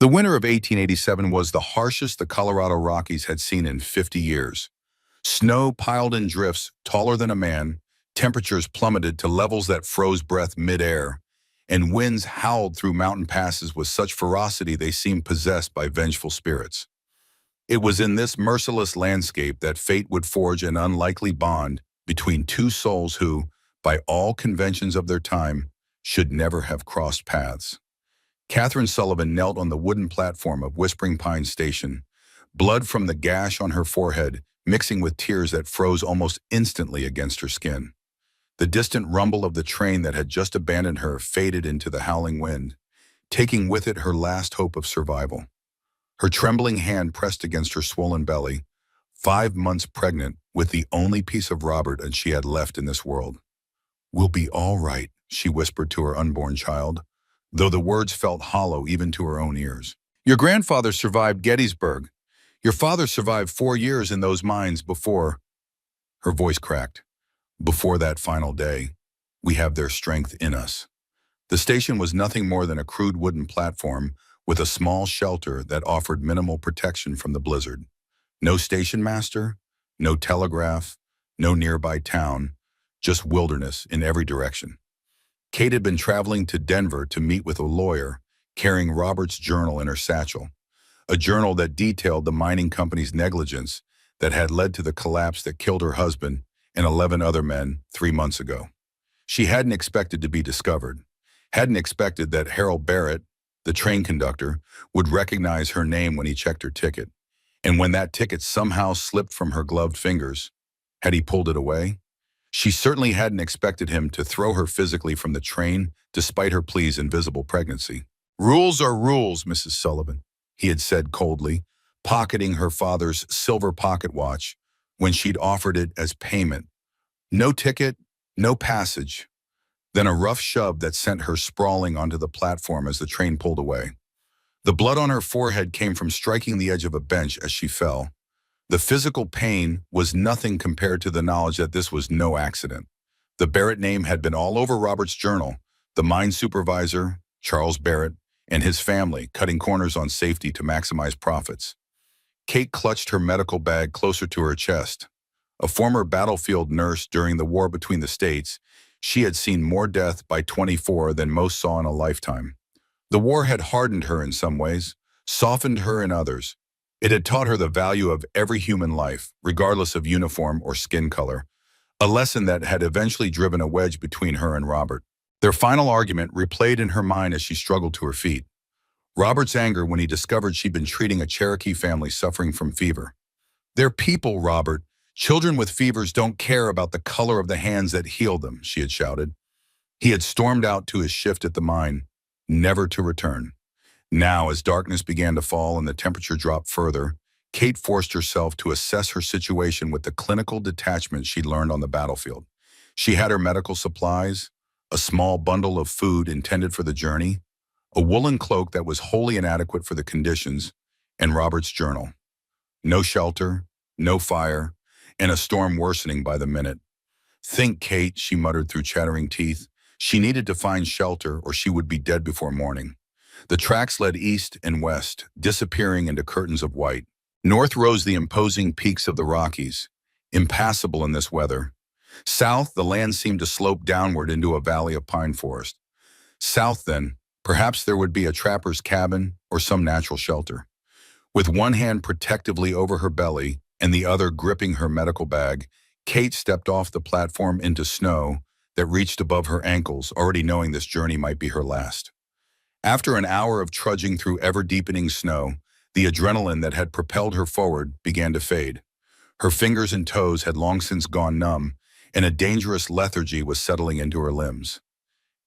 The winter of 1887 was the harshest the Colorado Rockies had seen in 50 years. Snow piled in drifts taller than a man, temperatures plummeted to levels that froze breath midair, and winds howled through mountain passes with such ferocity they seemed possessed by vengeful spirits. It was in this merciless landscape that fate would forge an unlikely bond between two souls who, by all conventions of their time, should never have crossed paths. Catherine Sullivan knelt on the wooden platform of Whispering Pines Station, blood from the gash on her forehead mixing with tears that froze almost instantly against her skin. The distant rumble of the train that had just abandoned her faded into the howling wind, taking with it her last hope of survival. Her trembling hand pressed against her swollen belly, 5 months pregnant with the only piece of Robert and she had left in this world. "We'll be all right," she whispered to her unborn child, though the words felt hollow even to her own ears. "Your grandfather survived Gettysburg. Your father survived 4 years in those mines before—" Her voice cracked. "Before that final day, we have their strength in us." The station was nothing more than a crude wooden platform with a small shelter that offered minimal protection from the blizzard. No station master, no telegraph, no nearby town, just wilderness in every direction. Kate had been traveling to Denver to meet with a lawyer, carrying Robert's journal in her satchel, a journal that detailed the mining company's negligence that had led to the collapse that killed her husband and 11 other men 3 months ago. She hadn't expected to be discovered, hadn't expected that Harold Barrett, the train conductor, would recognize her name when he checked her ticket. And when that ticket somehow slipped from her gloved fingers, had he pulled it away? She certainly hadn't expected him to throw her physically from the train despite her plea's invisible pregnancy. "Rules are rules, Mrs. Sullivan," he had said coldly, pocketing her father's silver pocket watch when she'd offered it as payment. No ticket, no passage. Then a rough shove that sent her sprawling onto the platform as the train pulled away. The blood on her forehead came from striking the edge of a bench as she fell. The physical pain was nothing compared to the knowledge that this was no accident. The Barrett name had been all over Robert's journal, the mine supervisor, Charles Barrett, and his family cutting corners on safety to maximize profits. Kate clutched her medical bag closer to her chest. A former battlefield nurse during the war between the states, she had seen more death by 24 than most saw in a lifetime. The war had hardened her in some ways, softened her in others. It had taught her the value of every human life, regardless of uniform or skin color, a lesson that had eventually driven a wedge between her and Robert. Their final argument replayed in her mind as she struggled to her feet. Robert's anger when he discovered she'd been treating a Cherokee family suffering from fever. "They're people, Robert. Children with fevers don't care about the color of the hands that heal them," she had shouted. He had stormed out to his shift at the mine, never to return. Now, as darkness began to fall and the temperature dropped further, Kate forced herself to assess her situation with the clinical detachment she'd learned on the battlefield. She had her medical supplies, a small bundle of food intended for the journey, a woolen cloak that was wholly inadequate for the conditions, and Robert's journal. No shelter, no fire, and a storm worsening by the minute. "Think, Kate," she muttered through chattering teeth. She needed to find shelter or she would be dead before morning. The tracks led east and west, disappearing into curtains of white. North rose the imposing peaks of the Rockies, impassable in this weather. South, the land seemed to slope downward into a valley of pine forest. South, then, perhaps there would be a trapper's cabin or some natural shelter. With one hand protectively over her belly and the other gripping her medical bag, Kate stepped off the platform into snow that reached above her ankles, already knowing this journey might be her last. After an hour of trudging through ever-deepening snow, the adrenaline that had propelled her forward began to fade. Her fingers and toes had long since gone numb, and a dangerous lethargy was settling into her limbs.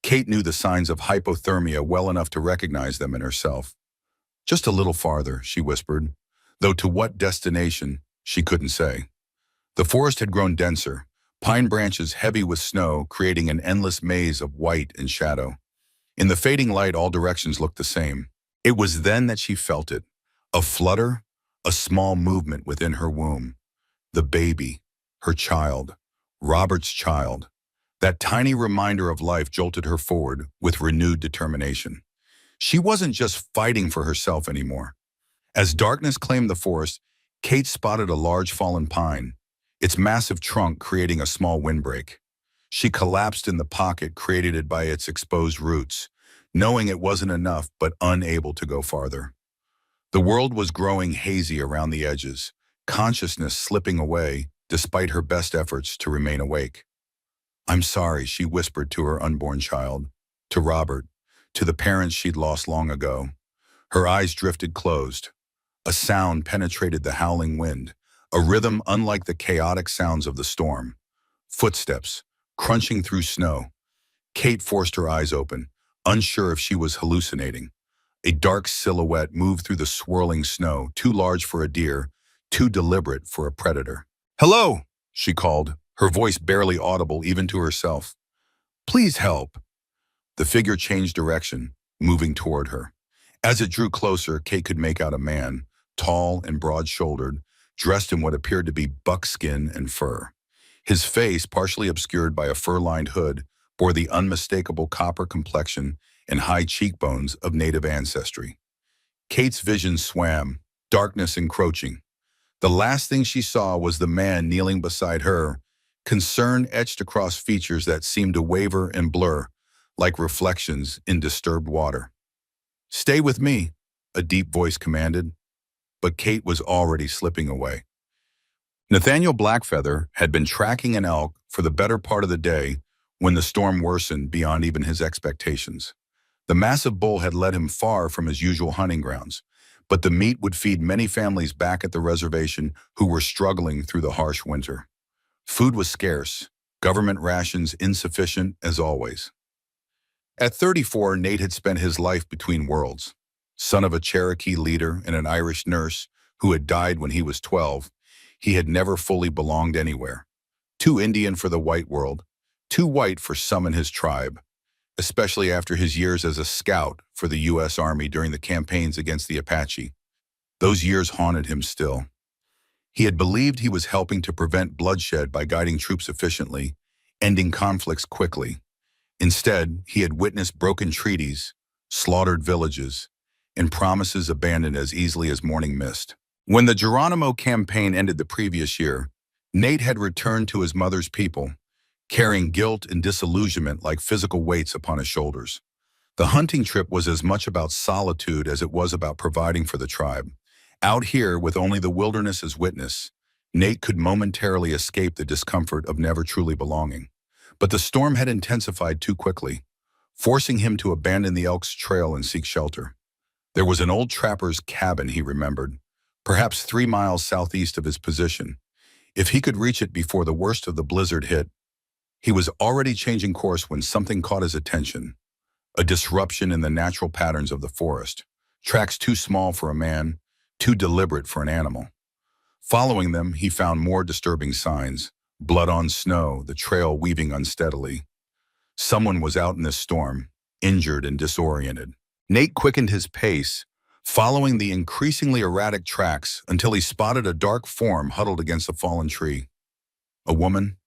Kate knew the signs of hypothermia well enough to recognize them in herself. "Just a little farther," she whispered, though to what destination, she couldn't say. The forest had grown denser, pine branches heavy with snow creating an endless maze of white and shadow. In the fading light, all directions looked the same. It was then that she felt it, a flutter, a small movement within her womb. The baby, her child, Robert's child. That tiny reminder of life jolted her forward with renewed determination. She wasn't just fighting for herself anymore. As darkness claimed the forest, Kate spotted a large fallen pine, its massive trunk creating a small windbreak. She collapsed in the pocket created by its exposed roots, knowing it wasn't enough but unable to go farther. The world was growing hazy around the edges, consciousness slipping away despite her best efforts to remain awake. "I'm sorry," she whispered to her unborn child, to Robert, to the parents she'd lost long ago. Her eyes drifted closed. A sound penetrated the howling wind, a rhythm unlike the chaotic sounds of the storm. Footsteps, crunching through snow. Kate forced her eyes open, unsure if she was hallucinating. A dark silhouette moved through the swirling snow, too large for a deer, too deliberate for a predator. "Hello," she called, her voice barely audible even to herself. "Please help." The figure changed direction, moving toward her. As it drew closer, Kate could make out a man, tall and broad-shouldered, dressed in what appeared to be buckskin and fur. His face, partially obscured by a fur-lined hood, bore the unmistakable copper complexion and high cheekbones of native ancestry. Kate's vision swam, darkness encroaching. The last thing she saw was the man kneeling beside her, concern etched across features that seemed to waver and blur, like reflections in disturbed water. "Stay with me," a deep voice commanded, but Kate was already slipping away. Nathaniel Blackfeather had been tracking an elk for the better part of the day when the storm worsened beyond even his expectations. The massive bull had led him far from his usual hunting grounds, but the meat would feed many families back at the reservation who were struggling through the harsh winter. Food was scarce, government rations insufficient as always. At 34, Nate had spent his life between worlds. Son of a Cherokee leader and an Irish nurse who had died when he was 12, he had never fully belonged anywhere. Too Indian for the white world, too white for some in his tribe, especially after his years as a scout for the U.S. Army during the campaigns against the Apache. Those years haunted him still. He had believed he was helping to prevent bloodshed by guiding troops efficiently, ending conflicts quickly. Instead, he had witnessed broken treaties, slaughtered villages, and promises abandoned as easily as morning mist. When the Geronimo campaign ended the previous year, Nate had returned to his mother's people, carrying guilt and disillusionment like physical weights upon his shoulders. The hunting trip was as much about solitude as it was about providing for the tribe. Out here, with only the wilderness as witness, Nate could momentarily escape the discomfort of never truly belonging. But the storm had intensified too quickly, forcing him to abandon the elk's trail and seek shelter. There was an old trapper's cabin, he remembered, perhaps 3 miles southeast of his position. If he could reach it before the worst of the blizzard hit, he was already changing course when something caught his attention. A disruption in the natural patterns of the forest. Tracks too small for a man, too deliberate for an animal. Following them, he found more disturbing signs. Blood on snow, the trail weaving unsteadily. Someone was out in this storm, injured and disoriented. Nate quickened his pace, following the increasingly erratic tracks until he spotted a dark form huddled against a fallen tree. A woman?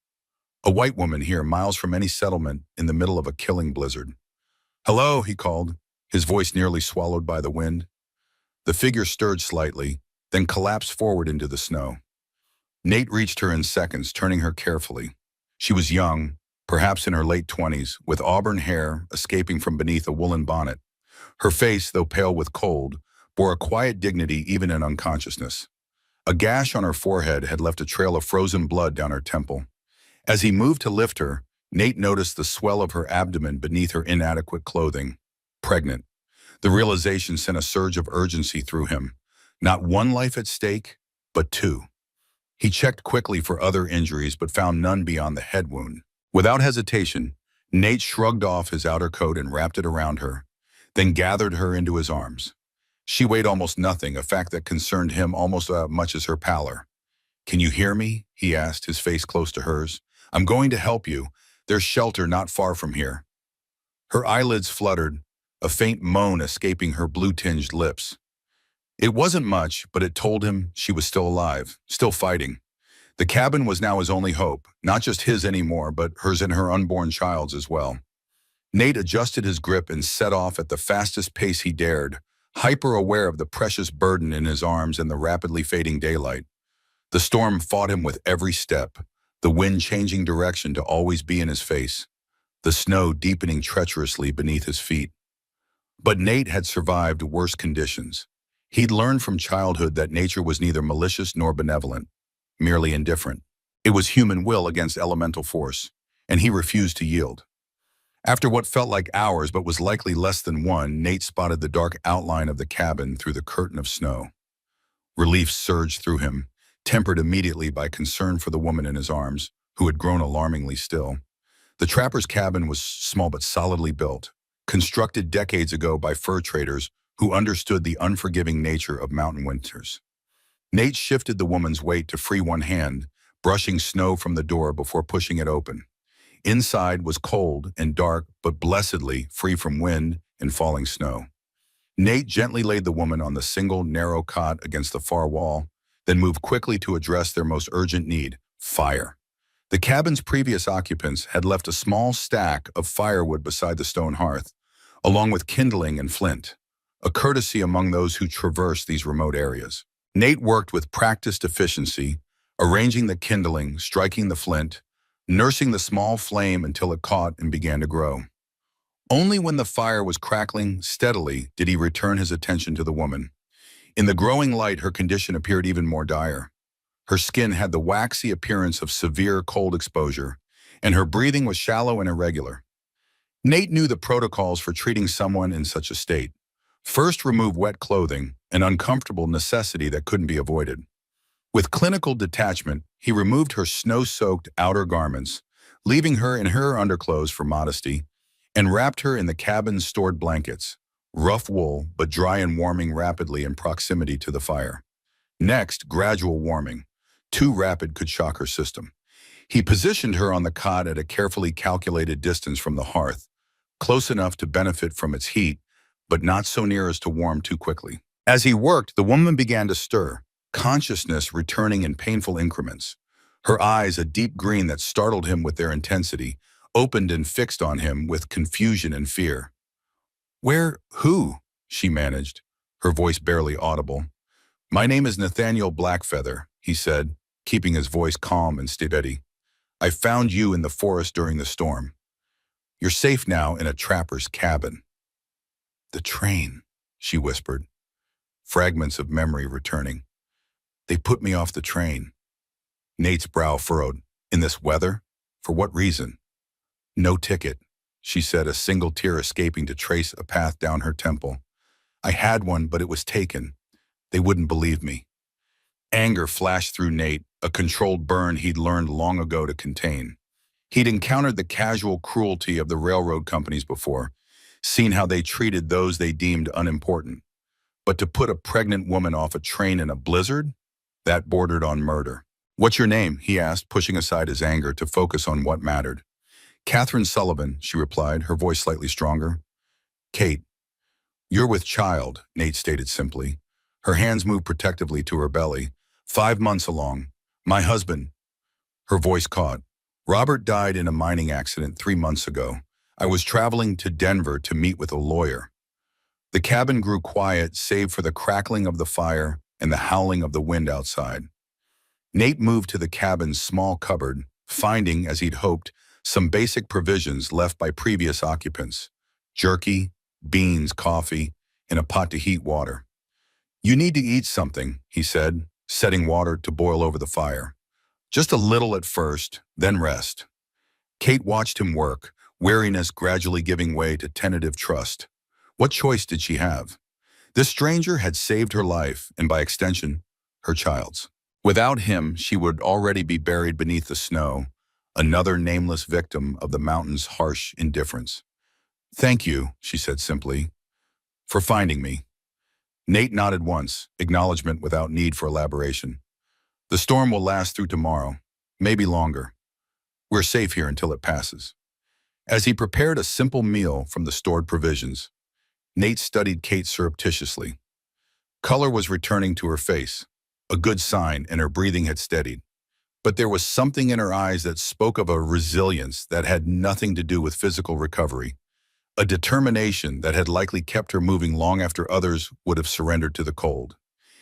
A white woman here, miles from any settlement, in the middle of a killing blizzard. "Hello," he called, his voice nearly swallowed by the wind. The figure stirred slightly, then collapsed forward into the snow. Nate reached her in seconds, turning her carefully. She was young, perhaps in her late 20s, with auburn hair escaping from beneath a woolen bonnet. Her face, though pale with cold, bore a quiet dignity even in unconsciousness. A gash on her forehead had left a trail of frozen blood down her temple. As he moved to lift her, Nate noticed the swell of her abdomen beneath her inadequate clothing. Pregnant. The realization sent a surge of urgency through him. Not one life at stake, but two. He checked quickly for other injuries but found none beyond the head wound. Without hesitation, Nate shrugged off his outer coat and wrapped it around her, then gathered her into his arms. She weighed almost nothing, a fact that concerned him almost as much as her pallor. "Can you hear me?" he asked, his face close to hers. "I'm going to help you. There's shelter not far from here." Her eyelids fluttered, a faint moan escaping her blue-tinged lips. It wasn't much, but it told him she was still alive, still fighting. The cabin was now his only hope, not just his anymore, but hers and her unborn child's as well. Nate adjusted his grip and set off at the fastest pace he dared, hyper-aware of the precious burden in his arms and the rapidly fading daylight. The storm fought him with every step, the wind changing direction to always be in his face, the snow deepening treacherously beneath his feet. But Nate had survived worse conditions. He'd learned from childhood that nature was neither malicious nor benevolent, merely indifferent. It was human will against elemental force, and he refused to yield. After what felt like hours but was likely less than one, Nate spotted the dark outline of the cabin through the curtain of snow. Relief surged through him, tempered immediately by concern for the woman in his arms, who had grown alarmingly still. The trapper's cabin was small but solidly built, constructed decades ago by fur traders who understood the unforgiving nature of mountain winters. Nate shifted the woman's weight to free one hand, brushing snow from the door before pushing it open. Inside was cold and dark, but blessedly free from wind and falling snow. Nate gently laid the woman on the single, narrow cot against the far wall, then moved quickly to address their most urgent need, fire. The cabin's previous occupants had left a small stack of firewood beside the stone hearth, along with kindling and flint, a courtesy among those who traversed these remote areas. Nate worked with practiced efficiency, arranging the kindling, striking the flint, nursing the small flame until it caught and began to grow. Only when the fire was crackling steadily did he return his attention to the woman. In the growing light, her condition appeared even more dire. Her skin had the waxy appearance of severe cold exposure, and her breathing was shallow and irregular. Nate knew the protocols for treating someone in such a state. First, remove wet clothing, an uncomfortable necessity that couldn't be avoided. With clinical detachment, he removed her snow-soaked outer garments, leaving her in her underclothes for modesty, and wrapped her in the cabin's stored blankets, rough wool but dry and warming rapidly in proximity to the fire. Next, gradual warming. Too rapid could shock her system. He positioned her on the cot at a carefully calculated distance from the hearth, close enough to benefit from its heat, but not so near as to warm too quickly. As he worked, the woman began to stir, consciousness returning in painful increments. Her eyes, a deep green that startled him with their intensity, opened and fixed on him with confusion and fear. Who? She managed, her voice barely audible. My name is Nathaniel Blackfeather, he said, keeping his voice calm and steady. I found you in the forest during the storm. You're safe now in a trapper's cabin. The train, she whispered, fragments of memory returning. They put me off the train. Nate's brow furrowed. In this weather? For what reason? No ticket, she said, a single tear escaping to trace a path down her temple. I had one, but it was taken. They wouldn't believe me. Anger flashed through Nate, a controlled burn he'd learned long ago to contain. He'd encountered the casual cruelty of the railroad companies before, seen how they treated those they deemed unimportant. But to put a pregnant woman off a train in a blizzard? That bordered on murder. What's your name? He asked, pushing aside his anger to focus on what mattered. Catherine Sullivan, she replied, her voice slightly stronger. Kate. You're with child, Nate stated simply. Her hands moved protectively to her belly. 5 months along. My husband. Her voice caught. Robert died in a mining accident 3 months ago. I was traveling to Denver to meet with a lawyer. The cabin grew quiet, save for the crackling of the fire and the howling of the wind outside. Nate moved to the cabin's small cupboard, finding, as he'd hoped, some basic provisions left by previous occupants. Jerky, beans, coffee, and a pot to heat water. You need to eat something, he said, setting water to boil over the fire. Just a little at first, then rest. Kate watched him work, weariness gradually giving way to tentative trust. What choice did she have? This stranger had saved her life, and by extension, her child's. Without him, she would already be buried beneath the snow, another nameless victim of the mountain's harsh indifference. Thank you, she said simply, for finding me. Nate nodded once, acknowledgement without need for elaboration. The storm will last through tomorrow, maybe longer. We're safe here until it passes. As he prepared a simple meal from the stored provisions, Nate studied Kate surreptitiously. Color was returning to her face, a good sign, and her breathing had steadied. But there was something in her eyes that spoke of a resilience that had nothing to do with physical recovery. a determination that had likely kept her moving long after others would have surrendered to the cold.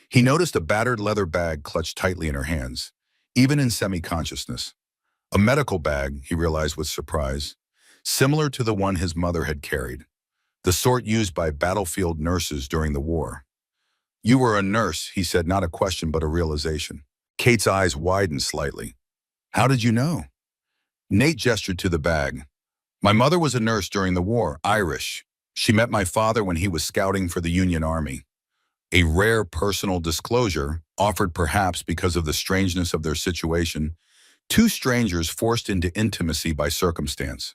He noticed a battered leather bag clutched tightly in her hands, even in semi-consciousness. A medical bag, he realized with surprise, similar to the one his mother had carried, the sort used by battlefield nurses during the war. "You were a nurse," he said, not a question but a realization. Kate's eyes widened slightly. "How did you know?" Nate gestured to the bag. "My mother was a nurse during the war, Irish. She met my father when he was scouting for the Union Army." A rare personal disclosure, offered perhaps because of the strangeness of their situation, two strangers forced into intimacy by circumstance.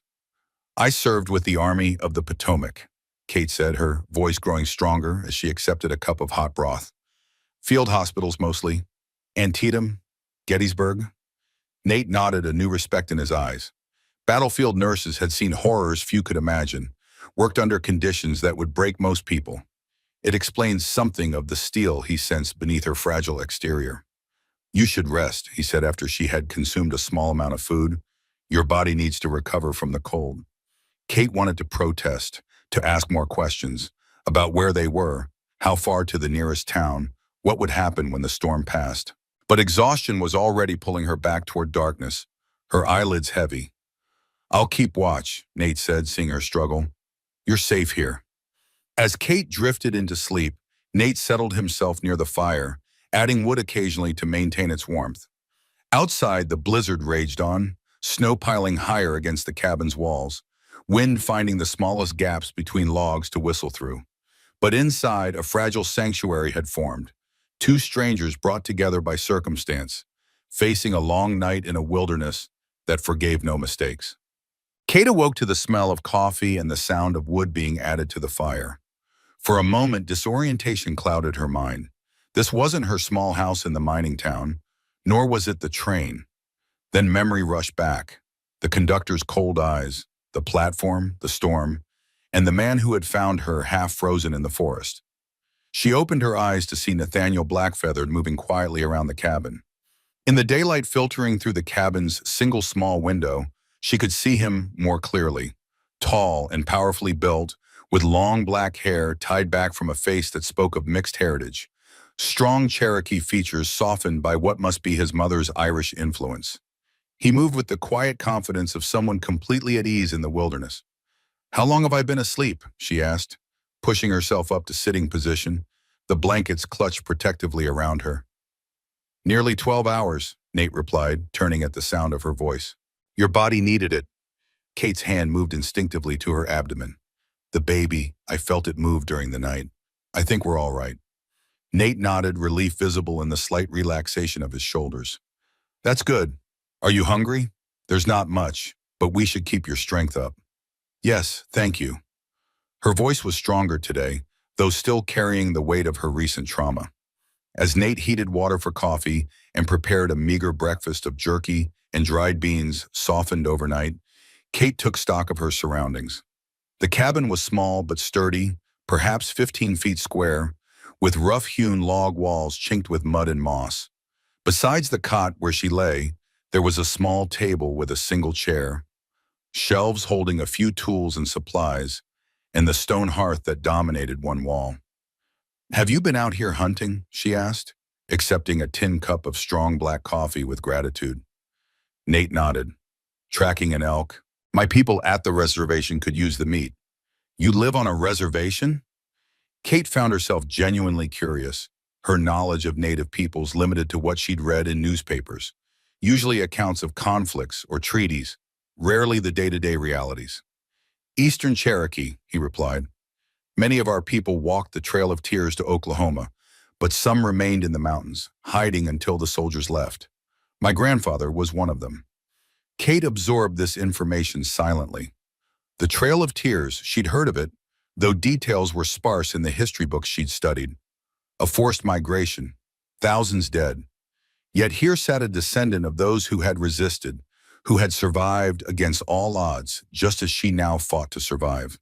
"I served with the Army of the Potomac," Kate said, her voice growing stronger as she accepted a cup of hot broth. "Field hospitals mostly. Antietam, Gettysburg." Nate nodded, a new respect in his eyes. Battlefield nurses had seen horrors few could imagine, worked under conditions that would break most people. It explained something of the steel he sensed beneath her fragile exterior. "You should rest," he said after she had consumed a small amount of food. "Your body needs to recover from the cold." Kate wanted to protest, to ask more questions about where they were, how far to the nearest town, what would happen when the storm passed. But exhaustion was already pulling her back toward darkness, her eyelids heavy. "I'll keep watch," Nate said, seeing her struggle. "You're safe here." As Kate drifted into sleep, Nate settled himself near the fire, adding wood occasionally to maintain its warmth. Outside, the blizzard raged on, snow piling higher against the cabin's walls, wind finding the smallest gaps between logs to whistle through. But inside, a fragile sanctuary had formed, two strangers brought together by circumstance, facing a long night in a wilderness that forgave no mistakes. Kate awoke to the smell of coffee and the sound of wood being added to the fire. For a moment, disorientation clouded her mind. This wasn't her small house in the mining town, nor was it the train. Then memory rushed back. The conductor's cold eyes, the platform, the storm, and the man who had found her half frozen in the forest. She opened her eyes to see Nathaniel Blackfeathered moving quietly around the cabin. In the daylight filtering through the cabin's single small window, she could see him more clearly. Tall and powerfully built, with long black hair tied back from a face that spoke of mixed heritage. Strong Cherokee features softened by what must be his mother's Irish influence. He moved with the quiet confidence of someone completely at ease in the wilderness. "How long have I been asleep?" she asked, pushing herself up to sitting position, the blankets clutched protectively around her. "Nearly 12 hours, Nate replied, turning at the sound of her voice. "Your body needed it." Kate's hand moved instinctively to her abdomen. "The baby, I felt it move during the night. I think we're all right." Nate nodded, relief visible in the slight relaxation of his shoulders. "That's good. Are you hungry?" "There's not much, but we should keep your strength up." "Yes, thank you." Her voice was stronger today, though still carrying the weight of her recent trauma. As Nate heated water for coffee and prepared a meager breakfast of jerky and dried beans softened overnight, Kate took stock of her surroundings. The cabin was small but sturdy, perhaps 15 feet square, with rough-hewn log walls chinked with mud and moss. Besides the cot where she lay, there was a small table with a single chair, shelves holding a few tools and supplies, and the stone hearth that dominated one wall. "Have you been out here hunting?" she asked, accepting a tin cup of strong black coffee with gratitude. Nate nodded. "Tracking an elk. My people at the reservation could use the meat." "You live on a reservation?" Kate found herself genuinely curious, her knowledge of native peoples limited to what she'd read in newspapers, usually accounts of conflicts or treaties, rarely the day-to-day realities. "Eastern Cherokee," he replied. "Many of our people walked the Trail of Tears to Oklahoma, but some remained in the mountains, hiding until the soldiers left. My grandfather was one of them." Kate absorbed this information silently. The Trail of Tears, she'd heard of it, though details were sparse in the history books she'd studied. A forced migration, thousands dead. Yet here sat a descendant of those who had resisted, who had survived against all odds, just as she now fought to survive.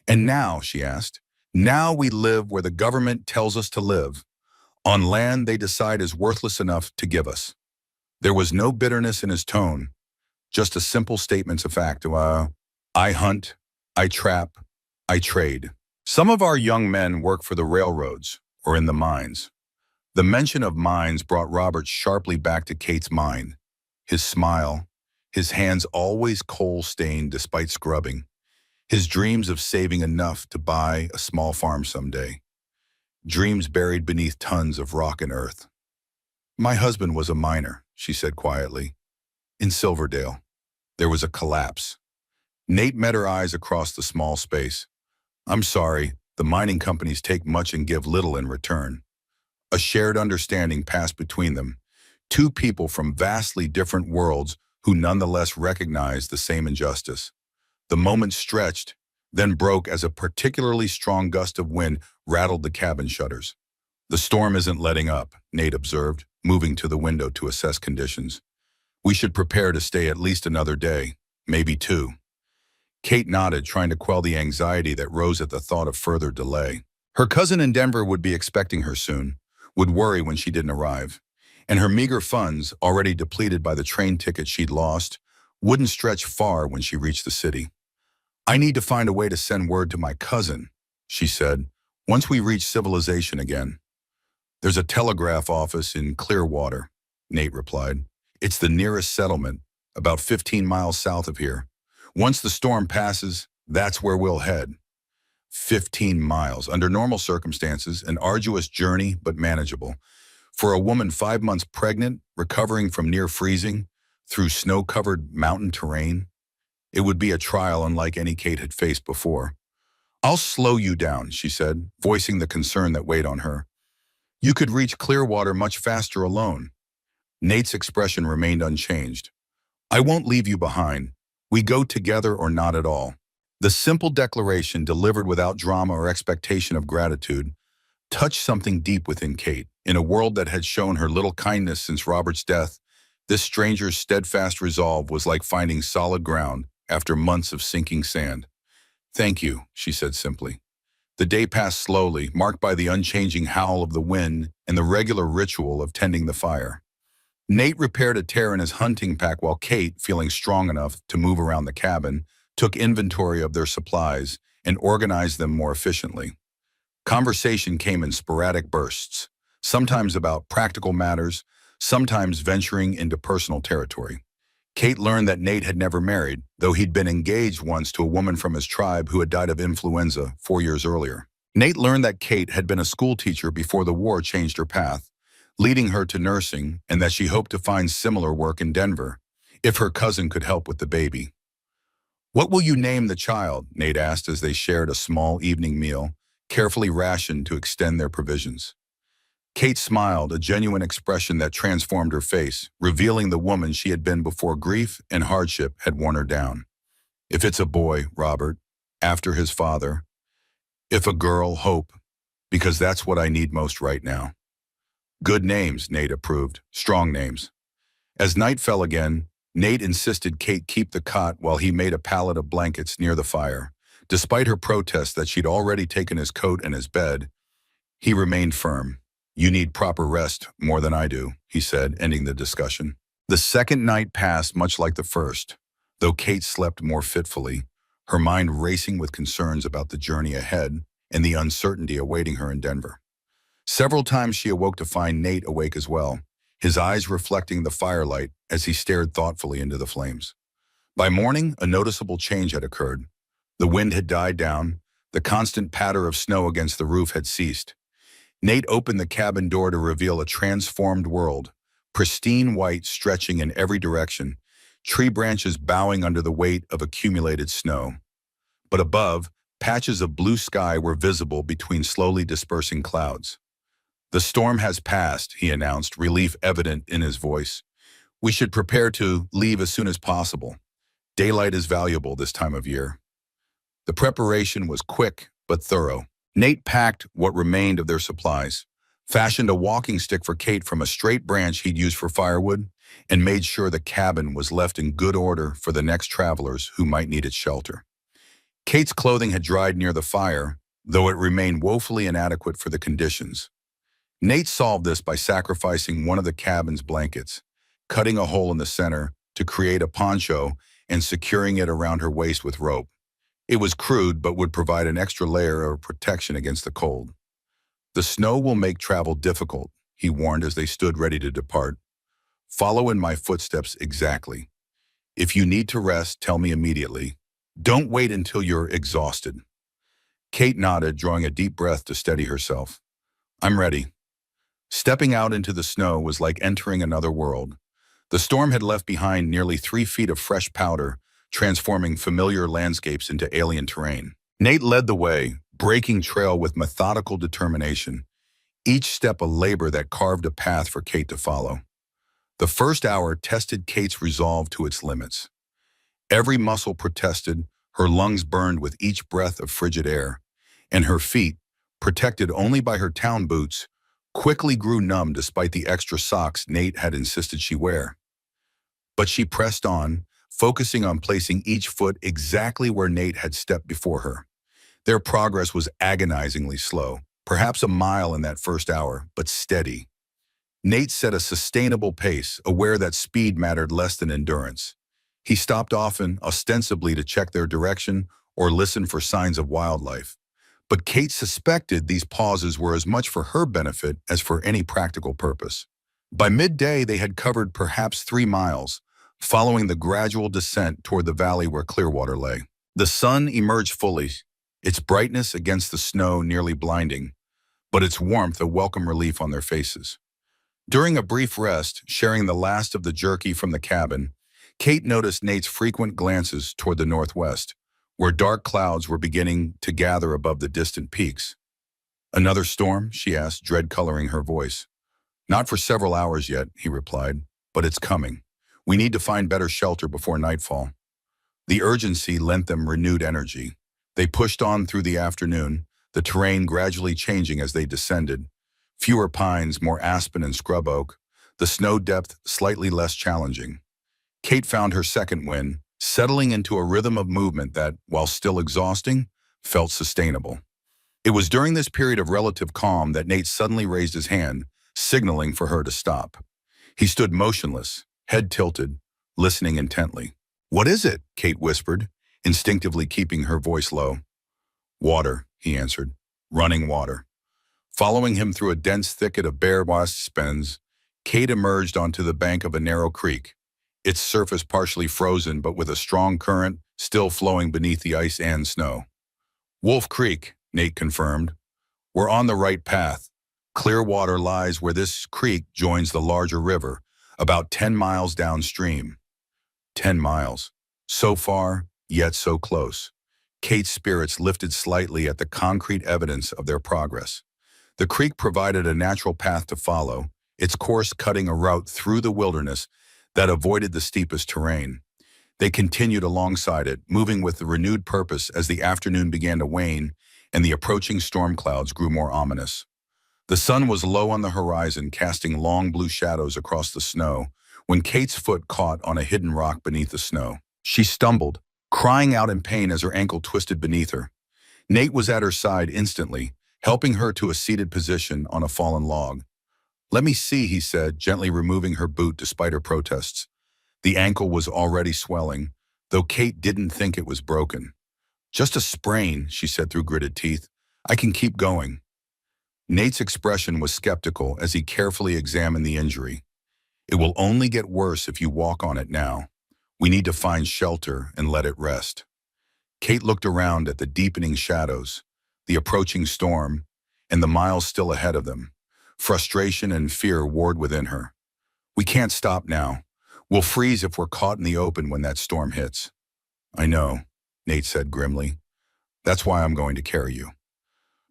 "And now," she asked, "now we live where the government tells us to live, on land they decide is worthless enough to give us." There was no bitterness in his tone, just a simple statement of fact. "I hunt, I trap, I trade. Some of our young men work for the railroads or in the mines. The mention of mines brought Robert sharply back to Kate's mind. His smile, his hands always coal-stained despite scrubbing, his dreams of saving enough to buy a small farm someday, dreams buried beneath tons of rock and earth. My husband was a miner, she said quietly. In Silverdale. There was a collapse. Nate met her eyes across the small space. I'm sorry, the mining companies take much and give little in return. A shared understanding passed between them, two people from vastly different worlds who nonetheless recognized the same injustice. The moment stretched, then broke as a particularly strong gust of wind rattled the cabin shutters. The storm isn't letting up, Nate observed, moving to the window to assess conditions. We should prepare to stay at least another day, maybe two. Kate nodded, trying to quell the anxiety that rose at the thought of further delay. Her cousin in Denver would be expecting her soon, would worry when she didn't arrive, and her meager funds, already depleted by the train ticket she'd lost, wouldn't stretch far when she reached the city. I need to find a way to send word to my cousin, she said, once we reach civilization again. There's a telegraph office in Clearwater, Nate replied. It's the nearest settlement, about 15 miles south of here. Once the storm passes, that's where we'll head. 15 miles. Under normal circumstances, an arduous journey, but manageable. For a woman 5 months pregnant, recovering from near freezing, through snow-covered mountain terrain, it would be a trial unlike any Kate had faced before. I'll slow you down, she said, voicing the concern that weighed on her. You could reach Clearwater much faster alone. Nate's expression remained unchanged. I won't leave you behind. We go together or not at all. The simple declaration, delivered without drama or expectation of gratitude, touched something deep within Kate. In a world that had shown her little kindness since Robert's death, this stranger's steadfast resolve was like finding solid ground after months of sinking sand. Thank you, she said simply. The day passed slowly, marked by the unchanging howl of the wind and the regular ritual of tending the fire. Nate repaired a tear in his hunting pack while Kate, feeling strong enough to move around the cabin, took inventory of their supplies and organized them more efficiently. Conversation came in sporadic bursts, sometimes about practical matters, sometimes venturing into personal territory. Kate learned that Nate had never married, though he'd been engaged once to a woman from his tribe who had died of influenza 4 years earlier. Nate learned that Kate had been a schoolteacher before the war changed her path, leading her to nursing, and that she hoped to find similar work in Denver, if her cousin could help with the baby. What will you name the child? Nate asked as they shared a small evening meal, carefully rationed to extend their provisions. Kate smiled, a genuine expression that transformed her face, revealing the woman she had been before grief and hardship had worn her down. If it's a boy, Robert, after his father. If a girl, Hope, because that's what I need most right now. Good names, Nate approved, strong names. As night fell again, Nate insisted Kate keep the cot while he made a pallet of blankets near the fire. Despite her protest that she'd already taken his coat and his bed, he remained firm. You need proper rest more than I do, he said, ending the discussion. The second night passed much like the first, though Kate slept more fitfully, her mind racing with concerns about the journey ahead and the uncertainty awaiting her in Denver. Several times she awoke to find Nate awake as well, his eyes reflecting the firelight as he stared thoughtfully into the flames. By morning, a noticeable change had occurred. The wind had died down, the constant patter of snow against the roof had ceased. Nate opened the cabin door to reveal a transformed world, pristine white stretching in every direction, tree branches bowing under the weight of accumulated snow. But above, patches of blue sky were visible between slowly dispersing clouds. The storm has passed, he announced, relief evident in his voice. We should prepare to leave as soon as possible. Daylight is valuable this time of year. The preparation was quick but thorough. Nate packed what remained of their supplies, fashioned a walking stick for Kate from a straight branch he'd used for firewood, and made sure the cabin was left in good order for the next travelers who might need its shelter. Kate's clothing had dried near the fire, though it remained woefully inadequate for the conditions. Nate solved this by sacrificing one of the cabin's blankets, cutting a hole in the center to create a poncho and securing it around her waist with rope. It was crude but would provide an extra layer of protection against the cold. The snow will make travel difficult, he warned as they stood ready to depart. Follow in my footsteps exactly. If you need to rest, tell me immediately. Don't wait until you're exhausted. Kate nodded, drawing a deep breath to steady herself. I'm ready. Stepping out into the snow was like entering another world. The storm had left behind nearly 3 feet of fresh powder, transforming familiar landscapes into alien terrain. Nate led the way, breaking trail with methodical determination, each step a labor that carved a path for Kate to follow. The first hour tested Kate's resolve to its limits. Every muscle protested, her lungs burned with each breath of frigid air, and her feet, protected only by her town boots, quickly grew numb despite the extra socks Nate had insisted she wear. But she pressed on, focusing on placing each foot exactly where Nate had stepped before her. Their progress was agonizingly slow, perhaps a mile in that first hour, but steady. Nate set a sustainable pace, aware that speed mattered less than endurance. He stopped often, ostensibly to check their direction or listen for signs of wildlife. But Kate suspected these pauses were as much for her benefit as for any practical purpose. By midday, they had covered perhaps 3 miles, following the gradual descent toward the valley where Clearwater lay. The sun emerged fully, its brightness against the snow nearly blinding, but its warmth a welcome relief on their faces. During a brief rest, sharing the last of the jerky from the cabin, Kate noticed Nate's frequent glances toward the northwest, where dark clouds were beginning to gather above the distant peaks. Another storm? She asked, dread coloring her voice. Not for several hours yet, he replied, but it's coming. We need to find better shelter before nightfall. The urgency lent them renewed energy. They pushed on through the afternoon, the terrain gradually changing as they descended. Fewer pines, more aspen and scrub oak, the snow depth slightly less challenging. Kate found her second wind, settling into a rhythm of movement that, while still exhausting, felt sustainable. It was during this period of relative calm that Nate suddenly raised his hand, signaling for her to stop. He stood motionless, head tilted, listening intently. What is it? Kate whispered, instinctively keeping her voice low. Water, he answered. Running water. Following him through a dense thicket of bare aspens, Kate emerged onto the bank of a narrow creek, its surface partially frozen but with a strong current still flowing beneath the ice and snow. Wolf Creek, Nate confirmed. We're on the right path. Clearwater lies where this creek joins the larger river, about 10 miles downstream. 10 miles. So far, yet so close. Kate's spirits lifted slightly at the concrete evidence of their progress. The creek provided a natural path to follow, its course cutting a route through the wilderness that avoided the steepest terrain. They continued alongside it, moving with a renewed purpose as the afternoon began to wane and the approaching storm clouds grew more ominous. The sun was low on the horizon, casting long blue shadows across the snow, when Kate's foot caught on a hidden rock beneath the snow. She stumbled, crying out in pain as her ankle twisted beneath her. Nate was at her side instantly, helping her to a seated position on a fallen log. Let me see, he said, gently removing her boot despite her protests. The ankle was already swelling, though Kate didn't think it was broken. Just a sprain, she said through gritted teeth. I can keep going. Nate's expression was skeptical as he carefully examined the injury. It will only get worse if you walk on it now. We need to find shelter and let it rest. Kate looked around at the deepening shadows, the approaching storm, and the miles still ahead of them. Frustration and fear warred within her. We can't stop now. We'll freeze if we're caught in the open when that storm hits. I know, Nate said grimly. That's why I'm going to carry you.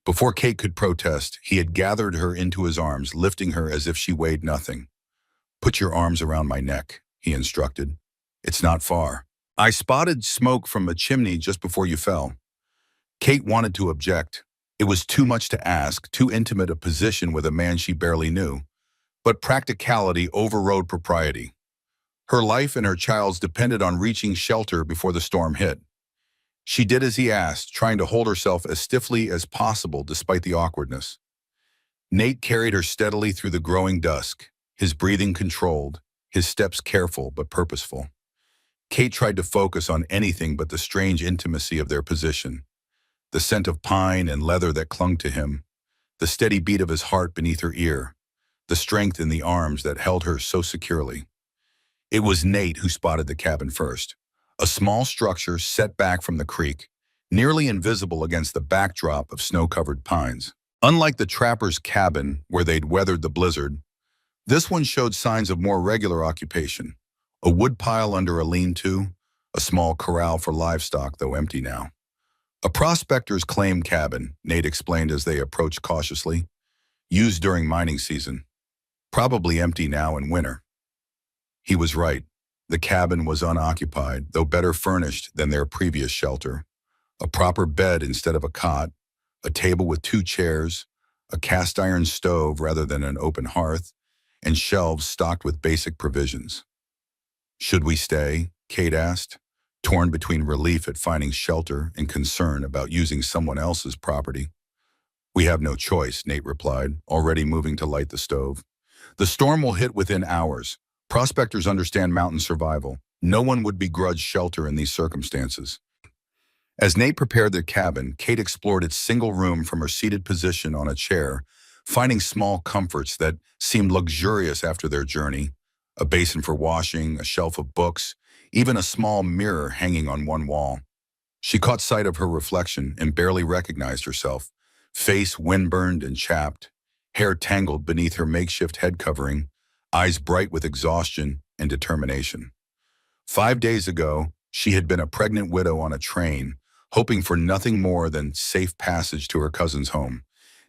Before Kate could protest, he had gathered her into his arms, lifting her as if she weighed nothing. Put your arms around my neck, he instructed. It's not far. I spotted smoke from a chimney just before you fell. Kate wanted to object. It was too much to ask, too intimate a position with a man she barely knew. But practicality overrode propriety. Her life and her child's depended on reaching shelter before the storm hit. She did as he asked, trying to hold herself as stiffly as possible despite the awkwardness. Nate carried her steadily through the growing dusk, his breathing controlled, his steps careful but purposeful. Kate tried to focus on anything but the strange intimacy of their position, the scent of pine and leather that clung to him, the steady beat of his heart beneath her ear, the strength in the arms that held her so securely. It was Nate who spotted the cabin first, a small structure set back from the creek, nearly invisible against the backdrop of snow-covered pines. Unlike the trapper's cabin where they'd weathered the blizzard, this one showed signs of more regular occupation. A woodpile under a lean-to, a small corral for livestock, though empty now. A prospector's claim cabin, Nate explained as they approached cautiously, used during mining season. Probably empty now in winter. He was right. The cabin was unoccupied, though better furnished than their previous shelter. A proper bed instead of a cot, a table with 2 chairs, a cast-iron stove rather than an open hearth, and shelves stocked with basic provisions. "Should we stay?" Kate asked, torn between relief at finding shelter and concern about using someone else's property. "We have no choice," Nate replied, already moving to light the stove. "The storm will hit within hours. Prospectors understand mountain survival. No one would begrudge shelter in these circumstances." As Nate prepared their cabin, Kate explored its single room from her seated position on a chair, finding small comforts that seemed luxurious after their journey. A basin for washing, a shelf of books, even a small mirror hanging on one wall. She caught sight of her reflection and barely recognized herself, face windburned and chapped, hair tangled beneath her makeshift head covering, eyes bright with exhaustion and determination. 5 days ago, she had been a pregnant widow on a train, hoping for nothing more than safe passage to her cousin's home.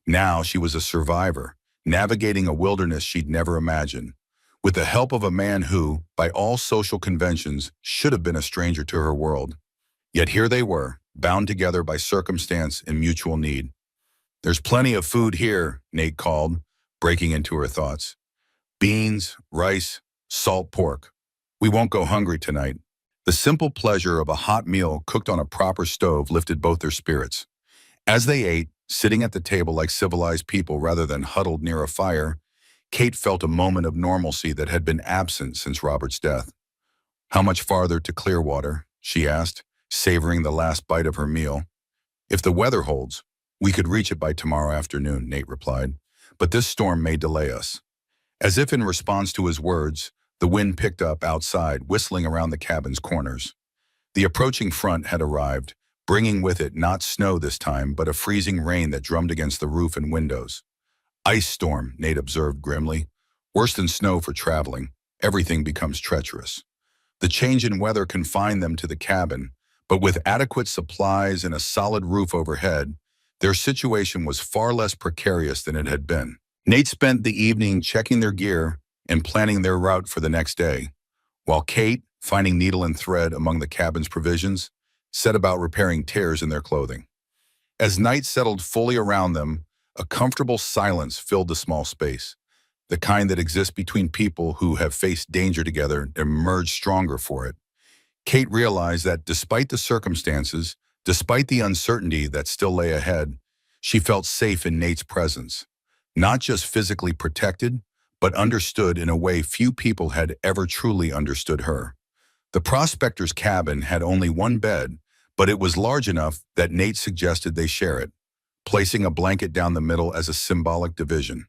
Now she was a survivor, navigating a wilderness she'd never imagined, with the help of a man who, by all social conventions, should have been a stranger to her world. Yet here they were, bound together by circumstance and mutual need. "There's plenty of food here," Nate called, breaking into her thoughts. "Beans, rice, salt pork. We won't go hungry tonight." The simple pleasure of a hot meal cooked on a proper stove lifted both their spirits. As they ate, sitting at the table like civilized people rather than huddled near a fire, Kate felt a moment of normalcy that had been absent since Robert's death. "How much farther to Clearwater?" she asked, savoring the last bite of her meal. "If the weather holds, we could reach it by tomorrow afternoon," Nate replied. "But this storm may delay us." As if in response to his words, the wind picked up outside, whistling around the cabin's corners. The approaching front had arrived, bringing with it not snow this time, but a freezing rain that drummed against the roof and windows. "Ice storm," Nate observed grimly. "Worse than snow for traveling. Everything becomes treacherous." The change in weather confined them to the cabin, but with adequate supplies and a solid roof overhead, their situation was far less precarious than it had been. Nate spent the evening checking their gear and planning their route for the next day, while Kate, finding needle and thread among the cabin's provisions, set about repairing tears in their clothing. As night settled fully around them, a comfortable silence filled the small space, the kind that exists between people who have faced danger together and emerged stronger for it. Kate realized that despite the circumstances, despite the uncertainty that still lay ahead, she felt safe in Nate's presence, not just physically protected, but understood in a way few people had ever truly understood her. The prospector's cabin had only one bed, but it was large enough that Nate suggested they share it, placing a blanket down the middle as a symbolic division.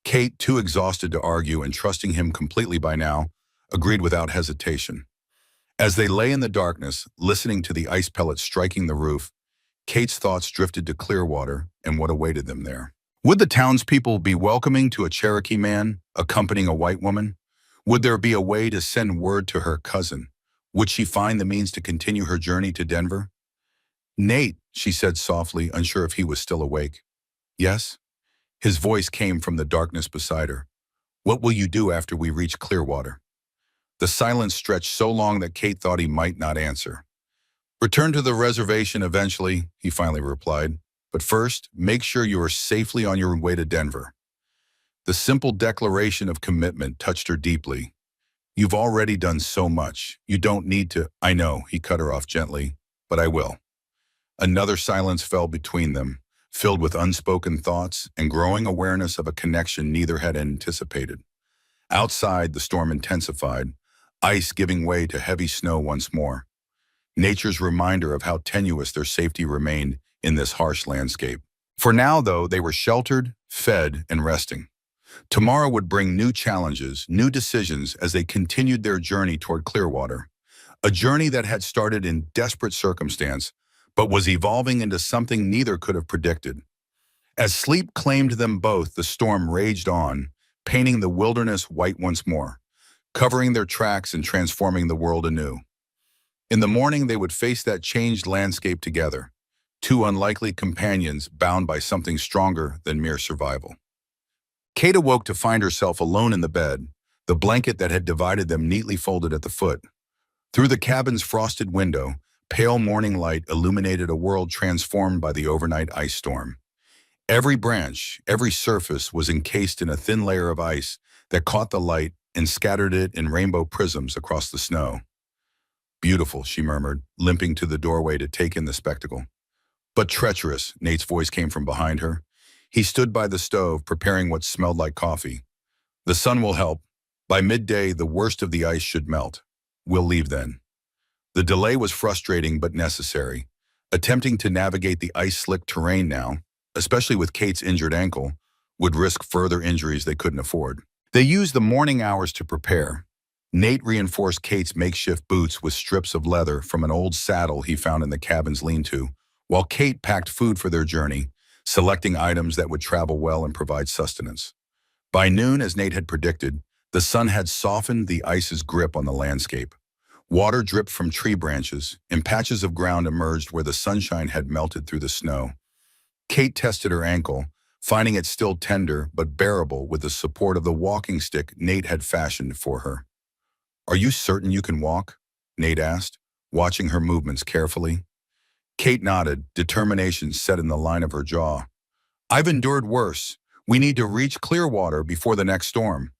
Kate, too exhausted to argue and trusting him completely by now, agreed without hesitation. As they lay in the darkness, listening to the ice pellets striking the roof, Kate's thoughts drifted to Clearwater and what awaited them there. Would the townspeople be welcoming to a Cherokee man accompanying a white woman? Would there be a way to send word to her cousin? Would she find the means to continue her journey to Denver? "Nate," she said softly, unsure if he was still awake. "Yes?" His voice came from the darkness beside her. "What will you do after we reach Clearwater?" The silence stretched so long that Kate thought he might not answer. "Return to the reservation eventually," he finally replied. "But first, make sure you are safely on your way to Denver." The simple declaration of commitment touched her deeply. "You've already done so much. You don't need to—" "I know," he cut her off gently, "but I will." Another silence fell between them, filled with unspoken thoughts and growing awareness of a connection neither had anticipated. Outside, the storm intensified, ice giving way to heavy snow once more. Nature's reminder of how tenuous their safety remained in this harsh landscape. For now, though, they were sheltered, fed, and resting. Tomorrow would bring new challenges, new decisions as they continued their journey toward Clearwater, a journey that had started in desperate circumstance, but was evolving into something neither could have predicted. As sleep claimed them both, the storm raged on, painting the wilderness white once more, covering their tracks and transforming the world anew. In the morning, they would face that changed landscape together, two unlikely companions bound by something stronger than mere survival. Kate awoke to find herself alone in the bed, the blanket that had divided them neatly folded at the foot. Through the cabin's frosted window, pale morning light illuminated a world transformed by the overnight ice storm. Every branch, every surface was encased in a thin layer of ice that caught the light and scattered it in rainbow prisms across the snow. "Beautiful," she murmured, limping to the doorway to take in the spectacle. "But treacherous," Nate's voice came from behind her. He stood by the stove, preparing what smelled like coffee. "The sun will help. By midday, the worst of the ice should melt. We'll leave then." The delay was frustrating but necessary. Attempting to navigate the ice-slick terrain now, especially with Kate's injured ankle, would risk further injuries they couldn't afford. They used the morning hours to prepare. Nate reinforced Kate's makeshift boots with strips of leather from an old saddle he found in the cabin's lean-to, while Kate packed food for their journey, selecting items that would travel well and provide sustenance. By noon, as Nate had predicted, the sun had softened the ice's grip on the landscape. Water dripped from tree branches, and patches of ground emerged where the sunshine had melted through the snow. Kate tested her ankle, finding it still tender but bearable with the support of the walking stick Nate had fashioned for her. "Are you certain you can walk?" Nate asked, watching her movements carefully. Kate nodded, determination set in the line of her jaw. "I've endured worse. We need to reach Clearwater before the next storm."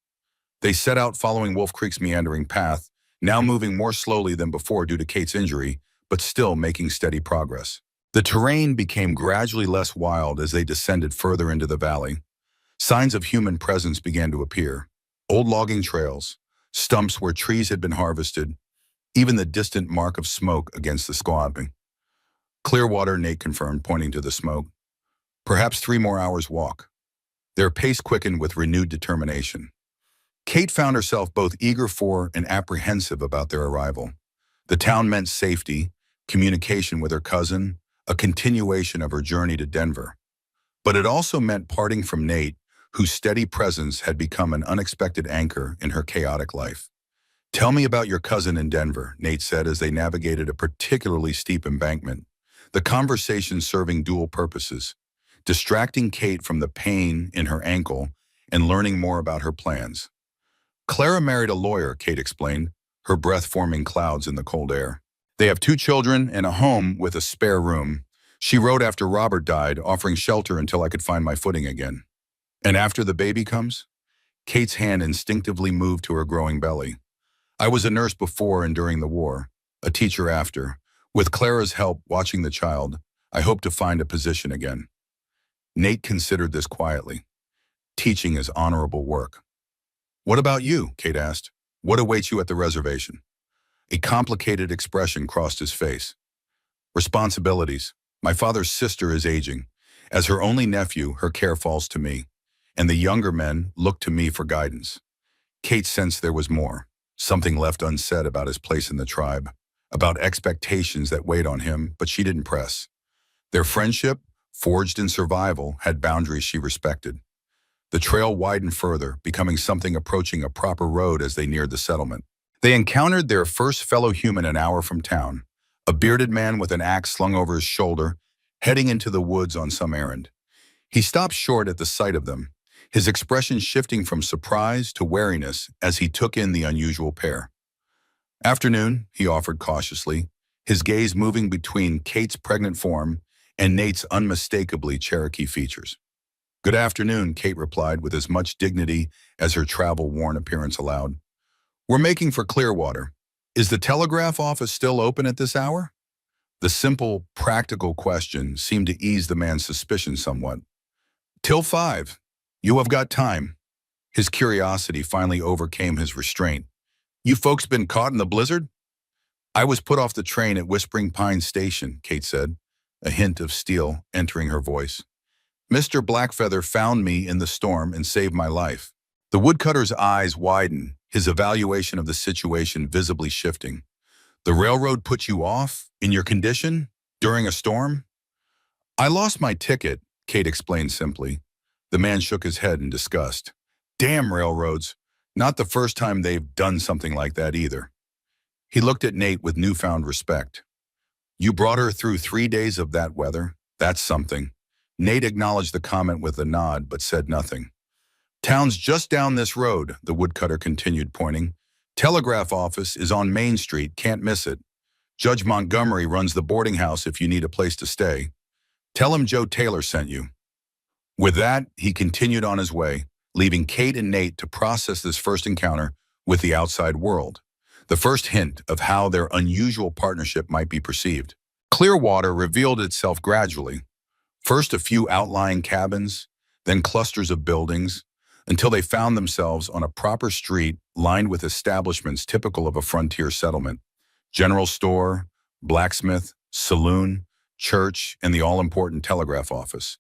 They set out following Wolf Creek's meandering path, now moving more slowly than before due to Kate's injury, but still making steady progress. The terrain became gradually less wild as they descended further into the valley. Signs of human presence began to appear. Old logging trails, stumps where trees had been harvested, even the distant mark of smoke against the squabbing. "Clearwater," Nate confirmed, pointing to the smoke. "Perhaps 3 more hours' walk." Their pace quickened with renewed determination. Kate found herself both eager for and apprehensive about their arrival. The town meant safety, communication with her cousin, a continuation of her journey to Denver. But it also meant parting from Nate, whose steady presence had become an unexpected anchor in her chaotic life. "Tell me about your cousin in Denver," Nate said as they navigated a particularly steep embankment, the conversation serving dual purposes, distracting Kate from the pain in her ankle and learning more about her plans. "Clara married a lawyer," Kate explained, her breath forming clouds in the cold air. "They have 2 children and a home with a spare room. She wrote after Robert died, offering shelter until I could find my footing again." "And after the baby comes?" Kate's hand instinctively moved to her growing belly. "I was a nurse before and during the war, a teacher after. With Clara's help watching the child, I hope to find a position again." Nate considered this quietly. Teaching is honorable work. "What about you?" Kate asked. "What awaits you at the reservation?" A complicated expression crossed his face. "Responsibilities. My father's sister is aging. As her only nephew, her care falls to me, and the younger men look to me for guidance." Kate sensed there was more, something left unsaid about his place in the tribe, about expectations that weighed on him, but she didn't press. Their friendship, forged in survival, had boundaries she respected. The trail widened further, becoming something approaching a proper road as they neared the settlement. They encountered their first fellow human an hour from town, a bearded man with an axe slung over his shoulder, heading into the woods on some errand. He stopped short at the sight of them, his expression shifting from surprise to wariness as he took in the unusual pair. "Afternoon," he offered cautiously, his gaze moving between Kate's pregnant form and Nate's unmistakably Cherokee features. "Good afternoon," Kate replied with as much dignity as her travel-worn appearance allowed. "We're making for Clearwater. Is the telegraph office still open at this hour?" The simple, practical question seemed to ease the man's suspicion somewhat. "Till 5. You have got time." His curiosity finally overcame his restraint. You folks been caught in the blizzard? I was put off the train at Whispering Pines Station, Kate said, a hint of steel entering her voice. Mr. Blackfeather found me in the storm and saved my life. The woodcutter's eyes widened, his evaluation of the situation visibly shifting. The railroad put you off, in your condition, during a storm? I lost my ticket, Kate explained simply. The man shook his head in disgust. Damn railroads. Not the first time they've done something like that either. He looked at Nate with newfound respect. You brought her through 3 days of that weather? That's something. Nate acknowledged the comment with a nod, but said nothing. Town's just down this road, the woodcutter continued, pointing. Telegraph office is on Main Street, can't miss it. Judge Montgomery runs the boarding house if you need a place to stay. Tell him Joe Taylor sent you. With that, he continued on his way, leaving Kate and Nate to process this first encounter with the outside world, the first hint of how their unusual partnership might be perceived. Clearwater revealed itself gradually. First a few outlying cabins, then clusters of buildings, until they found themselves on a proper street lined with establishments typical of a frontier settlement. General store, blacksmith, saloon, church, and the all-important telegraph office.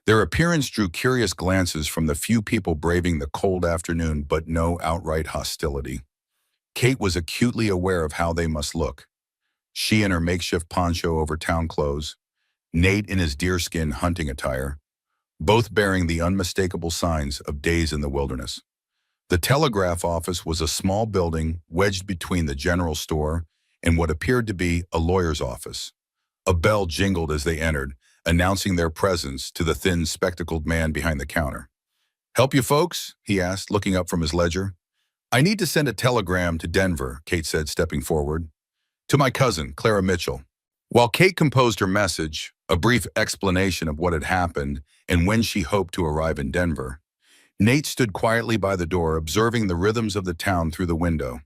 Their appearance drew curious glances from the few people braving the cold afternoon, but no outright hostility. Kate was acutely aware of how they must look. She in her makeshift poncho over town clothes, Nate in his deerskin hunting attire, both bearing the unmistakable signs of days in the wilderness. The telegraph office was a small building wedged between the general store and what appeared to be a lawyer's office. A bell jingled as they entered, announcing their presence to the thin, spectacled man behind the counter. Help you folks? He asked, looking up from his ledger. I need to send a telegram to Denver, Kate said, stepping forward. To my cousin, Clara Mitchell. While Kate composed her message, a brief explanation of what had happened and when she hoped to arrive in Denver, Nate stood quietly by the door, observing the rhythms of the town through the window.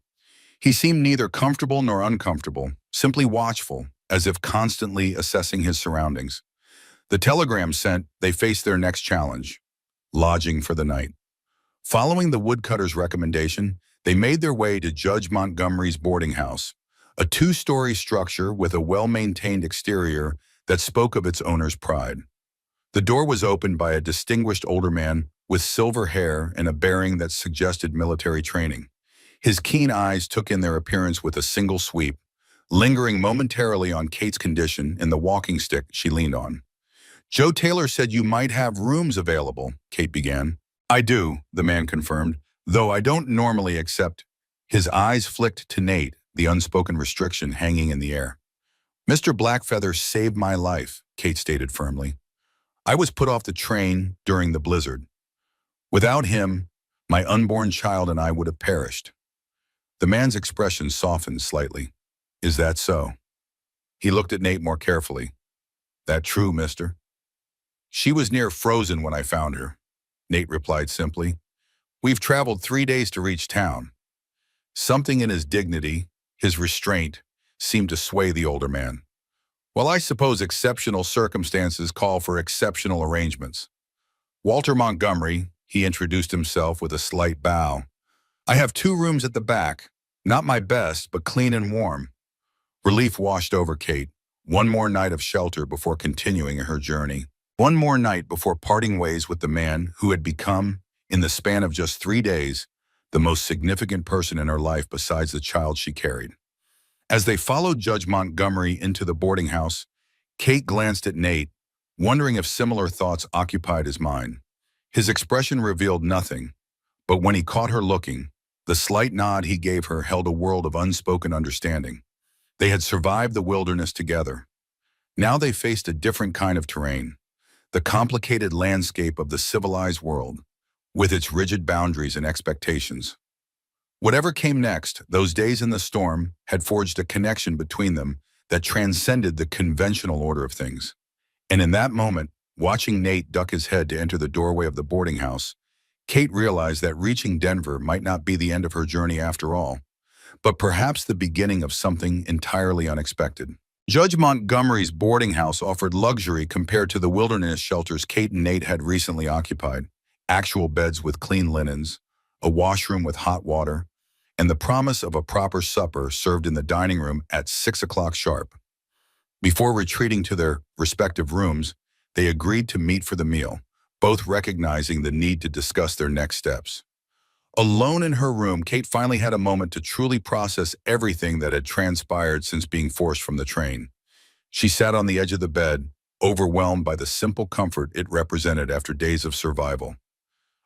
He seemed neither comfortable nor uncomfortable, simply watchful, as if constantly assessing his surroundings. The telegram sent, they faced their next challenge, lodging for the night. Following the woodcutter's recommendation, they made their way to Judge Montgomery's boarding house, a 2-story structure with a well-maintained exterior that spoke of its owner's pride. The door was opened by a distinguished older man with silver hair and a bearing that suggested military training. His keen eyes took in their appearance with a single sweep, lingering momentarily on Kate's condition and the walking stick she leaned on. Joe Taylor said you might have rooms available, Kate began. I do, the man confirmed, though I don't normally accept. His eyes flicked to Nate, the unspoken restriction hanging in the air. Mr. Blackfeather saved my life, Kate stated firmly. I was put off the train during the blizzard. Without him, my unborn child and I would have perished. The man's expression softened slightly. Is that so? He looked at Nate more carefully. That true, mister? She was near frozen when I found her, Nate replied simply. We've traveled 3 days to reach town. Something in his dignity, his restraint, seemed to sway the older man. Well, I suppose exceptional circumstances call for exceptional arrangements. Walter Montgomery, he introduced himself with a slight bow. I have 2 rooms at the back, not my best, but clean and warm. Relief washed over Kate. One more night of shelter before continuing her journey. One more night before parting ways with the man who had become, in the span of just 3 days, the most significant person in her life besides the child she carried. As they followed Judge Montgomery into the boarding house, Kate glanced at Nate, wondering if similar thoughts occupied his mind. His expression revealed nothing, but when he caught her looking, the slight nod he gave her held a world of unspoken understanding. They had survived the wilderness together. Now they faced a different kind of terrain, the complicated landscape of the civilized world, with its rigid boundaries and expectations. Whatever came next, those days in the storm had forged a connection between them that transcended the conventional order of things. And in that moment, watching Nate duck his head to enter the doorway of the boarding house, Kate realized that reaching Denver might not be the end of her journey after all, but perhaps the beginning of something entirely unexpected. Judge Montgomery's boarding house offered luxury compared to the wilderness shelters Kate and Nate had recently occupied. Actual beds with clean linens, a washroom with hot water, and the promise of a proper supper served in the dining room at 6 o'clock sharp. Before retreating to their respective rooms, they agreed to meet for the meal, both recognizing the need to discuss their next steps. Alone in her room, Kate finally had a moment to truly process everything that had transpired since being forced from the train. She sat on the edge of the bed, overwhelmed by the simple comfort it represented after days of survival.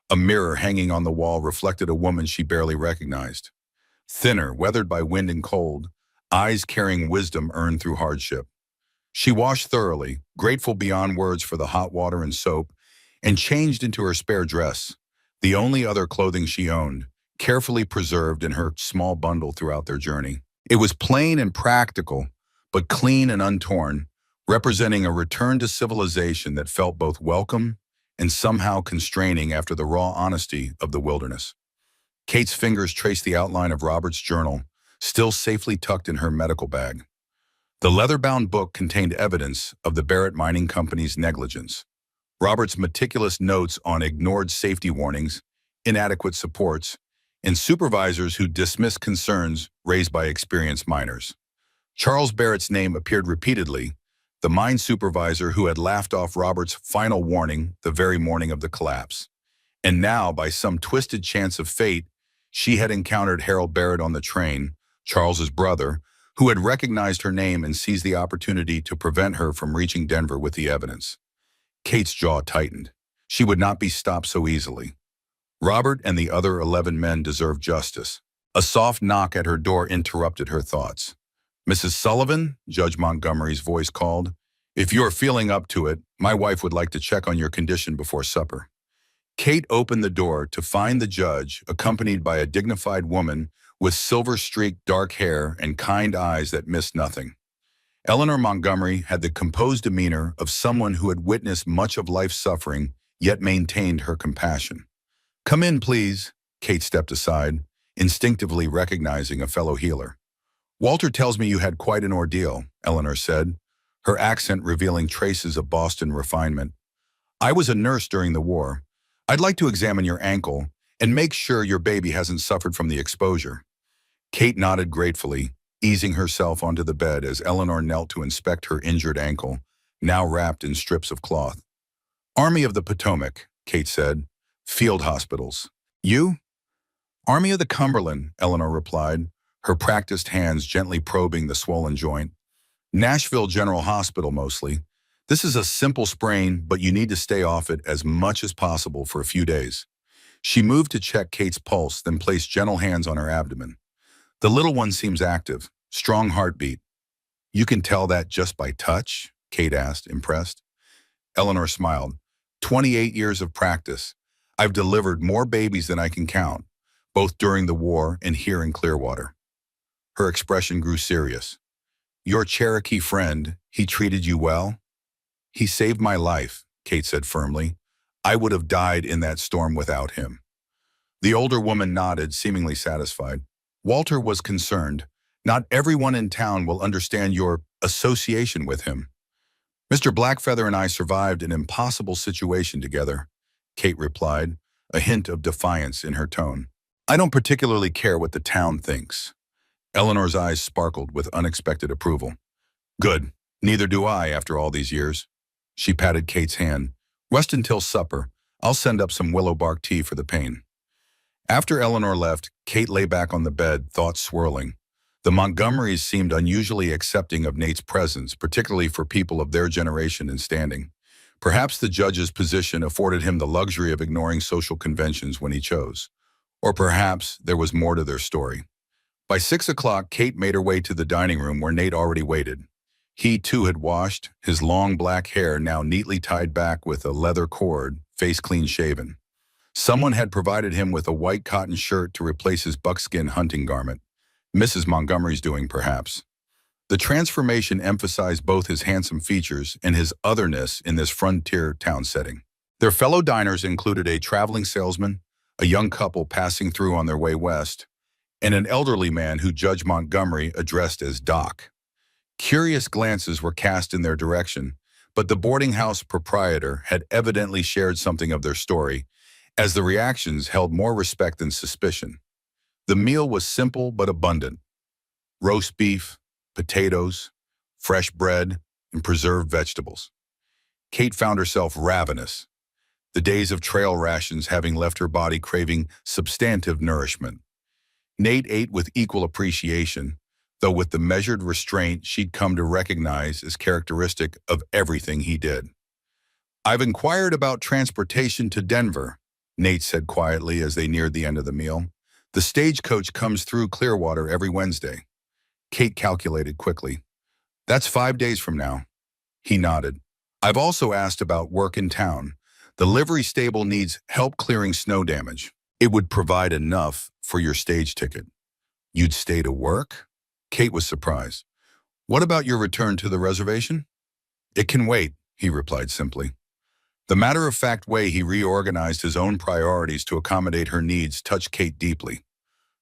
A mirror hanging on the wall reflected a woman she barely recognized. Thinner, weathered by wind and cold, eyes carrying wisdom earned through hardship. She washed thoroughly, grateful beyond words for the hot water and soap, and changed into her spare dress, the only other clothing she owned, carefully preserved in her small bundle throughout their journey. It was plain and practical, but clean and untorn, representing a return to civilization that felt both welcome and somehow constraining after the raw honesty of the wilderness. Kate's fingers traced the outline of Robert's journal, still safely tucked in her medical bag. The leather-bound book contained evidence of the Barrett Mining Company's negligence. Robert's meticulous notes on ignored safety warnings, inadequate supports, and supervisors who dismissed concerns raised by experienced miners. Charles Barrett's name appeared repeatedly, the mine supervisor who had laughed off Robert's final warning the very morning of the collapse. And now, by some twisted chance of fate, she had encountered Harold Barrett on the train, Charles's brother, who had recognized her name and seized the opportunity to prevent her from reaching Denver with the evidence. Kate's jaw tightened. She would not be stopped so easily. Robert and the other 11 men deserved justice. A soft knock at her door interrupted her thoughts. "Mrs. Sullivan," Judge Montgomery's voice called, "if you are feeling up to it, my wife would like to check on your condition before supper." Kate opened the door to find the judge, accompanied by a dignified woman with silver-streaked dark hair and kind eyes that missed nothing. Eleanor Montgomery had the composed demeanor of someone who had witnessed much of life's suffering, yet maintained her compassion. "Come in, please." Kate stepped aside, instinctively recognizing a fellow healer. "Walter tells me you had quite an ordeal," Eleanor said, her accent revealing traces of Boston refinement. "I was a nurse during the war. I'd like to examine your ankle and make sure your baby hasn't suffered from the exposure." Kate nodded gratefully, easing herself onto the bed as Eleanor knelt to inspect her injured ankle, now wrapped in strips of cloth. "Army of the Potomac," Kate said. "Field hospitals. You?" "Army of the Cumberland," Eleanor replied, her practiced hands gently probing the swollen joint. "Nashville General Hospital, mostly. This is a simple sprain, but you need to stay off it as much as possible for a few days." She moved to check Kate's pulse, then placed gentle hands on her abdomen. "The little one seems active, strong heartbeat." "You can tell that just by touch?" Kate asked, impressed. Eleanor smiled. 28 years of practice. I've delivered more babies than I can count, both during the war and here in Clearwater." Her expression grew serious. "Your Cherokee friend, he treated you well?" "He saved my life," Kate said firmly. "I would have died in that storm without him." The older woman nodded, seemingly satisfied. "Walter was concerned. Not everyone in town will understand your association with him." "Mr. Blackfeather and I survived an impossible situation together," Kate replied, a hint of defiance in her tone. "I don't particularly care what the town thinks." Eleanor's eyes sparkled with unexpected approval. "Good. Neither do I after all these years." She patted Kate's hand. "Rest until supper. I'll send up some willow bark tea for the pain." After Eleanor left, Kate lay back on the bed, thoughts swirling. The Montgomerys seemed unusually accepting of Nate's presence, particularly for people of their generation and standing. Perhaps the judge's position afforded him the luxury of ignoring social conventions when he chose. Or perhaps there was more to their story. By 6 o'clock, Kate made her way to the dining room where Nate already waited. He, too, had washed, his long black hair now neatly tied back with a leather cord, face clean shaven. Someone had provided him with a white cotton shirt to replace his buckskin hunting garment. Mrs. Montgomery's doing, perhaps. The transformation emphasized both his handsome features and his otherness in this frontier town setting. Their fellow diners included a traveling salesman, a young couple passing through on their way west, and an elderly man who Judge Montgomery addressed as Doc. Curious glances were cast in their direction, but the boarding house proprietor had evidently shared something of their story, as the reactions held more respect than suspicion. The meal was simple but abundant. Roast beef, potatoes, fresh bread, and preserved vegetables. Kate found herself ravenous, the days of trail rations having left her body craving substantive nourishment. Nate ate with equal appreciation, though with the measured restraint she'd come to recognize as characteristic of everything he did. "I've inquired about transportation to Denver," Nate said quietly as they neared the end of the meal. "The stagecoach comes through Clearwater every Wednesday." Kate calculated quickly. "That's 5 days from now." He nodded. "I've also asked about work in town. The livery stable needs help clearing snow damage. It would provide enough for your stage ticket." "You'd stay to work?" Kate was surprised. "What about your return to the reservation?" "It can wait," he replied simply. The matter-of-fact way he reorganized his own priorities to accommodate her needs touched Kate deeply.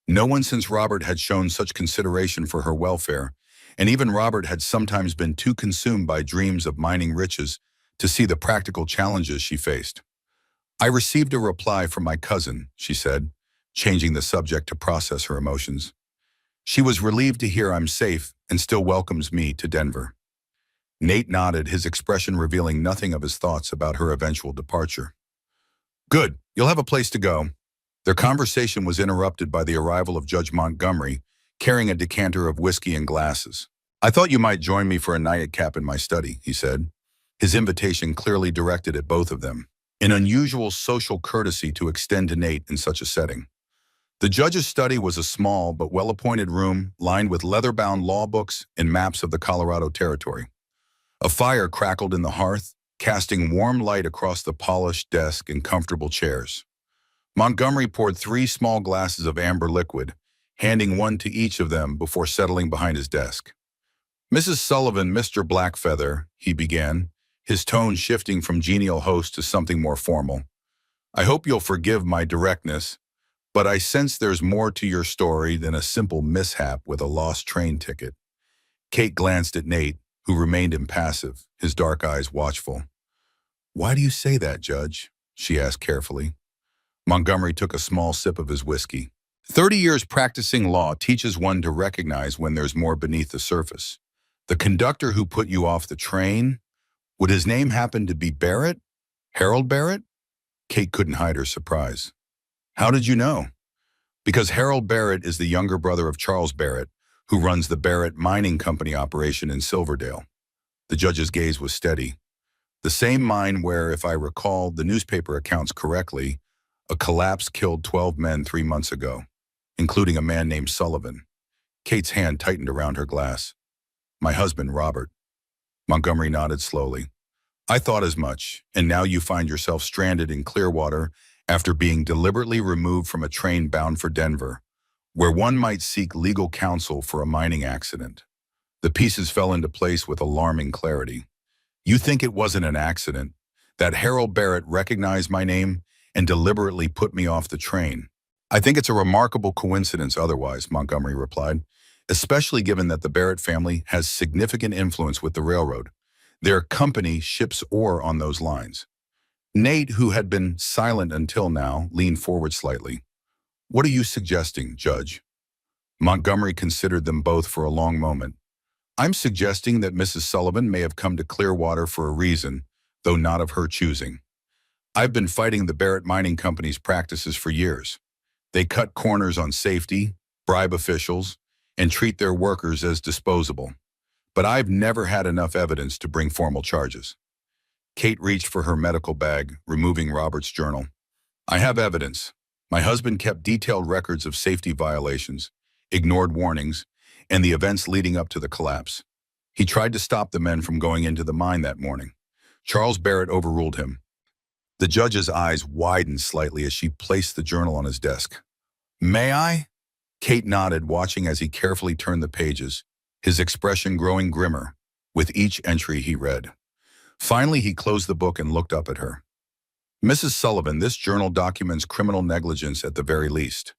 No one since Robert had shown such consideration for her welfare, and even Robert had sometimes been too consumed by dreams of mining riches to see the practical challenges she faced. "I received a reply from my cousin," she said, changing the subject to process her emotions. "She was relieved to hear I'm safe and still welcomes me to Denver." Nate nodded, his expression revealing nothing of his thoughts about her eventual departure. "Good, you'll have a place to go." Their conversation was interrupted by the arrival of Judge Montgomery, carrying a decanter of whiskey and glasses. "I thought you might join me for a nightcap in my study," he said, his invitation clearly directed at both of them, an unusual social courtesy to extend to Nate in such a setting. The judge's study was a small but well-appointed room lined with leather-bound law books and maps of the Colorado Territory. A fire crackled in the hearth, casting warm light across the polished desk and comfortable chairs. Montgomery poured 3 small glasses of amber liquid, handing one to each of them before settling behind his desk. "Mrs. Sullivan, Mr. Blackfeather," he began, his tone shifting from genial host to something more formal. "I hope you'll forgive my directness, but I sense there's more to your story than a simple mishap with a lost train ticket." Kate glanced at Nate, who remained impassive, his dark eyes watchful. "Why do you say that, Judge?" she asked carefully. Montgomery took a small sip of his whiskey. 30 years practicing law teaches one to recognize when there's more beneath the surface. The conductor who put you off the train, would his name happen to be Barrett? Harold Barrett? Kate couldn't hide her surprise. "How did you know?" "Because Harold Barrett is the younger brother of Charles Barrett, who runs the Barrett Mining Company operation in Silverdale." The judge's gaze was steady. "The same mine where, if I recall the newspaper accounts correctly, a collapse killed 12 men 3 months ago, including a man named Sullivan." Kate's hand tightened around her glass. "My husband, Robert." Montgomery nodded slowly. "I thought as much, and now you find yourself stranded in Clearwater after being deliberately removed from a train bound for Denver, where one might seek legal counsel for a mining accident." The pieces fell into place with alarming clarity. "You think it wasn't an accident, that Harold Barrett recognized my name and deliberately put me off the train?" "I think it's a remarkable coincidence otherwise," Montgomery replied, "especially given that the Barrett family has significant influence with the railroad. Their company ships ore on those lines." Nate, who had been silent until now, leaned forward slightly. "What are you suggesting, Judge?" Montgomery considered them both for a long moment. "I'm suggesting that Mrs. Sullivan may have come to Clearwater for a reason, though not of her choosing. I've been fighting the Barrett Mining Company's practices for years. They cut corners on safety, bribe officials, and treat their workers as disposable. But I've never had enough evidence to bring formal charges." Kate reached for her medical bag, removing Robert's journal. "I have evidence. My husband kept detailed records of safety violations, ignored warnings, and the events leading up to the collapse. He tried to stop the men from going into the mine that morning. Charles Barrett overruled him." The judge's eyes widened slightly as she placed the journal on his desk. "May I?" Kate nodded, watching as he carefully turned the pages, his expression growing grimmer with each entry he read. Finally, he closed the book and looked up at her. "Mrs. Sullivan, this journal documents criminal negligence at the very least.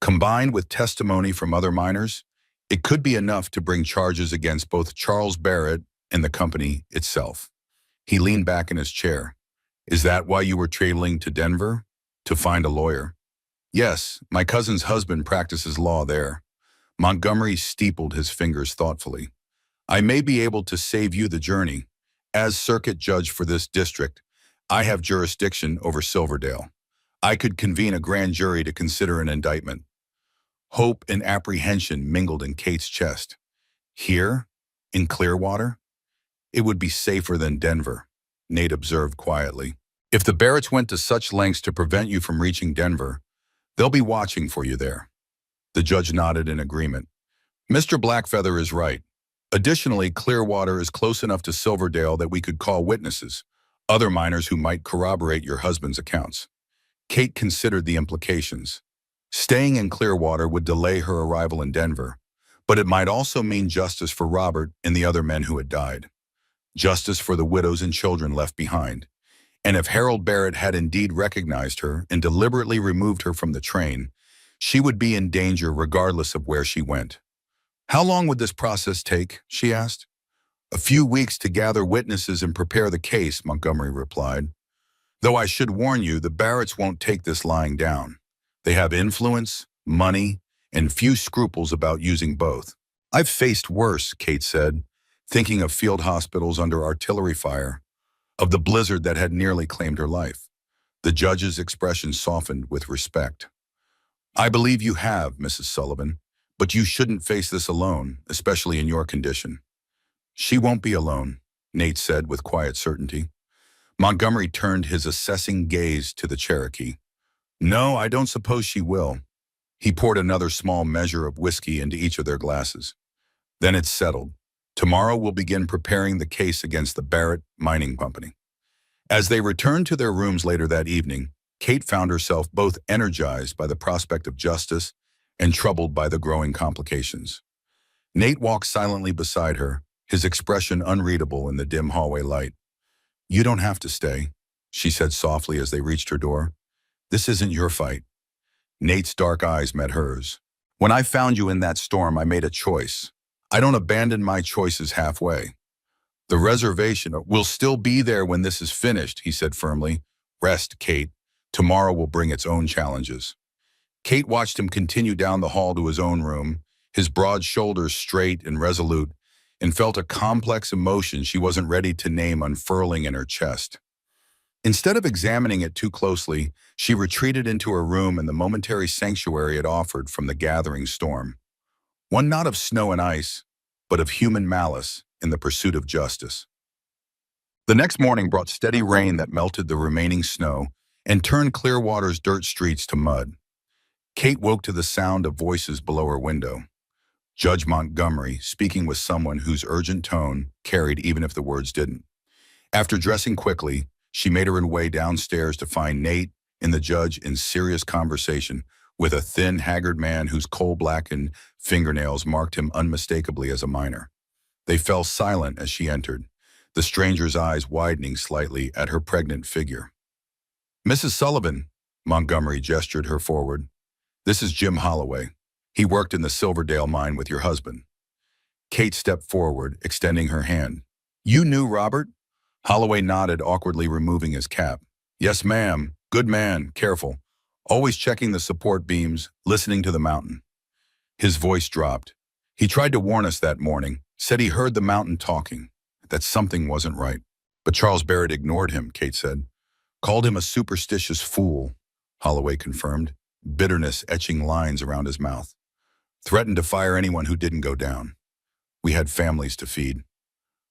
Combined with testimony from other miners, it could be enough to bring charges against both Charles Barrett and the company itself." He leaned back in his chair. "Is that why you were traveling to Denver? To find a lawyer?" Yes, my cousin's husband practices law there. Montgomery steepled his fingers thoughtfully. I may be able to save you the journey. As circuit judge for this district, I have jurisdiction over Silverdale. I could convene a grand jury to consider an indictment. Hope and apprehension mingled in Kate's chest. Here? In Clearwater? It would be safer than Denver, Nate observed quietly. If the Barretts went to such lengths to prevent you from reaching Denver, they'll be watching for you there. The judge nodded in agreement. Mr. Blackfeather is right. Additionally, Clearwater is close enough to Silverdale that we could call witnesses, other miners who might corroborate your husband's accounts. Kate considered the implications. Staying in Clearwater would delay her arrival in Denver, but it might also mean justice for Robert and the other men who had died. Justice for the widows and children left behind. And if Harold Barrett had indeed recognized her and deliberately removed her from the train, she would be in danger regardless of where she went. How long would this process take? She asked. A few weeks to gather witnesses and prepare the case, Montgomery replied. Though I should warn you, the Barretts won't take this lying down. They have influence, money, and few scruples about using both. I've faced worse, Kate said, thinking of field hospitals under artillery fire, of the blizzard that had nearly claimed her life. The judge's expression softened with respect. I believe you have, Mrs. Sullivan, but you shouldn't face this alone, especially in your condition. She won't be alone, Nate said with quiet certainty. Montgomery turned his assessing gaze to the Cherokee. No, I don't suppose she will. He poured another small measure of whiskey into each of their glasses. Then it's settled. Tomorrow we'll begin preparing the case against the Barrett Mining Company. As they returned to their rooms later that evening, Kate found herself both energized by the prospect of justice and troubled by the growing complications. Nate walked silently beside her, his expression unreadable in the dim hallway light. You don't have to stay, she said softly as they reached her door. This isn't your fight. Nate's dark eyes met hers. When I found you in that storm, I made a choice. I don't abandon my choices halfway. The reservation will still be there when this is finished, he said firmly. Rest, Kate. Tomorrow will bring its own challenges. Kate watched him continue down the hall to his own room, his broad shoulders straight and resolute, and felt a complex emotion she wasn't ready to name unfurling in her chest. Instead of examining it too closely, she retreated into her room in the momentary sanctuary it offered from the gathering storm. One not of snow and ice, but of human malice in the pursuit of justice. The next morning brought steady rain that melted the remaining snow and turned Clearwater's dirt streets to mud. Kate woke to the sound of voices below her window. Judge Montgomery speaking with someone whose urgent tone carried even if the words didn't. After dressing quickly, she made her way downstairs to find Nate and the judge in serious conversation with a thin, haggard man whose coal-blackened fingernails marked him unmistakably as a miner. They fell silent as she entered, the stranger's eyes widening slightly at her pregnant figure. Mrs. Sullivan, Montgomery gestured her forward. This is Jim Holloway. He worked in the Silverdale mine with your husband. Kate stepped forward, extending her hand. You knew Robert? Holloway nodded, awkwardly removing his cap. Yes, ma'am. Good man, careful. Always checking the support beams, listening to the mountain. His voice dropped. He tried to warn us that morning, said he heard the mountain talking, that something wasn't right. But Charles Barrett ignored him, Kate said. Called him a superstitious fool, Holloway confirmed, bitterness etching lines around his mouth. Threatened to fire anyone who didn't go down. We had families to feed.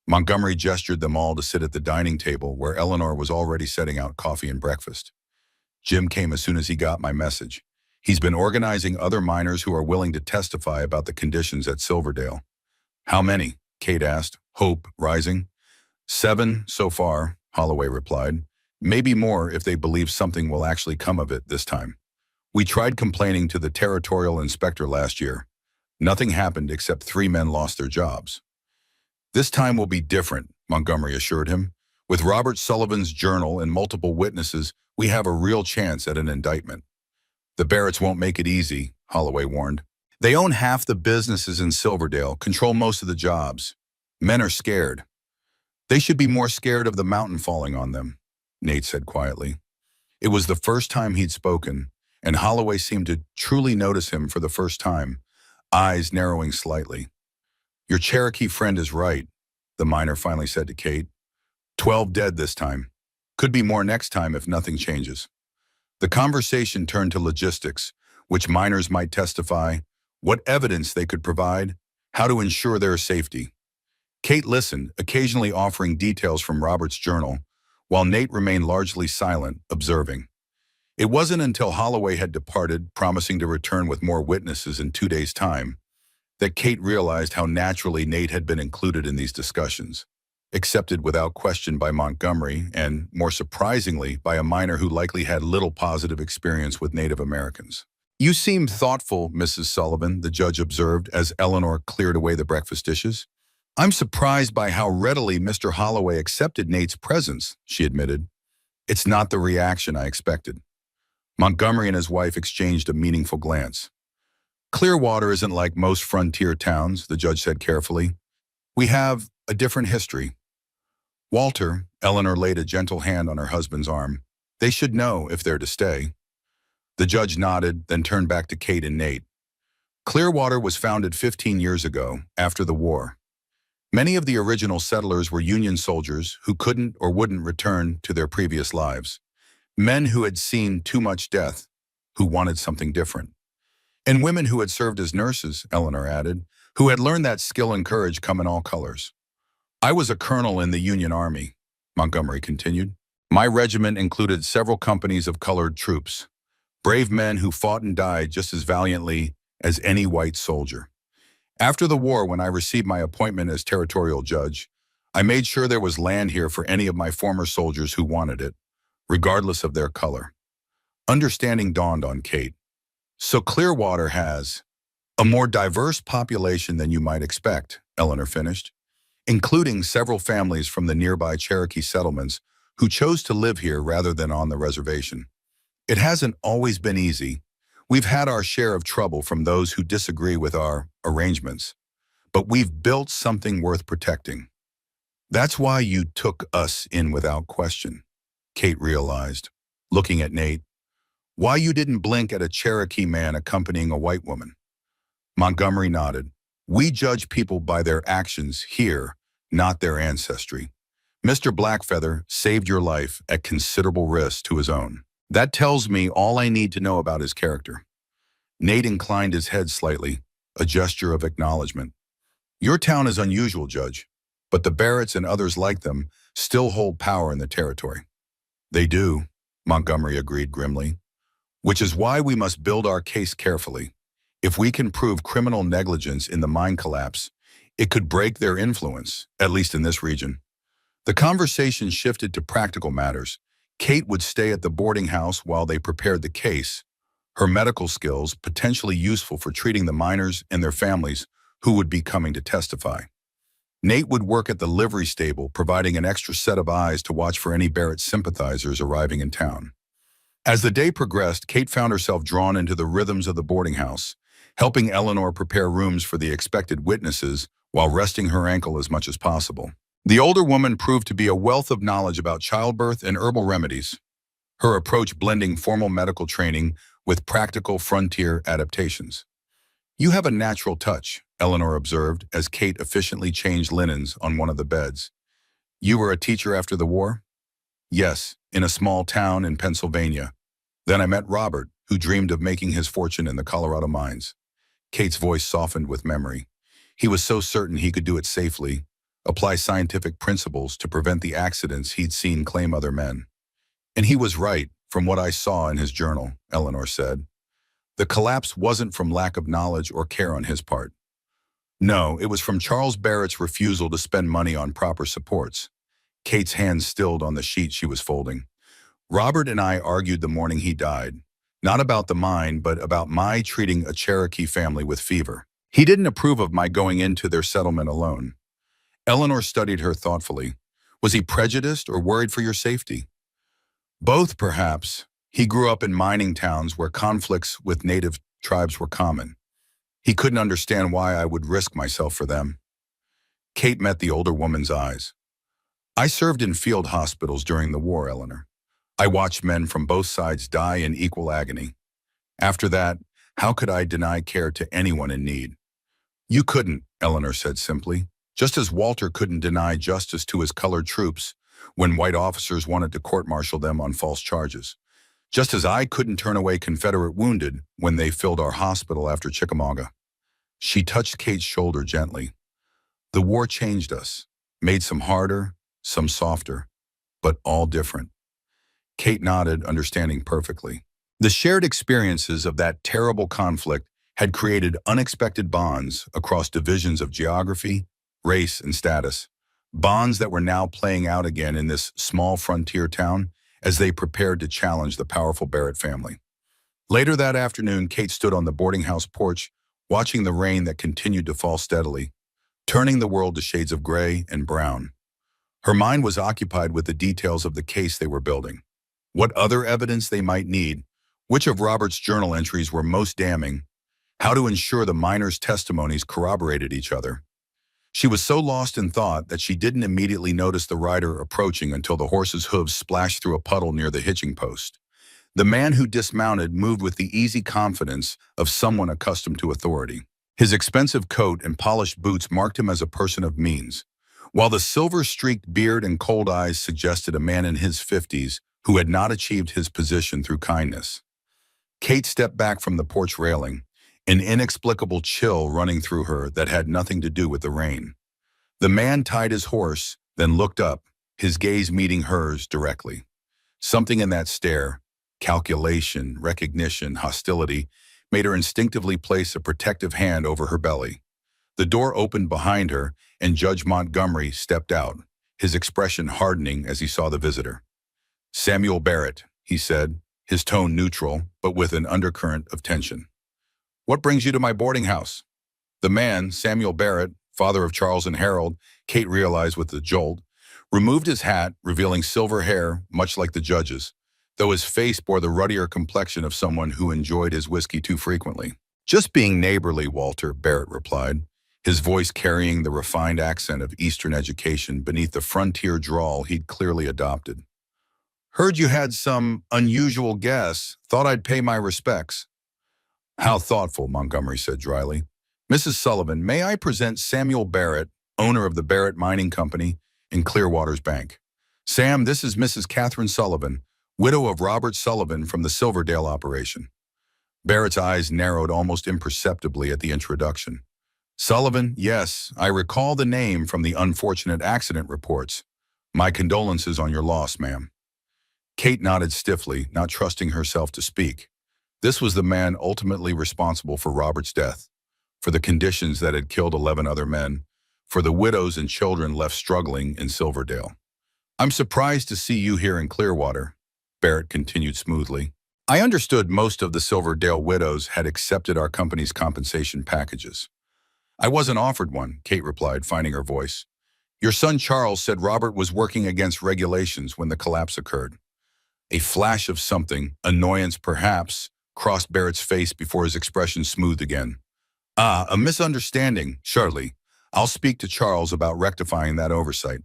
Montgomery gestured them all to sit at the dining table where Eleanor was already setting out coffee and breakfast. Jim came as soon as he got my message. He's been organizing other miners who are willing to testify about the conditions at Silverdale. How many? Kate asked, hope rising. 7 so far, Holloway replied. Maybe more if they believe something will actually come of it this time. We tried complaining to the territorial inspector last year. Nothing happened except 3 men lost their jobs. This time will be different, Montgomery assured him. With Robert Sullivan's journal and multiple witnesses, we have a real chance at an indictment. The Barretts won't make it easy, Holloway warned. They own half the businesses in Silverdale, control most of the jobs. Men are scared. They should be more scared of the mountain falling on them, Nate said quietly. It was the first time he'd spoken, and Holloway seemed to truly notice him for the first time, eyes narrowing slightly. "Your Cherokee friend is right," the miner finally said to Kate. 12 dead this time. Could be more next time if nothing changes. The conversation turned to logistics, which miners might testify, what evidence they could provide, how to ensure their safety. Kate listened, occasionally offering details from Robert's journal, while Nate remained largely silent, observing. It wasn't until Holloway had departed, promising to return with more witnesses in 2 days' time, that Kate realized how naturally Nate had been included in these discussions, accepted without question by Montgomery and, more surprisingly, by a miner who likely had little positive experience with Native Americans. "You seem thoughtful, Mrs. Sullivan," the judge observed as Eleanor cleared away the breakfast dishes. "I'm surprised by how readily Mr. Holloway accepted Nate's presence," she admitted. "It's not the reaction I expected." Montgomery and his wife exchanged a meaningful glance. "Clearwater isn't like most frontier towns," the judge said carefully. "We have a different history." "Walter," Eleanor laid a gentle hand on her husband's arm, "they should know if they're to stay." The judge nodded, then turned back to Kate and Nate. "Clearwater was founded 15 years ago, after the war. Many of the original settlers were Union soldiers who couldn't or wouldn't return to their previous lives. Men who had seen too much death, who wanted something different. And women who had served as nurses," Eleanor added, "who had learned that skill and courage come in all colors." "I was a colonel in the Union Army," Montgomery continued. "My regiment included several companies of colored troops, brave men who fought and died just as valiantly as any white soldier. After the war, when I received my appointment as territorial judge, I made sure there was land here for any of my former soldiers who wanted it, regardless of their color." Understanding dawned on Kate. "So Clearwater has a more diverse population than you might expect," Eleanor finished, "including several families from the nearby Cherokee settlements who chose to live here rather than on the reservation. It hasn't always been easy. We've had our share of trouble from those who disagree with our arrangements, but we've built something worth protecting. That's why you took us in without question," Kate realized, looking at Nate. "Why you didn't blink at a Cherokee man accompanying a white woman." Montgomery nodded. "We judge people by their actions here, not their ancestry. Mr. Blackfeather saved your life at considerable risk to his own. That tells me all I need to know about his character." Nate inclined his head slightly, a gesture of acknowledgement. "Your town is unusual, Judge, but the Barretts and others like them still hold power in the territory." "They do," Montgomery agreed grimly, "which is why we must build our case carefully. If we can prove criminal negligence in the mine collapse, it could break their influence, at least in this region." The conversation shifted to practical matters. Kate would stay at the boarding house while they prepared the case, her medical skills potentially useful for treating the miners and their families who would be coming to testify. Nate would work at the livery stable, providing an extra set of eyes to watch for any Barrett sympathizers arriving in town. As the day progressed, Kate found herself drawn into the rhythms of the boarding house, helping Eleanor prepare rooms for the expected witnesses while resting her ankle as much as possible. The older woman proved to be a wealth of knowledge about childbirth and herbal remedies, her approach blending formal medical training with practical frontier adaptations. "You have a natural touch," Eleanor observed as Kate efficiently changed linens on one of the beds. "You were a teacher after the war?" "Yes, in a small town in Pennsylvania. Then I met Robert, who dreamed of making his fortune in the Colorado mines." Kate's voice softened with memory. "He was so certain he could do it safely, apply scientific principles to prevent the accidents he'd seen claim other men. And he was right, from what I saw in his journal," Eleanor said. "The collapse wasn't from lack of knowledge or care on his part. No, it was from Charles Barrett's refusal to spend money on proper supports." Kate's hand stilled on the sheet she was folding. "Robert and I argued the morning he died, not about the mine, but about my treating a Cherokee family with fever. He didn't approve of my going into their settlement alone." Eleanor studied her thoughtfully. "Was he prejudiced or worried for your safety?" "Both, perhaps. He grew up in mining towns where conflicts with native tribes were common. He couldn't understand why I would risk myself for them." Kate met the older woman's eyes. "I served in field hospitals during the war, Eleanor. I watched men from both sides die in equal agony. After that, how could I deny care to anyone in need? You couldn't, Eleanor said simply, just as Walter couldn't deny justice to his colored troops when white officers wanted to court-martial them on false charges. Just as I couldn't turn away Confederate wounded when they filled our hospital after Chickamauga. She touched Kate's shoulder gently. The war changed us, made some harder, some softer, but all different. Kate nodded, understanding perfectly. The shared experiences of that terrible conflict had created unexpected bonds across divisions of geography, race, and status, bonds that were now playing out again in this small frontier town as they prepared to challenge the powerful Barrett family. Later that afternoon, Kate stood on the boarding house porch, watching the rain that continued to fall steadily, turning the world to shades of gray and brown. Her mind was occupied with the details of the case they were building. What other evidence they might need, which of Robert's journal entries were most damning, how to ensure the miners' testimonies corroborated each other. She was so lost in thought that she didn't immediately notice the rider approaching until the horse's hooves splashed through a puddle near the hitching post. The man who dismounted moved with the easy confidence of someone accustomed to authority. His expensive coat and polished boots marked him as a person of means, while the silver-streaked beard and cold eyes suggested a man in his 50s who had not achieved his position through kindness. Kate stepped back from the porch railing, an inexplicable chill running through her that had nothing to do with the rain. The man tied his horse, then looked up, his gaze meeting hers directly. Something in that stare, calculation, recognition, hostility, made her instinctively place a protective hand over her belly. The door opened behind her, and Judge Montgomery stepped out, his expression hardening as he saw the visitor. "Samuel Barrett," he said, his tone neutral, but with an undercurrent of tension. "What brings you to my boarding house?" The man, Samuel Barrett, father of Charles and Harold, Kate realized with a jolt, removed his hat, revealing silver hair, much like the judge's, though his face bore the ruddier complexion of someone who enjoyed his whiskey too frequently. "Just being neighborly, Walter," Barrett replied, his voice carrying the refined accent of Eastern education beneath the frontier drawl he'd clearly adopted. "Heard you had some unusual guests. Thought I'd pay my respects." "How thoughtful," Montgomery said dryly. "Mrs. Sullivan, may I present Samuel Barrett, owner of the Barrett Mining Company in Clearwater's Bank. Sam, this is Mrs. Catherine Sullivan, widow of Robert Sullivan from the Silverdale operation." Barrett's eyes narrowed almost imperceptibly at the introduction. "Sullivan, yes, I recall the name from the unfortunate accident reports. My condolences on your loss, ma'am." Kate nodded stiffly, not trusting herself to speak. This was the man ultimately responsible for Robert's death, for the conditions that had killed 11 other men, for the widows and children left struggling in Silverdale. "I'm surprised to see you here in Clearwater," Barrett continued smoothly. "I understood most of the Silverdale widows had accepted our company's compensation packages." "I wasn't offered one," Kate replied, finding her voice. "Your son Charles said Robert was working against regulations when the collapse occurred." A flash of something, annoyance perhaps, crossed Barrett's face before his expression smoothed again. "Ah, a misunderstanding, surely. I'll speak to Charles about rectifying that oversight."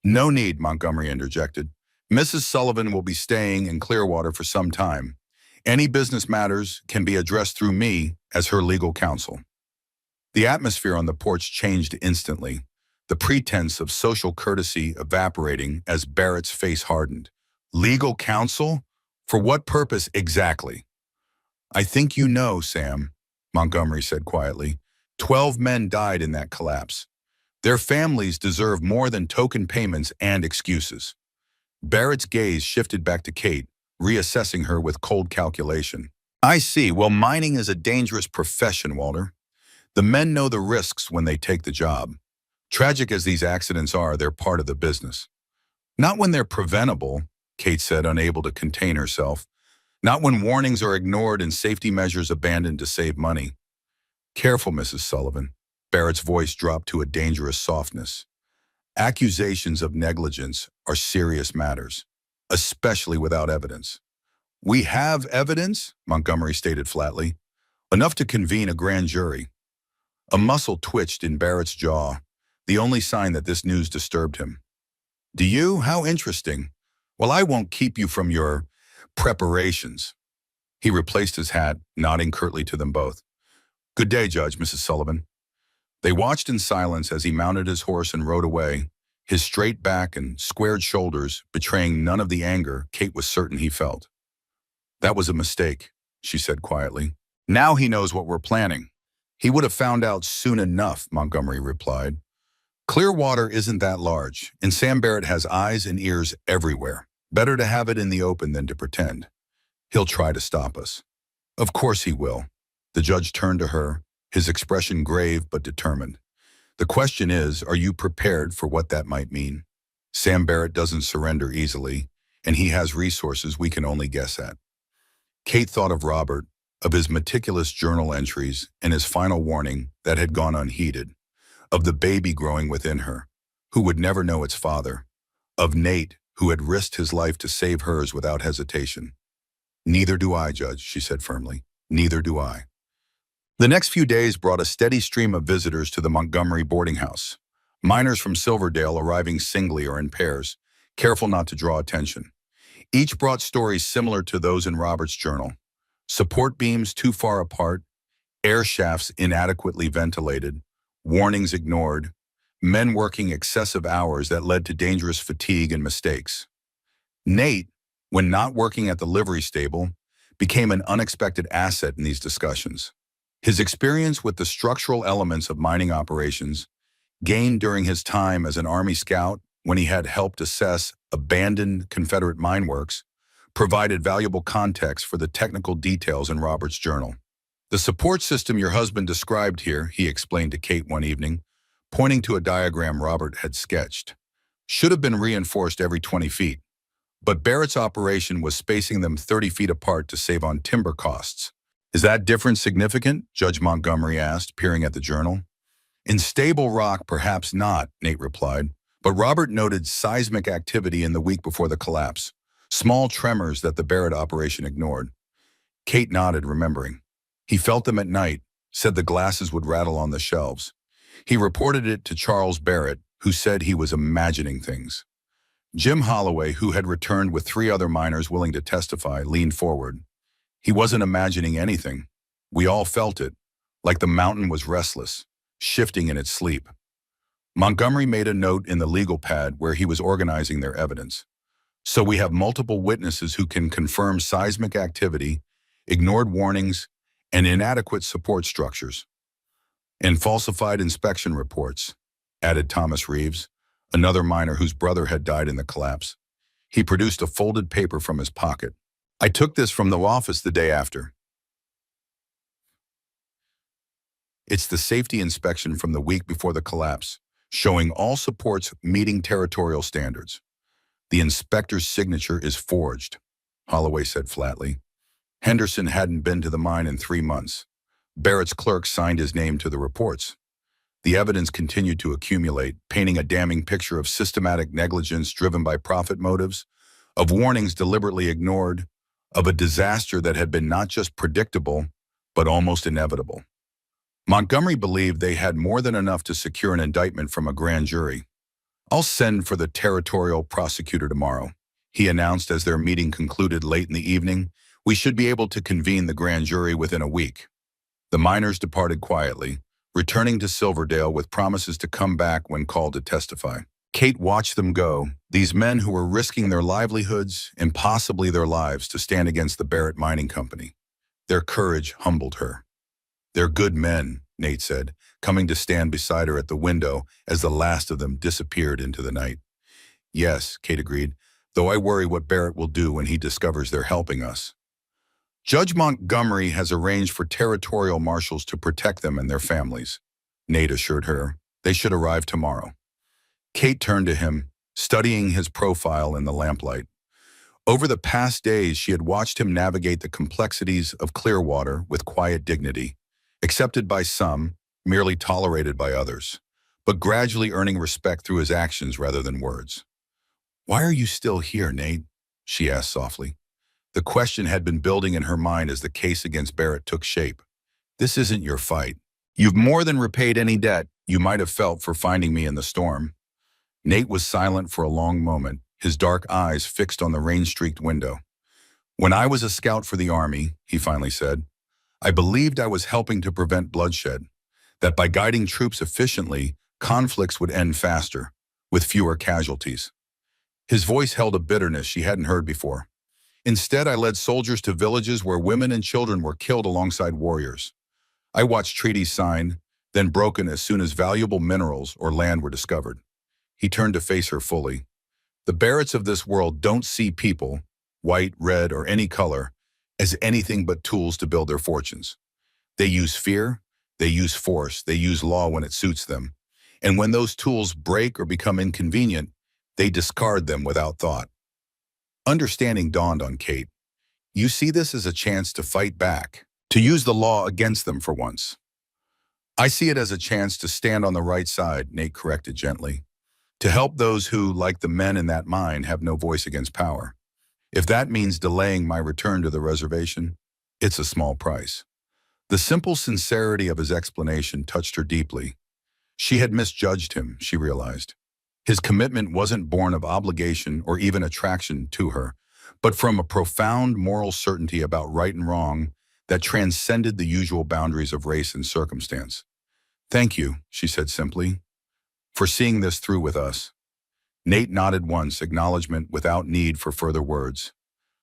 "No need," Montgomery interjected. "Mrs. Sullivan will be staying in Clearwater for some time. Any business matters can be addressed through me as her legal counsel." The atmosphere on the porch changed instantly, the pretense of social courtesy evaporating as Barrett's face hardened. "Legal counsel? For what purpose exactly?" "I think you know, Sam," Montgomery said quietly. 12 men died in that collapse. Their families deserve more than token payments and excuses." Barrett's gaze shifted back to Kate, reassessing her with cold calculation. "I see. Well, mining is a dangerous profession, Walter. The men know the risks when they take the job. Tragic as these accidents are, they're part of the business." "Not when they're preventable," Kate said, unable to contain herself. "Not when warnings are ignored and safety measures abandoned to save money." "Careful, Mrs. Sullivan." Barrett's voice dropped to a dangerous softness. "Accusations of negligence are serious matters, especially without evidence." "We have evidence," Montgomery stated flatly. "Enough to convene a grand jury." A muscle twitched in Barrett's jaw, the only sign that this news disturbed him. "Do you? How interesting. Well, I won't keep you from your preparations." He replaced his hat, nodding curtly to them both. "Good day, Judge, Mrs. Sullivan." They watched in silence as he mounted his horse and rode away, his straight back and squared shoulders betraying none of the anger Kate was certain he felt. "That was a mistake," she said quietly. "Now he knows what we're planning." "He would have found out soon enough," Montgomery replied. "Clearwater isn't that large, and Sam Barrett has eyes and ears everywhere. Better to have it in the open than to pretend. He'll try to stop us." "Of course he will." The judge turned to her, his expression grave but determined. "The question is, are you prepared for what that might mean? Sam Barrett doesn't surrender easily, and he has resources we can only guess at." Kate thought of Robert, of his meticulous journal entries and his final warning that had gone unheeded, of the baby growing within her, who would never know its father, of Nate, who had risked his life to save hers without hesitation. "Neither do I, Judge," she said firmly. "Neither do I." The next few days brought a steady stream of visitors to the Montgomery boarding house. Miners from Silverdale arriving singly or in pairs, careful not to draw attention. Each brought stories similar to those in Robert's journal. Support beams too far apart, air shafts inadequately ventilated, warnings ignored, men working excessive hours that led to dangerous fatigue and mistakes. Nate, when not working at the livery stable, became an unexpected asset in these discussions. His experience with the structural elements of mining operations, gained during his time as an Army scout when he had helped assess abandoned Confederate mine works, provided valuable context for the technical details in Robert's journal. "The support system your husband described here," he explained to Kate one evening, pointing to a diagram Robert had sketched, "should have been reinforced every 20 feet. But Barrett's operation was spacing them 30 feet apart to save on timber costs." "Is that difference significant?" Judge Montgomery asked, peering at the journal. "In stable rock, perhaps not," Nate replied, but Robert noted seismic activity in the week before the collapse, small tremors that the Barrett operation ignored. Kate nodded, remembering. "He felt them at night, said the glasses would rattle on the shelves. He reported it to Charles Barrett, who said he was imagining things." Jim Holloway, who had returned with 3 other miners willing to testify, leaned forward. "He wasn't imagining anything. We all felt it, like the mountain was restless, shifting in its sleep." Montgomery made a note in the legal pad where he was organizing their evidence. "So we have multiple witnesses who can confirm seismic activity, ignored warnings, and inadequate support structures. And falsified inspection reports," added Thomas Reeves, another miner whose brother had died in the collapse. He produced a folded paper from his pocket. "I took this from the office the day after. It's the safety inspection from the week before the collapse, showing all supports meeting territorial standards. The inspector's signature is forged," Holloway said flatly. "Henderson hadn't been to the mine in 3 months. Barrett's clerk signed his name to the reports." The evidence continued to accumulate, painting a damning picture of systematic negligence driven by profit motives, of warnings deliberately ignored, of a disaster that had been not just predictable, but almost inevitable. Montgomery believed they had more than enough to secure an indictment from a grand jury. "I'll send for the territorial prosecutor tomorrow," he announced as their meeting concluded late in the evening. "We should be able to convene the grand jury within a week." The miners departed quietly, returning to Silverdale with promises to come back when called to testify. Kate watched them go, these men who were risking their livelihoods and possibly their lives to stand against the Barrett Mining Company. Their courage humbled her. "They're good men," Nate said, coming to stand beside her at the window as the last of them disappeared into the night. "Yes," Kate agreed, "though I worry what Barrett will do when he discovers they're helping us." "Judge Montgomery has arranged for territorial marshals to protect them and their families," Nate assured her. "They should arrive tomorrow." Kate turned to him, studying his profile in the lamplight. Over the past days, she had watched him navigate the complexities of Clearwater with quiet dignity, accepted by some, merely tolerated by others, but gradually earning respect through his actions rather than words. "Why are you still here, Nate?" she asked softly. The question had been building in her mind as the case against Barrett took shape. "This isn't your fight. You've more than repaid any debt you might have felt for finding me in the storm." Nate was silent for a long moment, his dark eyes fixed on the rain-streaked window. When I was a scout for the Army, he finally said, I believed I was helping to prevent bloodshed, that by guiding troops efficiently, conflicts would end faster, with fewer casualties. His voice held a bitterness she hadn't heard before. Instead, I led soldiers to villages where women and children were killed alongside warriors. I watched treaties signed, then broken as soon as valuable minerals or land were discovered. He turned to face her fully. The Barretts of this world don't see people, white, red, or any color, as anything but tools to build their fortunes. They use fear, they use force, they use law when it suits them. And when those tools break or become inconvenient, they discard them without thought. Understanding dawned on Kate. You see this as a chance to fight back, to use the law against them for once. I see it as a chance to stand on the right side, Nate corrected gently, to help those who, like the men in that mine, have no voice against power. If that means delaying my return to the reservation, it's a small price. The simple sincerity of his explanation touched her deeply. She had misjudged him, she realized. His commitment wasn't born of obligation or even attraction to her, but from a profound moral certainty about right and wrong that transcended the usual boundaries of race and circumstance. Thank you, she said simply, for seeing this through with us. Nate nodded once, acknowledgement without need for further words.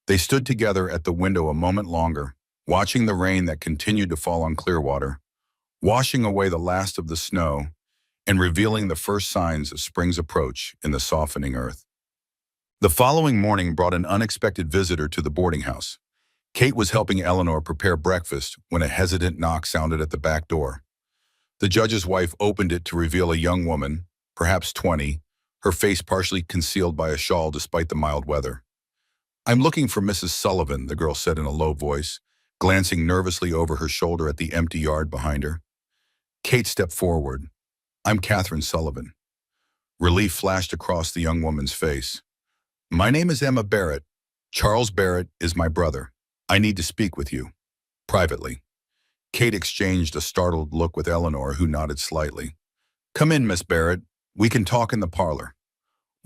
They stood together at the window a moment longer, watching the rain that continued to fall on Clearwater, washing away the last of the snow and revealing the first signs of spring's approach in the softening earth. The following morning brought an unexpected visitor to the boarding house. Kate was helping Eleanor prepare breakfast when a hesitant knock sounded at the back door. The judge's wife opened it to reveal a young woman, perhaps 20, her face partially concealed by a shawl despite the mild weather. I'm looking for Mrs. Sullivan, the girl said in a low voice, glancing nervously over her shoulder at the empty yard behind her. Kate stepped forward. I'm Catherine Sullivan. Relief flashed across the young woman's face. My name is Emma Barrett. Charles Barrett is my brother. I need to speak with you. Privately. Kate exchanged a startled look with Eleanor, who nodded slightly. Come in, Miss Barrett. We can talk in the parlor.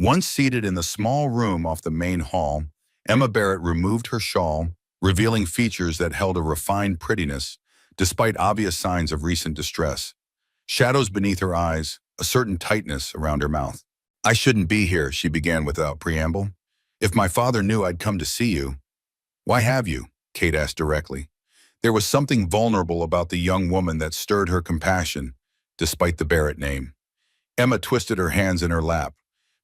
Once seated in the small room off the main hall, Emma Barrett removed her shawl, revealing features that held a refined prettiness, despite obvious signs of recent distress. Shadows beneath her eyes, a certain tightness around her mouth. I shouldn't be here, she began without preamble. If my father knew I'd come to see you. Why have you? Kate asked directly. There was something vulnerable about the young woman that stirred her compassion, despite the Barrett name. Emma twisted her hands in her lap.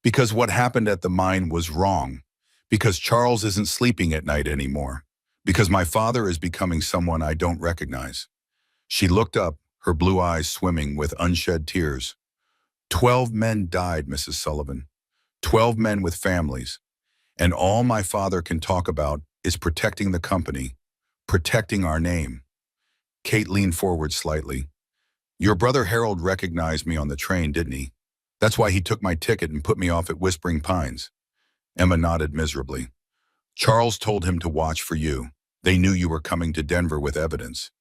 Because what happened at the mine was wrong. Because Charles isn't sleeping at night anymore. Because my father is becoming someone I don't recognize. She looked up, her blue eyes swimming with unshed tears. 12 men died, Mrs. Sullivan. 12 men with families. And all my father can talk about is protecting the company, protecting our name. Kate leaned forward slightly. Your brother Harold recognized me on the train, didn't he? That's why he took my ticket and put me off at Whispering Pines. Emma nodded miserably. Charles told him to watch for you. They knew you were coming to Denver with evidence.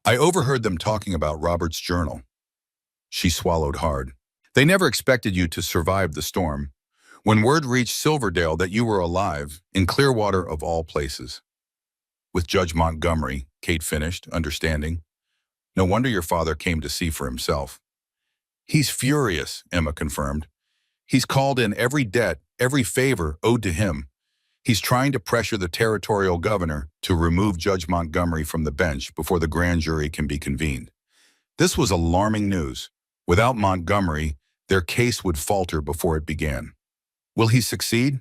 I overheard them talking about Robert's journal. She swallowed hard. They never expected you to survive the storm. When word reached Silverdale that you were alive, in Clearwater of all places. With Judge Montgomery, Kate finished, understanding. No wonder your father came to see for himself. He's furious, Emma confirmed. He's called in every debt, every favor owed to him. He's trying to pressure the territorial governor to remove Judge Montgomery from the bench before the grand jury can be convened. This was alarming news. Without Montgomery, their case would falter before it began. Will he succeed?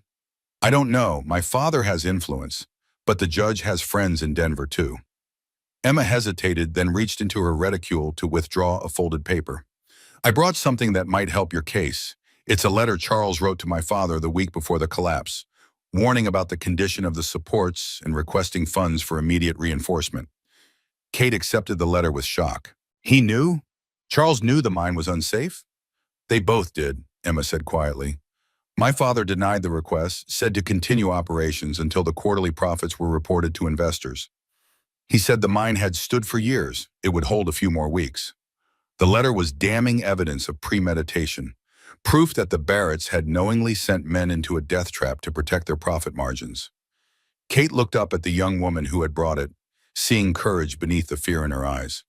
I don't know. My father has influence, but the judge has friends in Denver too. Emma hesitated, then reached into her reticule to withdraw a folded paper. I brought something that might help your case. It's a letter Charles wrote to my father the week before the collapse, warning about the condition of the supports and requesting funds for immediate reinforcement. Kate accepted the letter with shock. He knew? Charles knew the mine was unsafe? They both did, Emma said quietly. My father denied the request, said to continue operations until the quarterly profits were reported to investors. He said the mine had stood for years. It would hold a few more weeks. The letter was damning evidence of premeditation, proof that the Barretts had knowingly sent men into a death trap to protect their profit margins. Kate looked up at the young woman who had brought it, seeing courage beneath the fear in her eyes.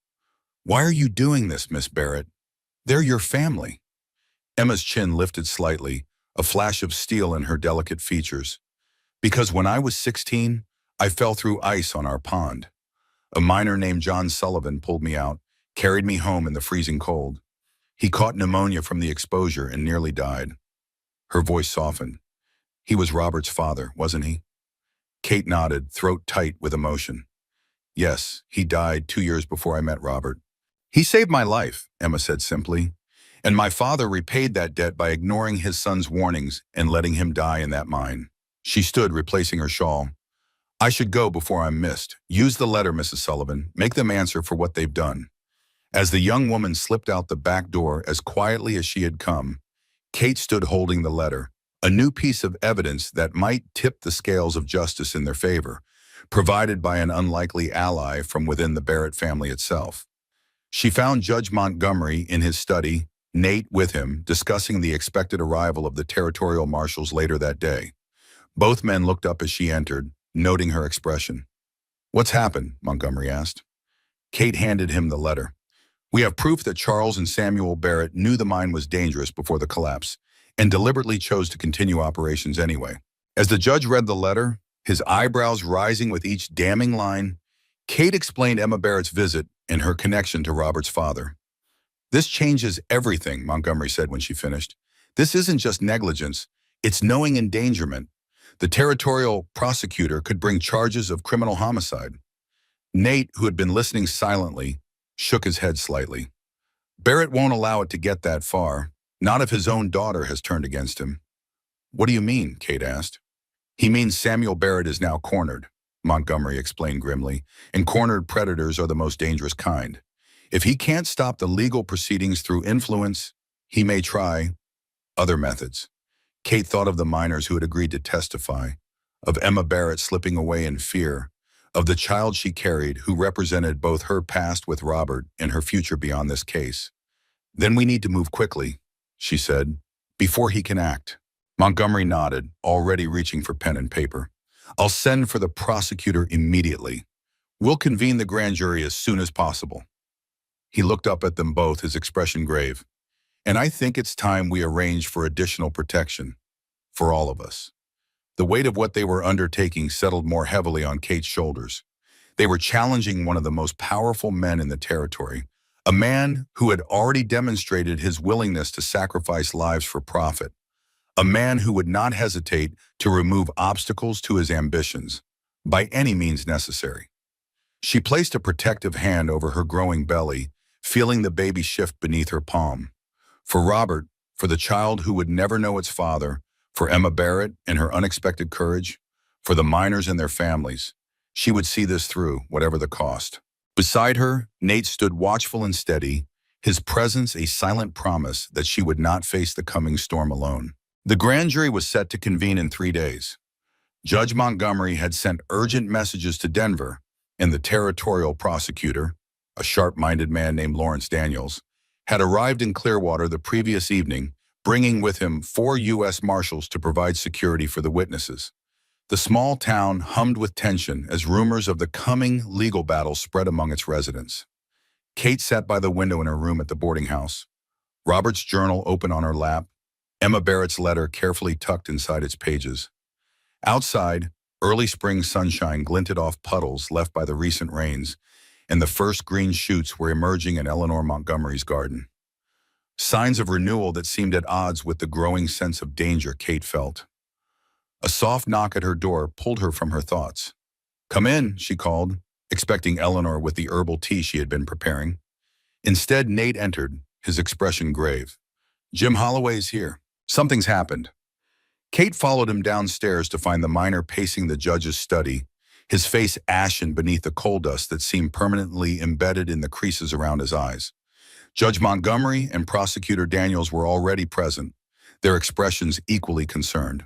"Why are you doing this, Miss Barrett? They're your family." Emma's chin lifted slightly, a flash of steel in her delicate features. "Because when I was 16, I fell through ice on our pond. A miner named John Sullivan pulled me out, carried me home in the freezing cold. He caught pneumonia from the exposure and nearly died." Her voice softened. "He was Robert's father, wasn't he?" Kate nodded, throat tight with emotion. "Yes, he died 2 years before I met Robert. He saved my life," Emma said simply. "And my father repaid that debt by ignoring his son's warnings and letting him die in that mine." She stood, replacing her shawl. "I should go before I'm missed. Use the letter, Mrs. Sullivan. Make them answer for what they've done." As the young woman slipped out the back door as quietly as she had come, Kate stood holding the letter, a new piece of evidence that might tip the scales of justice in their favor, provided by an unlikely ally from within the Barrett family itself. She found Judge Montgomery in his study, Nate with him, discussing the expected arrival of the territorial marshals later that day. Both men looked up as she entered, noting her expression. "What's happened?" Montgomery asked. Kate handed him the letter. "We have proof that Charles and Samuel Barrett knew the mine was dangerous before the collapse and deliberately chose to continue operations anyway." As the judge read the letter, his eyebrows rising with each damning line, Kate explained Emma Barrett's visit and her connection to Robert's father. "This changes everything," Montgomery said when she finished. "This isn't just negligence, it's knowing endangerment. The territorial prosecutor could bring charges of criminal homicide." Nate, who had been listening silently, shook his head slightly. "Barrett won't allow it to get that far, not if his own daughter has turned against him." "What do you mean?" Kate asked. "He means Samuel Barrett is now cornered," Montgomery explained grimly, "and cornered predators are the most dangerous kind. If he can't stop the legal proceedings through influence, he may try other methods." Kate thought of the miners who had agreed to testify, of Emma Barrett slipping away in fear, of the child she carried who represented both her past with Robert and her future beyond this case. "Then we need to move quickly," she said, "before he can act." Montgomery nodded, already reaching for pen and paper. "I'll send for the prosecutor immediately. We'll convene the grand jury as soon as possible." He looked up at them both, his expression grave. "And I think it's time we arrange for additional protection. For all of us." The weight of what they were undertaking settled more heavily on Kate's shoulders. They were challenging one of the most powerful men in the territory, a man who had already demonstrated his willingness to sacrifice lives for profit, a man who would not hesitate to remove obstacles to his ambitions, by any means necessary. She placed a protective hand over her growing belly, feeling the baby shift beneath her palm. For Robert, for the child who would never know its father, for Emma Barrett and her unexpected courage, for the miners and their families, she would see this through, whatever the cost. Beside her, Nate stood watchful and steady, his presence a silent promise that she would not face the coming storm alone. The grand jury was set to convene in 3 days. Judge Montgomery had sent urgent messages to Denver, and the territorial prosecutor, a sharp-minded man named Lawrence Daniels, had arrived in Clearwater the previous evening, bringing with him 4 U.S. Marshals to provide security for the witnesses. The small town hummed with tension as rumors of the coming legal battle spread among its residents. Kate sat by the window in her room at the boarding house, Robert's journal open on her lap, Emma Barrett's letter carefully tucked inside its pages. Outside, early spring sunshine glinted off puddles left by the recent rains, and the first green shoots were emerging in Eleanor Montgomery's garden. Signs of renewal that seemed at odds with the growing sense of danger Kate felt. A soft knock at her door pulled her from her thoughts. "Come in," she called, expecting Eleanor with the herbal tea she had been preparing. Instead, Nate entered, his expression grave. "Jim Holloway's here. Something's happened." Kate followed him downstairs to find the miner pacing the judge's study, his face ashen beneath the coal dust that seemed permanently embedded in the creases around his eyes. Judge Montgomery and Prosecutor Daniels were already present, their expressions equally concerned.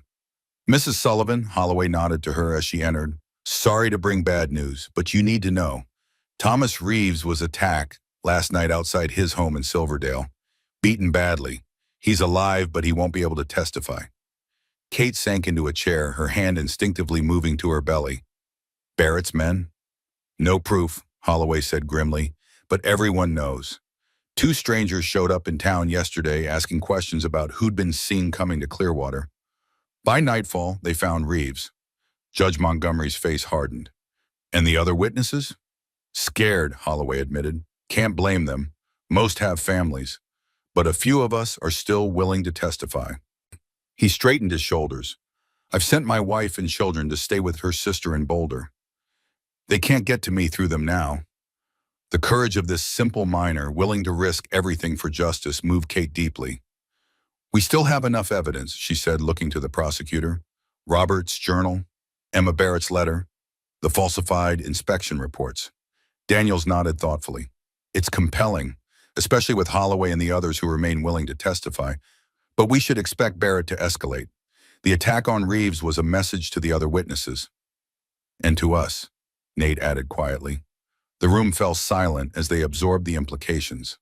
"Mrs. Sullivan," Holloway nodded to her as she entered, "sorry to bring bad news, but you need to know. Thomas Reeves was attacked last night outside his home in Silverdale, beaten badly. He's alive, but he won't be able to testify." Kate sank into a chair, her hand instinctively moving to her belly. Barrett's men? No proof, Holloway said grimly, but everyone knows. Two strangers showed up in town yesterday asking questions about who'd been seen coming to Clearwater. By nightfall, they found Reeves. Judge Montgomery's face hardened. And the other witnesses? Scared, Holloway admitted. Can't blame them. Most have families. But a few of us are still willing to testify. He straightened his shoulders. I've sent my wife and children to stay with her sister in Boulder. They can't get to me through them now. The courage of this simple miner, willing to risk everything for justice, moved Kate deeply. We still have enough evidence, she said, looking to the prosecutor. Robert's journal, Emma Barrett's letter, the falsified inspection reports. Daniels nodded thoughtfully. It's compelling, especially with Holloway and the others who remain willing to testify. But we should expect Barrett to escalate. The attack on Reeves was a message to the other witnesses. And to us, Nate added quietly. The room fell silent as they absorbed the implications.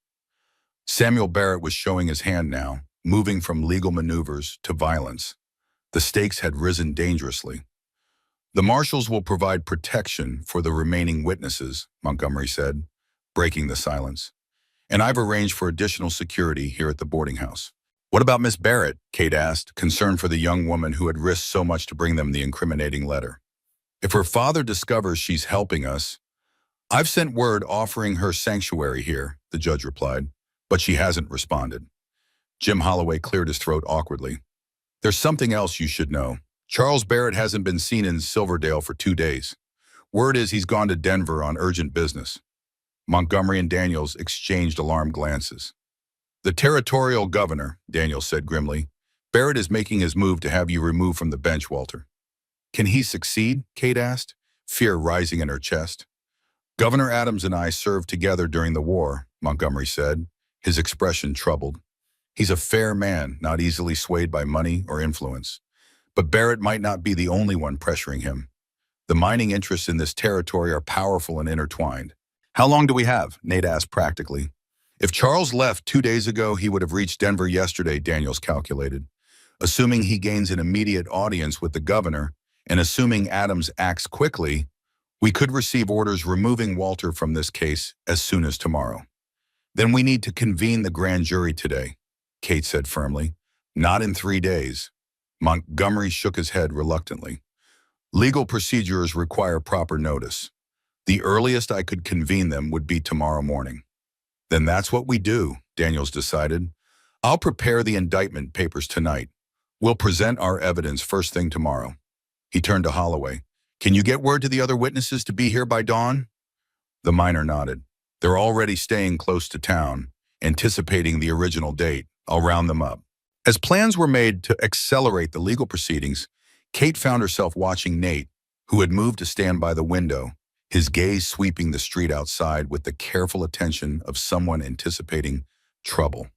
Samuel Barrett was showing his hand now, moving from legal maneuvers to violence. The stakes had risen dangerously. The marshals will provide protection for the remaining witnesses, Montgomery said, breaking the silence. And I've arranged for additional security here at the boarding house. What about Miss Barrett? Kate asked, concerned for the young woman who had risked so much to bring them the incriminating letter. If her father discovers she's helping us, I've sent word offering her sanctuary here, the judge replied, but she hasn't responded. Jim Holloway cleared his throat awkwardly. There's something else you should know. Charles Barrett hasn't been seen in Silverdale for 2 days. Word is he's gone to Denver on urgent business. Montgomery and Daniels exchanged alarmed glances. The territorial governor, Daniels said grimly. Barrett is making his move to have you removed from the bench, Walter. Can he succeed? Kate asked, fear rising in her chest. Governor Adams and I served together during the war, Montgomery said, his expression troubled. He's a fair man, not easily swayed by money or influence. But Barrett might not be the only one pressuring him. The mining interests in this territory are powerful and intertwined. How long do we have? Nate asked practically. If Charles left 2 days ago, he would have reached Denver yesterday, Daniels calculated. Assuming he gains an immediate audience with the governor, and assuming Adams acts quickly, we could receive orders removing Walter from this case as soon as tomorrow. Then we need to convene the grand jury today, Kate said firmly. Not in 3 days. Montgomery shook his head reluctantly. Legal procedures require proper notice. The earliest I could convene them would be tomorrow morning. Then that's what we do, Daniels decided. I'll prepare the indictment papers tonight. We'll present our evidence first thing tomorrow. He turned to Holloway. Can you get word to the other witnesses to be here by dawn? The miner nodded. They're already staying close to town, anticipating the original date. I'll round them up. As plans were made to accelerate the legal proceedings, Kate found herself watching Nate, who had moved to stand by the window, his gaze sweeping the street outside with the careful attention of someone anticipating trouble.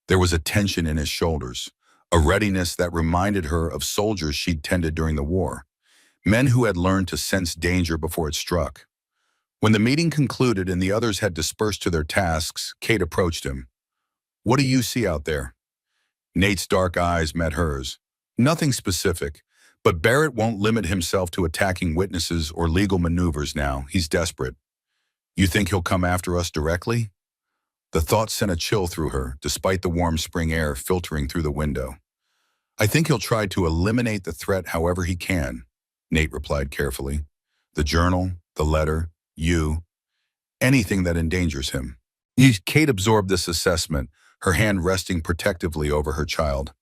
There was a tension in his shoulders, a readiness that reminded her of soldiers she'd tended during the war, men who had learned to sense danger before it struck. When the meeting concluded and the others had dispersed to their tasks, Kate approached him. What do you see out there? Nate's dark eyes met hers. Nothing specific, but Barrett won't limit himself to attacking witnesses or legal maneuvers now. He's desperate. You think he'll come after us directly? The thought sent a chill through her, despite the warm spring air filtering through the window. I think he'll try to eliminate the threat however he can, Nate replied carefully. The journal, the letter, you, anything that endangers him. Kate absorbed this assessment, her hand resting protectively over her child.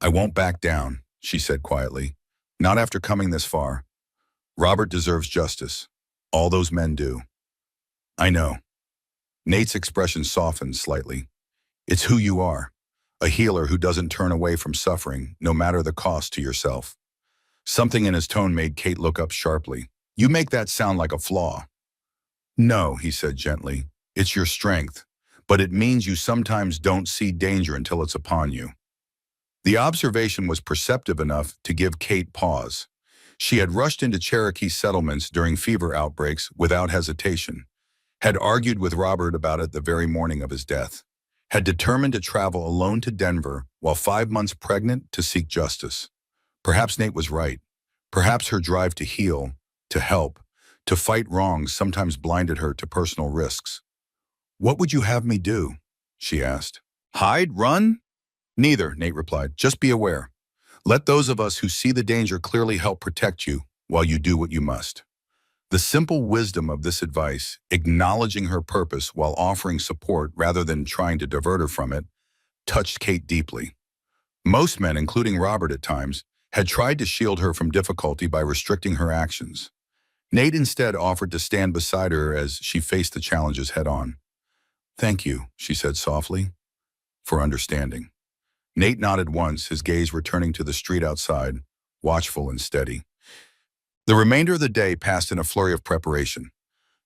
I won't back down, she said quietly. Not after coming this far. Robert deserves justice. All those men do. I know. Nate's expression softened slightly. It's who you are. A healer who doesn't turn away from suffering, no matter the cost to yourself. Something in his tone made Kate look up sharply. You make that sound like a flaw. No, he said gently. It's your strength. But it means you sometimes don't see danger until it's upon you. The observation was perceptive enough to give Kate pause. She had rushed into Cherokee settlements during fever outbreaks without hesitation, had argued with Robert about it the very morning of his death, had determined to travel alone to Denver while 5 months pregnant to seek justice. Perhaps Nate was right. Perhaps her drive to heal, to help, to fight wrongs sometimes blinded her to personal risks. "What would you have me do?" she asked. "Hide? Run?" "Neither," Nate replied. "Just be aware. Let those of us who see the danger clearly help protect you while you do what you must." The simple wisdom of this advice, acknowledging her purpose while offering support rather than trying to divert her from it, touched Kate deeply. Most men, including Robert at times, had tried to shield her from difficulty by restricting her actions. Nate instead offered to stand beside her as she faced the challenges head-on. "Thank you," she said softly, "for understanding." Nate nodded once, his gaze returning to the street outside, watchful and steady. The remainder of the day passed in a flurry of preparation.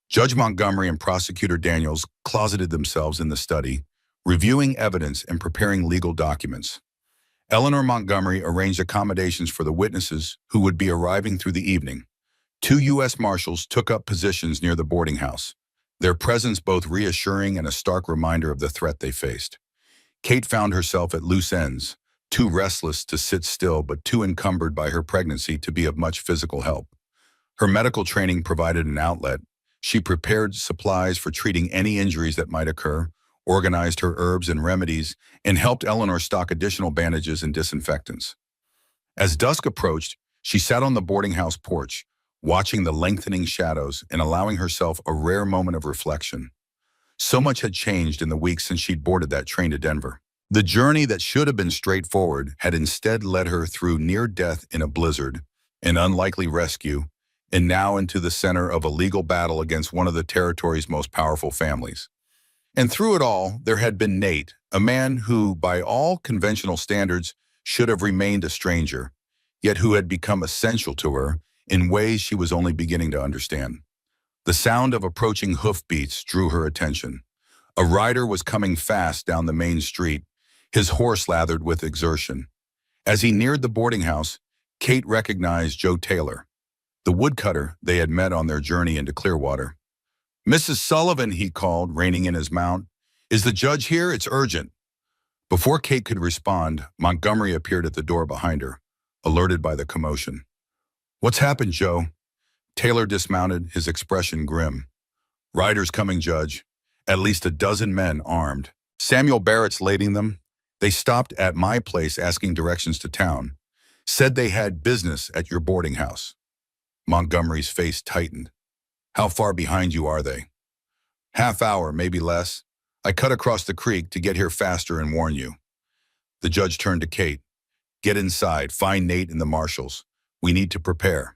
Judge Montgomery and Prosecutor Daniels closeted themselves in the study, reviewing evidence and preparing legal documents. Eleanor Montgomery arranged accommodations for the witnesses who would be arriving through the evening. 2 U.S. Marshals took up positions near the boarding house, their presence both reassuring and a stark reminder of the threat they faced. Kate found herself at loose ends, too restless to sit still but too encumbered by her pregnancy to be of much physical help. Her medical training provided an outlet. She prepared supplies for treating any injuries that might occur, organized her herbs and remedies, and helped Eleanor stock additional bandages and disinfectants. As dusk approached, she sat on the boarding house porch, watching the lengthening shadows and allowing herself a rare moment of reflection. So much had changed in the weeks since she'd boarded that train to Denver. The journey that should have been straightforward had instead led her through near death in a blizzard, an unlikely rescue, and now into the center of a legal battle against one of the territory's most powerful families. And through it all, there had been Nate, a man who, by all conventional standards, should have remained a stranger, yet who had become essential to her in ways she was only beginning to understand. The sound of approaching hoofbeats drew her attention. A rider was coming fast down the main street, his horse lathered with exertion. As he neared the boarding house, Kate recognized Joe Taylor, the woodcutter they had met on their journey into Clearwater. "Mrs. Sullivan," he called, reining in his mount. "Is the judge here? It's urgent." Before Kate could respond, Montgomery appeared at the door behind her, alerted by the commotion. "What's happened, Joe?" Taylor dismounted, his expression grim. "Riders coming, Judge. At least a dozen men armed. Samuel Barrett's leading them. They stopped at my place asking directions to town. Said they had business at your boarding house." Montgomery's face tightened. "How far behind you are they?" "Half hour, maybe less. I cut across the creek to get here faster and warn you." The judge turned to Kate. "Get inside, find Nate and the marshals. We need to prepare."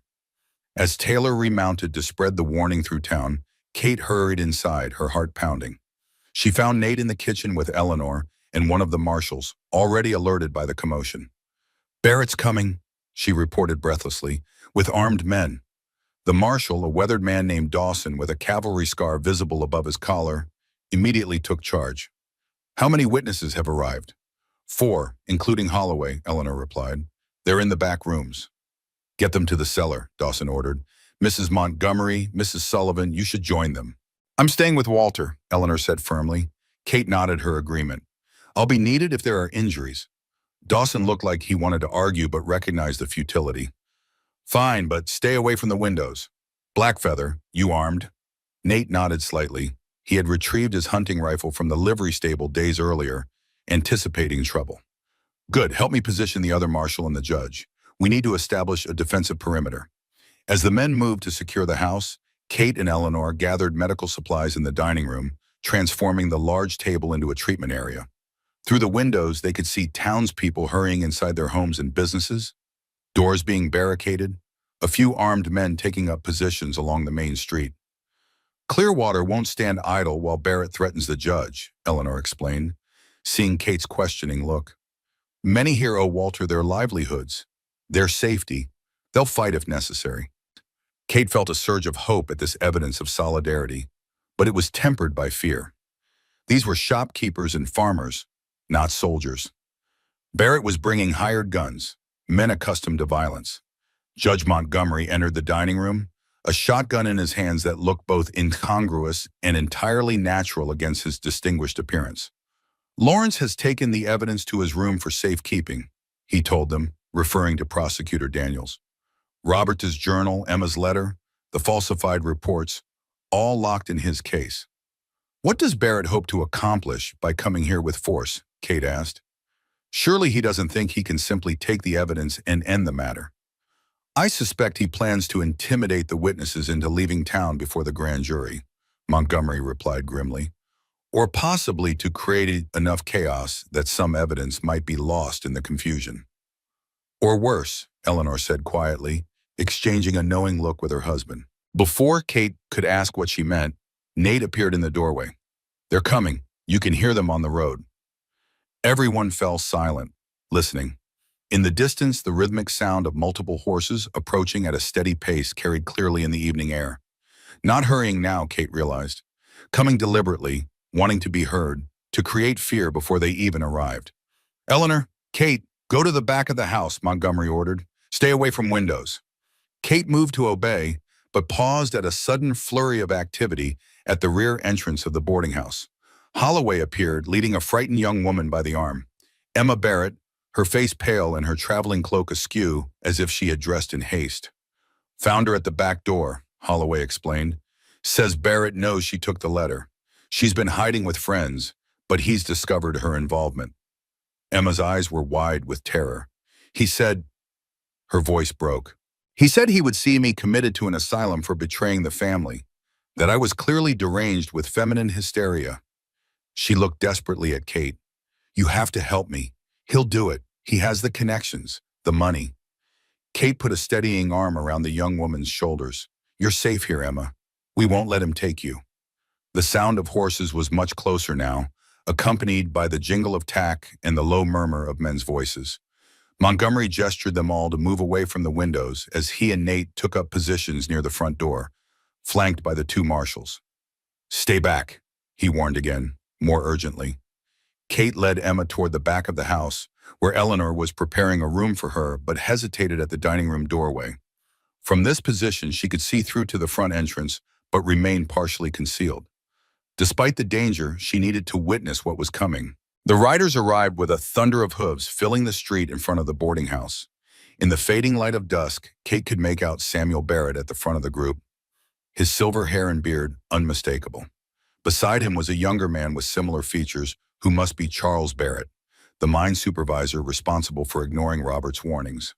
As Taylor remounted to spread the warning through town, Kate hurried inside, her heart pounding. She found Nate in the kitchen with Eleanor and one of the marshals, already alerted by the commotion. "Barrett's coming," she reported breathlessly, "with armed men." The marshal, a weathered man named Dawson with a cavalry scar visible above his collar, immediately took charge. "How many witnesses have arrived?" "4, including Holloway," Eleanor replied. "They're in the back rooms." "Get them to the cellar," Dawson ordered. "Mrs. Montgomery, Mrs. Sullivan, you should join them." "I'm staying with Walter," Eleanor said firmly. Kate nodded her agreement. "I'll be needed if there are injuries." Dawson looked like he wanted to argue but recognized the futility. "Fine, but stay away from the windows. Blackfeather, you armed?" Nate nodded slightly. He had retrieved his hunting rifle from the livery stable days earlier, anticipating trouble. "Good, help me position the other marshal and the judge. We need to establish a defensive perimeter." As the men moved to secure the house, Kate and Eleanor gathered medical supplies in the dining room, transforming the large table into a treatment area. Through the windows, they could see townspeople hurrying inside their homes and businesses, doors being barricaded, a few armed men taking up positions along the main street. "Clearwater won't stand idle while Barrett threatens the judge," Eleanor explained, seeing Kate's questioning look. "Many here owe Walter their livelihoods, their safety. They'll fight if necessary." Kate felt a surge of hope at this evidence of solidarity, but it was tempered by fear. These were shopkeepers and farmers, not soldiers. Barrett was bringing hired guns, men accustomed to violence. Judge Montgomery entered the dining room, a shotgun in his hands that looked both incongruous and entirely natural against his distinguished appearance. "Lawrence has taken the evidence to his room for safekeeping," he told them, referring to Prosecutor Daniels. Robert's journal, Emma's letter, the falsified reports, all locked in his case. What does Barrett hope to accomplish by coming here with force? Kate asked. Surely he doesn't think he can simply take the evidence and end the matter. I suspect he plans to intimidate the witnesses into leaving town before the grand jury, Montgomery replied grimly. Or possibly to create enough chaos that some evidence might be lost in the confusion. Or worse, Eleanor said quietly, exchanging a knowing look with her husband. Before Kate could ask what she meant, Nate appeared in the doorway. They're coming. You can hear them on the road. Everyone fell silent, listening. In the distance, the rhythmic sound of multiple horses approaching at a steady pace carried clearly in the evening air. Not hurrying now, Kate realized. Coming deliberately, wanting to be heard, to create fear before they even arrived. Eleanor, Kate, go to the back of the house, Montgomery ordered. Stay away from windows. Kate moved to obey, but paused at a sudden flurry of activity at the rear entrance of the boarding house. Holloway appeared, leading a frightened young woman by the arm. Emma Barrett, her face pale and her traveling cloak askew as if she had dressed in haste. Found her at the back door, Holloway explained. Says Barrett knows she took the letter. She's been hiding with friends, but he's discovered her involvement. Emma's eyes were wide with terror. He said, her voice broke. He said he would see me committed to an asylum for betraying the family, that I was clearly deranged with feminine hysteria. She looked desperately at Kate. You have to help me. He'll do it. He has the connections, the money. Kate put a steadying arm around the young woman's shoulders. You're safe here, Emma. We won't let him take you. The sound of horses was much closer now, accompanied by the jingle of tack and the low murmur of men's voices. Montgomery gestured them all to move away from the windows as he and Nate took up positions near the front door, flanked by the two marshals. Stay back, he warned again, more urgently. Kate led Emma toward the back of the house, where Eleanor was preparing a room for her but hesitated at the dining room doorway. From this position, she could see through to the front entrance, but remained partially concealed. Despite the danger, she needed to witness what was coming. The riders arrived with a thunder of hooves filling the street in front of the boarding house. In the fading light of dusk, Kate could make out Samuel Barrett at the front of the group, his silver hair and beard unmistakable. Beside him was a younger man with similar features who must be Charles Barrett, the mine supervisor responsible for ignoring Robert's warnings.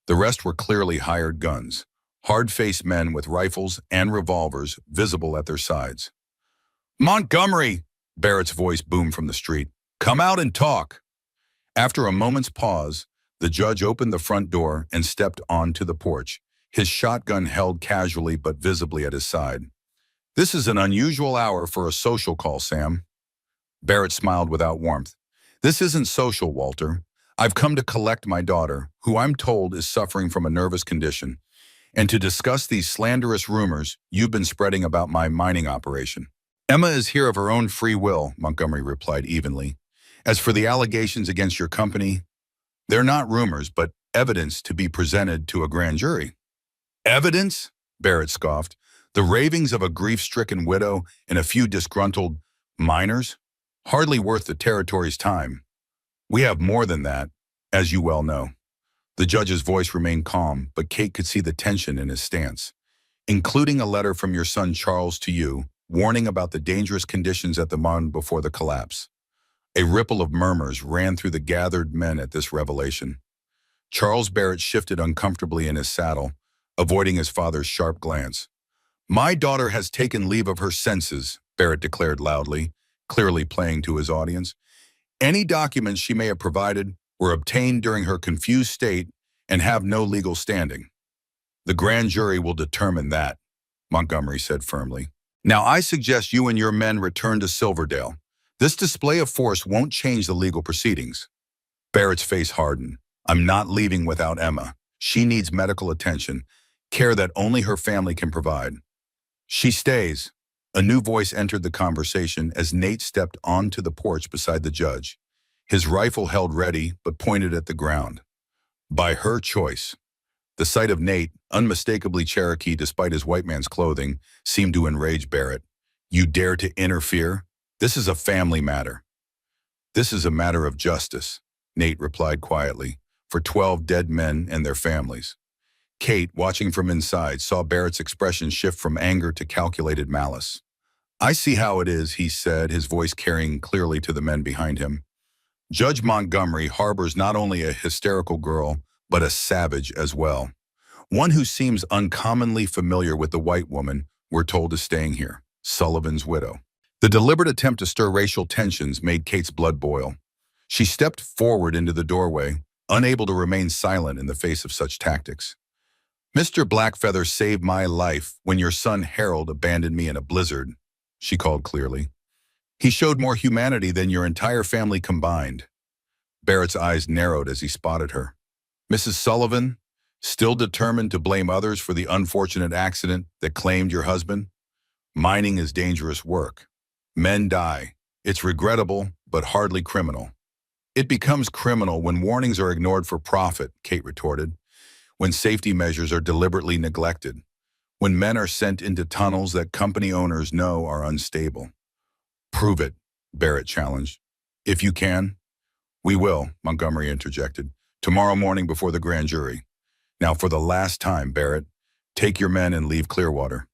The rest were clearly hired guns, hard-faced men with rifles and revolvers visible at their sides. Montgomery! Barrett's voice boomed from the street. Come out and talk. After a moment's pause, the judge opened the front door and stepped onto the porch, his shotgun held casually but visibly at his side. This is an unusual hour for a social call, Sam. Barrett smiled without warmth. This isn't social, Walter. I've come to collect my daughter, who I'm told is suffering from a nervous condition, and to discuss these slanderous rumors you've been spreading about my mining operation. Emma is here of her own free will, Montgomery replied evenly. As for the allegations against your company, they're not rumors, but evidence to be presented to a grand jury. Evidence? Barrett scoffed. The ravings of a grief-stricken widow and a few disgruntled miners? Hardly worth the territory's time. We have more than that, as you well know. The judge's voice remained calm, but Kate could see the tension in his stance. Including a letter from your son Charles to you, warning about the dangerous conditions at the mine before the collapse. A ripple of murmurs ran through the gathered men at this revelation. Charles Barrett shifted uncomfortably in his saddle, avoiding his father's sharp glance. My daughter has taken leave of her senses, Barrett declared loudly, clearly playing to his audience. Any documents she may have provided were obtained during her confused state and have no legal standing. The grand jury will determine that, Montgomery said firmly. Now I suggest you and your men return to Silverdale. This display of force won't change the legal proceedings. Barrett's face hardened. I'm not leaving without Emma. She needs medical attention, care that only her family can provide. She stays. A new voice entered the conversation as Nate stepped onto the porch beside the judge, his rifle held ready but pointed at the ground. By her choice. The sight of Nate, unmistakably Cherokee despite his white man's clothing, seemed to enrage Barrett. You dare to interfere? This is a family matter. This is a matter of justice, Nate replied quietly. for 12 dead men and their families. Kate, watching from inside, saw Barrett's expression shift from anger to calculated malice. "I see how it is," he said, his voice carrying clearly to the men behind him. "Judge Montgomery harbors not only a hysterical girl, but a savage as well. One who seems uncommonly familiar with the white woman we're told is staying here, Sullivan's widow." The deliberate attempt to stir racial tensions made Kate's blood boil. She stepped forward into the doorway, unable to remain silent in the face of such tactics. "Mr. Blackfeather saved my life when your son Harold abandoned me in a blizzard," she called clearly. "He showed more humanity than your entire family combined." Barrett's eyes narrowed as he spotted her. "Mrs. Sullivan, still determined to blame others for the unfortunate accident that claimed your husband? Mining is dangerous work. Men die. It's regrettable, but hardly criminal." "It becomes criminal when warnings are ignored for profit," Kate retorted. "When safety measures are deliberately neglected. When men are sent into tunnels that company owners know are unstable." "Prove it," Barrett challenged. "If you can." "We will," Montgomery interjected. "Tomorrow morning before the grand jury. Now for the last time, Barrett, take your men and leave Clearwater."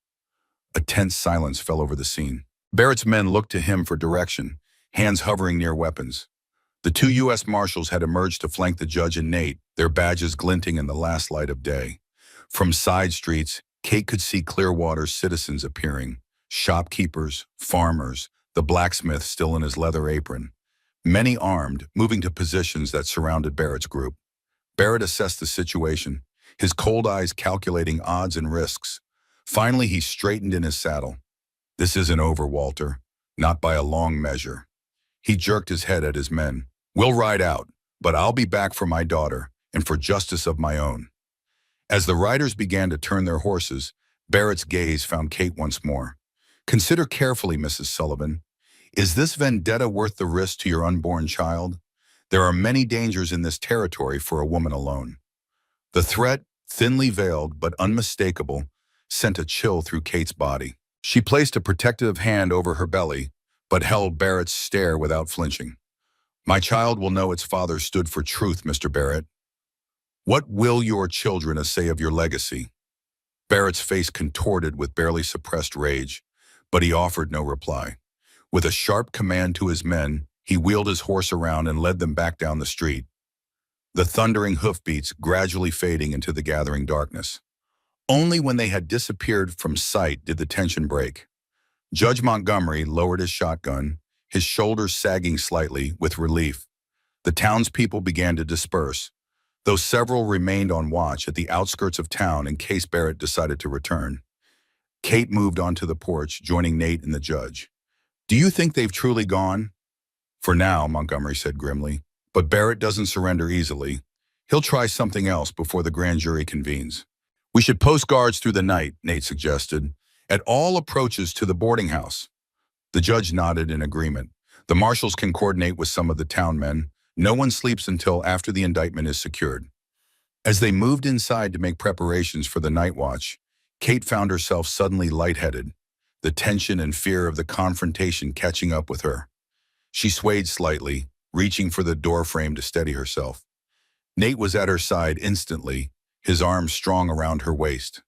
A tense silence fell over the scene. Barrett's men looked to him for direction, hands hovering near weapons. The two U.S. Marshals had emerged to flank the judge and Nate, their badges glinting in the last light of day. From side streets, Kate could see Clearwater's citizens appearing: shopkeepers, farmers, the blacksmith still in his leather apron. Many armed, moving to positions that surrounded Barrett's group. Barrett assessed the situation, his cold eyes calculating odds and risks. Finally, he straightened in his saddle. "This isn't over, Walter. Not by a long measure." He jerked his head at his men. "We'll ride out, but I'll be back for my daughter and for justice of my own." As the riders began to turn their horses, Barrett's gaze found Kate once more. "Consider carefully, Mrs. Sullivan. Is this vendetta worth the risk to your unborn child? There are many dangers in this territory for a woman alone." The threat, thinly veiled but unmistakable, sent a chill through Kate's body. She placed a protective hand over her belly, but held Barrett's stare without flinching. "My child will know its father stood for truth, Mr. Barrett. What will your children say of your legacy?" Barrett's face contorted with barely suppressed rage, but he offered no reply. With a sharp command to his men, he wheeled his horse around and led them back down the street, the thundering hoofbeats gradually fading into the gathering darkness. Only when they had disappeared from sight did the tension break. Judge Montgomery lowered his shotgun, his shoulders sagging slightly with relief. The townspeople began to disperse, though several remained on watch at the outskirts of town in case Barrett decided to return. Kate moved onto the porch, joining Nate and the judge. "Do you think they've truly gone?" "For now," Montgomery said grimly. "But Barrett doesn't surrender easily. He'll try something else before the grand jury convenes." "We should post guards through the night," Nate suggested, "at all approaches to the boarding house." The judge nodded in agreement. "The marshals can coordinate with some of the town men. No one sleeps until after the indictment is secured." As they moved inside to make preparations for the night watch, Kate found herself suddenly lightheaded, the tension and fear of the confrontation catching up with her. She swayed slightly, reaching for the doorframe to steady herself. Nate was at her side instantly, his arms strong around her waist.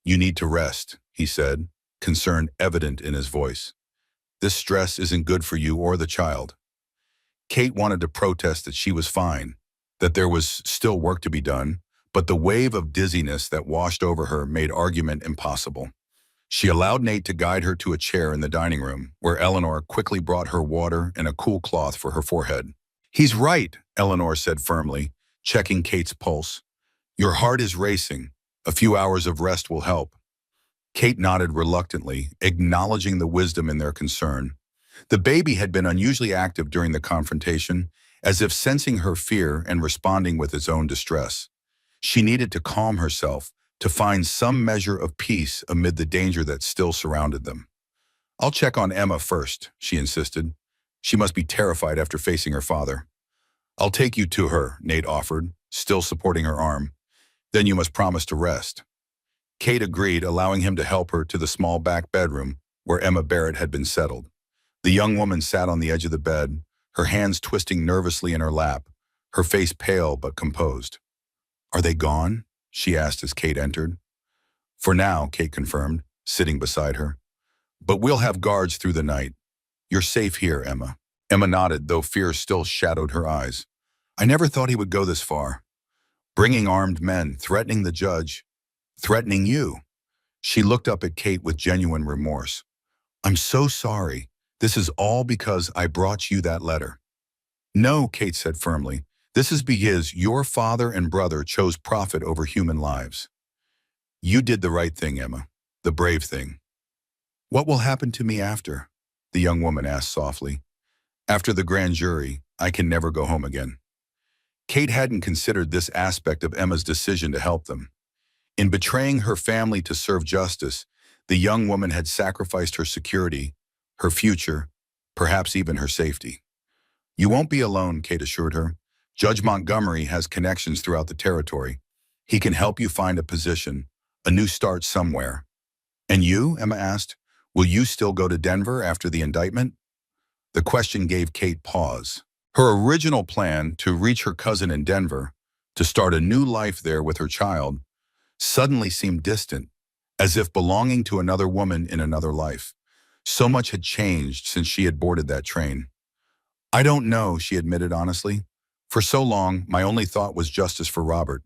"You need to rest," he said, concern evident in his voice. "This stress isn't good for you or the child." Kate wanted to protest that she was fine, that there was still work to be done, but the wave of dizziness that washed over her made argument impossible. She allowed Nate to guide her to a chair in the dining room, where Eleanor quickly brought her water and a cool cloth for her forehead. "He's right," Eleanor said firmly, checking Kate's pulse. "Your heart is racing. A few hours of rest will help." Kate nodded reluctantly, acknowledging the wisdom in their concern. The baby had been unusually active during the confrontation, as if sensing her fear and responding with its own distress. She needed to calm herself, to find some measure of peace amid the danger that still surrounded them. "I'll check on Emma first," she insisted. "She must be terrified after facing her father." "I'll take you to her," Nate offered, still supporting her arm. "Then you must promise to rest." Kate agreed, allowing him to help her to the small back bedroom where Emma Barrett had been settled. The young woman sat on the edge of the bed, her hands twisting nervously in her lap, her face pale but composed. "Are they gone?" she asked as Kate entered. "For now," Kate confirmed, sitting beside her. "But we'll have guards through the night. You're safe here, Emma." Emma nodded, though fear still shadowed her eyes. "I never thought he would go this far. Bringing armed men, threatening the judge, threatening you." She looked up at Kate with genuine remorse. "I'm so sorry. This is all because I brought you that letter." "No," Kate said firmly. "This is because your father and brother chose profit over human lives. You did the right thing, Emma, the brave thing." "What will happen to me after?" the young woman asked softly. "After the grand jury, I can never go home again." Kate hadn't considered this aspect of Emma's decision to help them. In betraying her family to serve justice, the young woman had sacrificed her security, her future, perhaps even her safety. "You won't be alone," Kate assured her. "Judge Montgomery has connections throughout the territory. He can help you find a position, a new start somewhere." "And you?" Emma asked. "Will you still go to Denver after the indictment?" The question gave Kate pause. Her original plan to reach her cousin in Denver, to start a new life there with her child, suddenly seemed distant, as if belonging to another woman in another life. So much had changed since she had boarded that train. "I don't know," she admitted honestly. "For so long, my only thought was justice for Robert.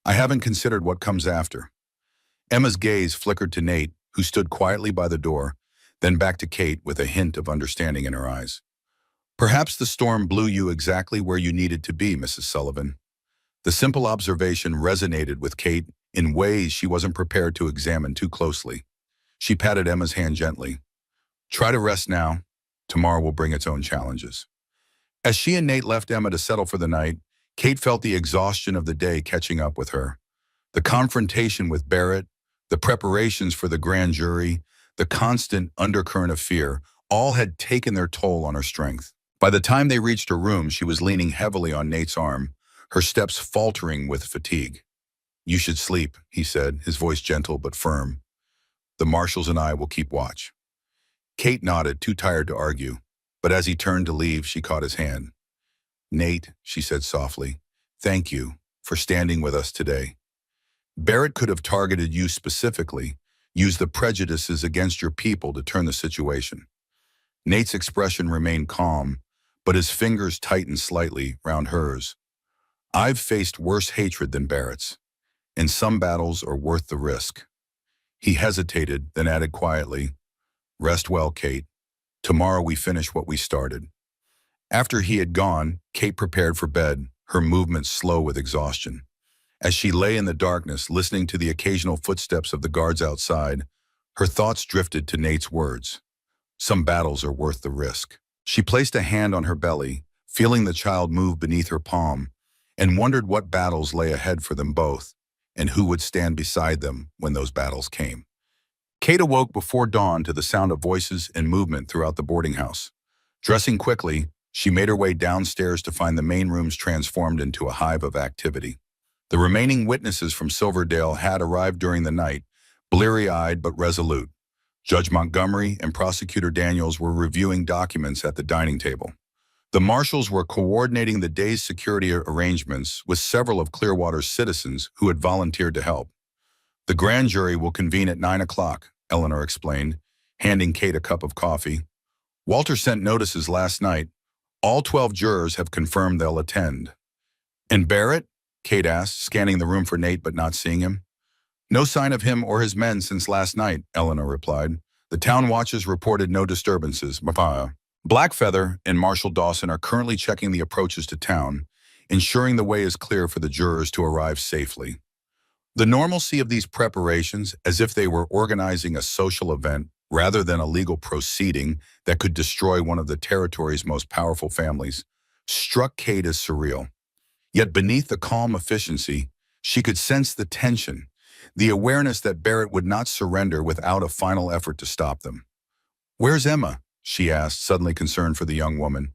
I haven't considered what comes after." Emma's gaze flickered to Nate, who stood quietly by the door, then back to Kate with a hint of understanding in her eyes. "Perhaps the storm blew you exactly where you needed to be, Mrs. Sullivan." The simple observation resonated with Kate in ways she wasn't prepared to examine too closely. She patted Emma's hand gently. "Try to rest now. Tomorrow will bring its own challenges." As she and Nate left Emma to settle for the night, Kate felt the exhaustion of the day catching up with her. The confrontation with Barrett, the preparations for the grand jury, the constant undercurrent of fear, all had taken their toll on her strength. By the time they reached her room, she was leaning heavily on Nate's arm, her steps faltering with fatigue. "You should sleep," he said, his voice gentle but firm. "The marshals and I will keep watch." Kate nodded, too tired to argue, but as he turned to leave, she caught his hand. "Nate," she said softly, "thank you for standing with us today. Barrett could have targeted you specifically, used the prejudices against your people to turn the situation." Nate's expression remained calm, but his fingers tightened slightly round hers. "I've faced worse hatred than Barrett's, and some battles are worth the risk." He hesitated, then added quietly, "Rest well, Kate. Tomorrow we finish what we started." After he had gone, Kate prepared for bed, her movements slow with exhaustion. As she lay in the darkness, listening to the occasional footsteps of the guards outside, her thoughts drifted to Nate's words. Some battles are worth the risk. She placed a hand on her belly, feeling the child move beneath her palm, and wondered what battles lay ahead for them both, and who would stand beside them when those battles came. Kate awoke before dawn to the sound of voices and movement throughout the boarding house. Dressing quickly, she made her way downstairs to find the main rooms transformed into a hive of activity. The remaining witnesses from Silverdale had arrived during the night, bleary-eyed but resolute. Judge Montgomery and Prosecutor Daniels were reviewing documents at the dining table. The marshals were coordinating the day's security arrangements with several of Clearwater's citizens who had volunteered to help. "The grand jury will convene at 9 o'clock, Eleanor explained, handing Kate a cup of coffee. "Walter sent notices last night. All 12 jurors have confirmed they'll attend." "And Barrett?" Kate asked, scanning the room for Nate but not seeing him. "No sign of him or his men since last night," Eleanor replied. "The town watches reported no disturbances." Blackfeather and Marshal Dawson are currently checking the approaches to town, ensuring the way is clear for the jurors to arrive safely. The normalcy of these preparations, as if they were organizing a social event rather than a legal proceeding that could destroy one of the territory's most powerful families, struck Kate as surreal. Yet beneath the calm efficiency, she could sense the tension, the awareness that Barrett would not surrender without a final effort to stop them. "Where's Emma?" she asked, suddenly concerned for the young woman.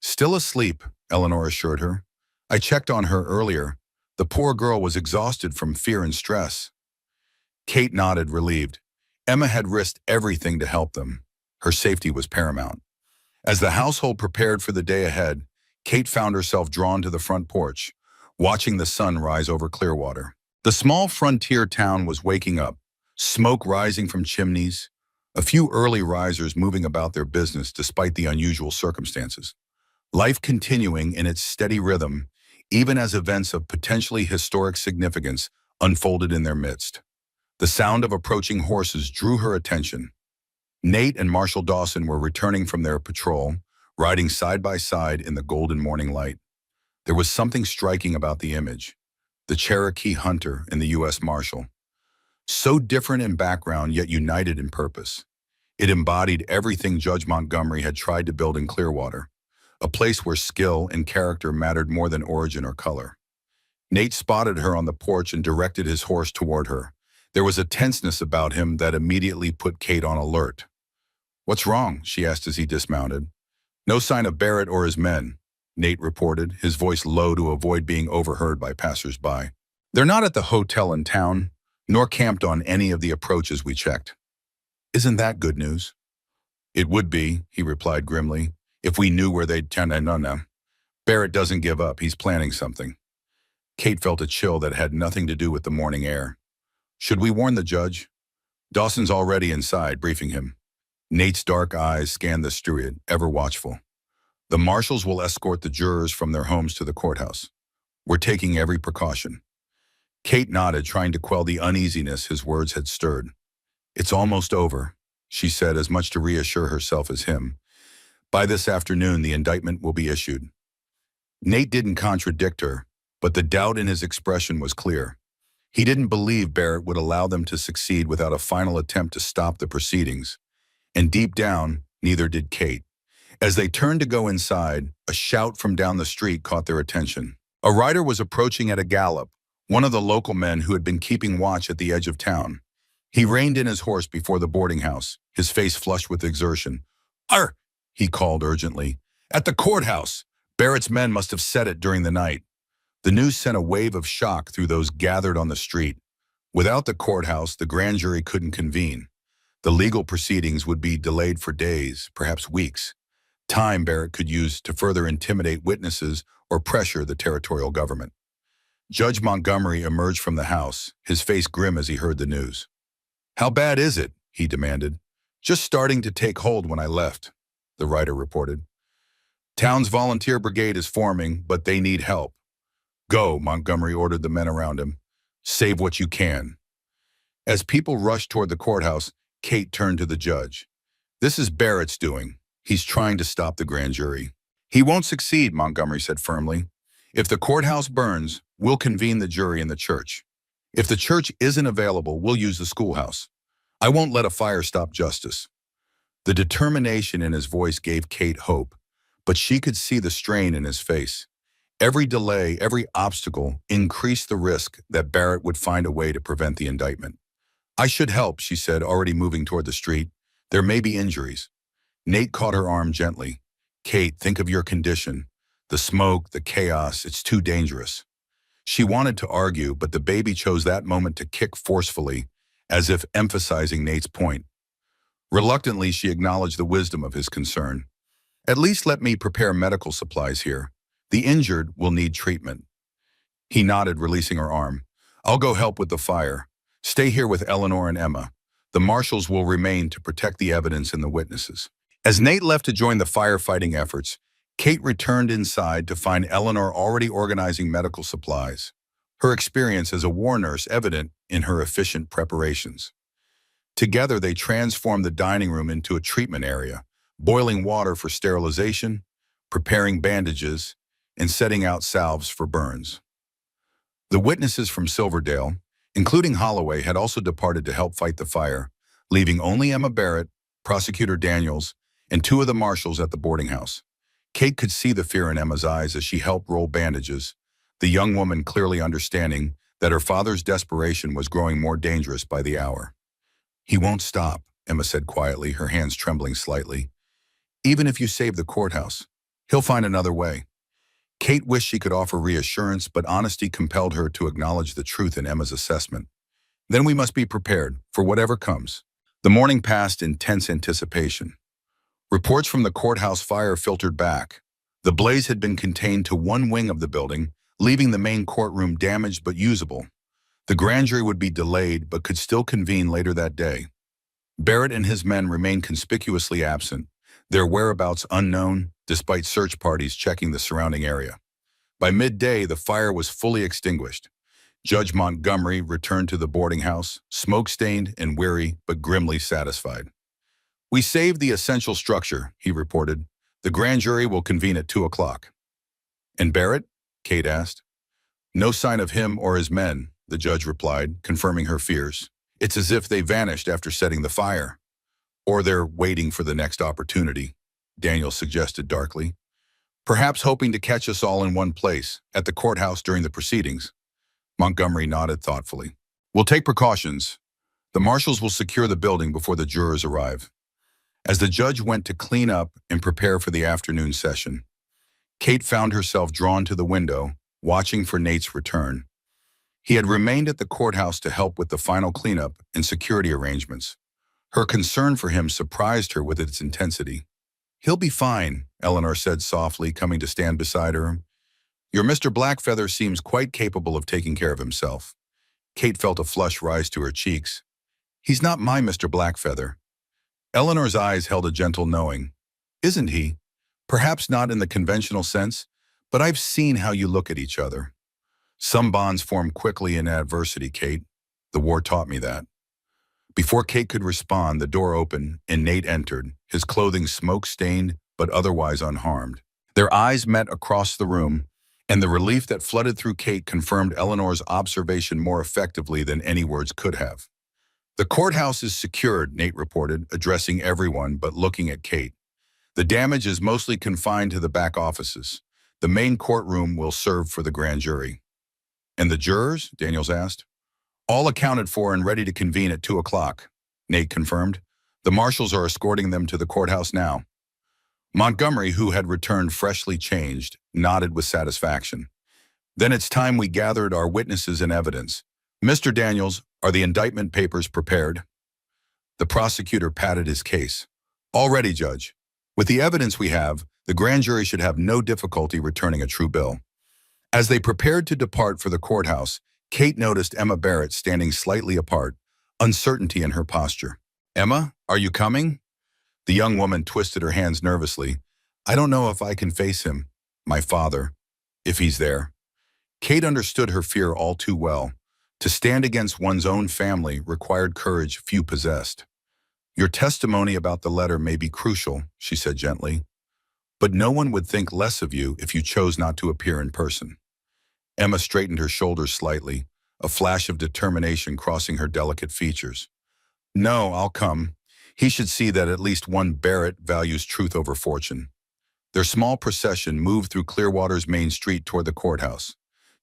"Still asleep," Eleanor assured her. "I checked on her earlier. The poor girl was exhausted from fear and stress." Kate nodded, relieved. Emma had risked everything to help them. Her safety was paramount. As the household prepared for the day ahead, Kate found herself drawn to the front porch, watching the sun rise over Clearwater. The small frontier town was waking up, smoke rising from chimneys, a few early risers moving about their business despite the unusual circumstances. Life continuing in its steady rhythm, even as events of potentially historic significance unfolded in their midst. The sound of approaching horses drew her attention. Nate and Marshall Dawson were returning from their patrol, riding side by side in the golden morning light. There was something striking about the image. The Cherokee hunter and the U.S. Marshal. So different in background, yet united in purpose. It embodied everything Judge Montgomery had tried to build in Clearwater, a place where skill and character mattered more than origin or color. Nate spotted her on the porch and directed his horse toward her. There was a tenseness about him that immediately put Kate on alert. "What's wrong?" she asked as he dismounted. "No sign of Barrett or his men," Nate reported, his voice low to avoid being overheard by passers-by. "They're not at the hotel in town, nor camped on any of the approaches we checked." "Isn't that good news?" "It would be," he replied grimly, "if we knew where they'd tend to know. Barrett doesn't give up. He's planning something." Kate felt a chill that had nothing to do with the morning air. "Should we warn the judge?" "Dawson's already inside, briefing him." Nate's dark eyes scanned the street, ever watchful. "The marshals will escort the jurors from their homes to the courthouse. We're taking every precaution." Kate nodded, trying to quell the uneasiness his words had stirred. "It's almost over," she said, as much to reassure herself as him. "By this afternoon, the indictment will be issued." Nate didn't contradict her, but the doubt in his expression was clear. He didn't believe Barrett would allow them to succeed without a final attempt to stop the proceedings. And deep down, neither did Kate. As they turned to go inside, a shout from down the street caught their attention. A rider was approaching at a gallop, one of the local men who had been keeping watch at the edge of town. He reined in his horse before the boarding house, his face flushed with exertion. "Arr!" he called urgently. "At the courthouse! Barrett's men must have set it during the night." The news sent a wave of shock through those gathered on the street. Without the courthouse, the grand jury couldn't convene. The legal proceedings would be delayed for days, perhaps weeks. Time Barrett could use to further intimidate witnesses or pressure the territorial government. Judge Montgomery emerged from the house, his face grim as he heard the news. "How bad is it?" he demanded. "Just starting to take hold when I left," the writer reported. "Town's volunteer brigade is forming, but they need help." "Go," Montgomery ordered the men around him. "Save what you can." As people rushed toward the courthouse, Kate turned to the judge. "This is Barrett's doing. He's trying to stop the grand jury." "He won't succeed," Montgomery said firmly. "If the courthouse burns, we'll convene the jury in the church. If the church isn't available, we'll use the schoolhouse. I won't let a fire stop justice." The determination in his voice gave Kate hope, but she could see the strain in his face. Every delay, every obstacle increased the risk that Barrett would find a way to prevent the indictment. "I should help," she said, already moving toward the street. "There may be injuries." Nate caught her arm gently. "Kate, think of your condition. The smoke, the chaos, it's too dangerous." She wanted to argue, but the baby chose that moment to kick forcefully, as if emphasizing Nate's point. Reluctantly, she acknowledged the wisdom of his concern. "At least let me prepare medical supplies here. The injured will need treatment." He nodded, releasing her arm. "I'll go help with the fire. Stay here with Eleanor and Emma. The marshals will remain to protect the evidence and the witnesses." As Nate left to join the firefighting efforts, Kate returned inside to find Eleanor already organizing medical supplies, her experience as a war nurse evident in her efficient preparations. Together, they transformed the dining room into a treatment area, boiling water for sterilization, preparing bandages, and setting out salves for burns. The witnesses from Silverdale, including Holloway, had also departed to help fight the fire, leaving only Emma Barrett, Prosecutor Daniels, and two of the marshals at the boarding house. Kate could see the fear in Emma's eyes as she helped roll bandages, the young woman clearly understanding that her father's desperation was growing more dangerous by the hour. "He won't stop," Emma said quietly, her hands trembling slightly. "Even if you save the courthouse, he'll find another way." Kate wished she could offer reassurance, but honesty compelled her to acknowledge the truth in Emma's assessment. "Then we must be prepared for whatever comes." The morning passed in tense anticipation. Reports from the courthouse fire filtered back. The blaze had been contained to one wing of the building, leaving the main courtroom damaged but usable. The grand jury would be delayed but could still convene later that day. Barrett and his men remained conspicuously absent, their whereabouts unknown, despite search parties checking the surrounding area. By midday, the fire was fully extinguished. Judge Montgomery returned to the boarding house, smoke-stained and weary, but grimly satisfied. "We saved the essential structure," he reported. "The grand jury will convene at 2 o'clock. "And Barrett?" Kate asked. "No sign of him or his men," the judge replied, confirming her fears. "It's as if they vanished after setting the fire." "Or they're waiting for the next opportunity," Daniel suggested darkly. "Perhaps hoping to catch us all in one place, at the courthouse during the proceedings." Montgomery nodded thoughtfully. "We'll take precautions. The marshals will secure the building before the jurors arrive." As the judge went to clean up and prepare for the afternoon session, Kate found herself drawn to the window, watching for Nate's return. He had remained at the courthouse to help with the final cleanup and security arrangements. Her concern for him surprised her with its intensity. "He'll be fine," Eleanor said softly, coming to stand beside her. "Your Mr. Blackfeather seems quite capable of taking care of himself." Kate felt a flush rise to her cheeks. "He's not my Mr. Blackfeather." Eleanor's eyes held a gentle knowing. "Isn't he? Perhaps not in the conventional sense, but I've seen how you look at each other. Some bonds form quickly in adversity, Kate. The war taught me that." Before Kate could respond, the door opened and Nate entered, his clothing smoke-stained but otherwise unharmed. Their eyes met across the room, and the relief that flooded through Kate confirmed Eleanor's observation more effectively than any words could have. "The courthouse is secured," Nate reported, addressing everyone but looking at Kate. "The damage is mostly confined to the back offices. The main courtroom will serve for the grand jury." "And the jurors?" Daniels asked. "All accounted for and ready to convene at 2 o'clock, Nate confirmed. "The marshals are escorting them to the courthouse now." Montgomery, who had returned freshly changed, nodded with satisfaction. "Then it's time we gathered our witnesses and evidence. Mr. Daniels, are the indictment papers prepared?" The prosecutor patted his case. "All ready, Judge. With the evidence we have, the grand jury should have no difficulty returning a true bill." As they prepared to depart for the courthouse, Kate noticed Emma Barrett standing slightly apart, uncertainty in her posture. "Emma, are you coming?" The young woman twisted her hands nervously. "I don't know if I can face him, my father, if he's there." Kate understood her fear all too well. To stand against one's own family required courage few possessed. "Your testimony about the letter may be crucial," she said gently, "but no one would think less of you if you chose not to appear in person." Emma straightened her shoulders slightly, a flash of determination crossing her delicate features. "No, I'll come. He should see that at least one Barrett values truth over fortune." Their small procession moved through Clearwater's main street toward the courthouse.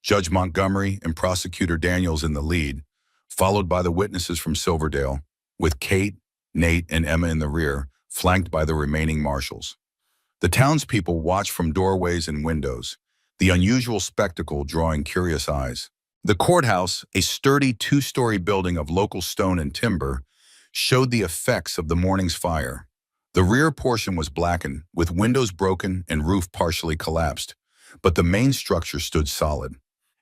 Judge Montgomery and Prosecutor Daniels in the lead, followed by the witnesses from Silverdale, with Kate, Nate, and Emma in the rear, flanked by the remaining marshals. The townspeople watched from doorways and windows, the unusual spectacle drawing curious eyes. The courthouse, a sturdy two-story building of local stone and timber, showed the effects of the morning's fire. The rear portion was blackened, with windows broken and roof partially collapsed, but the main structure stood solid.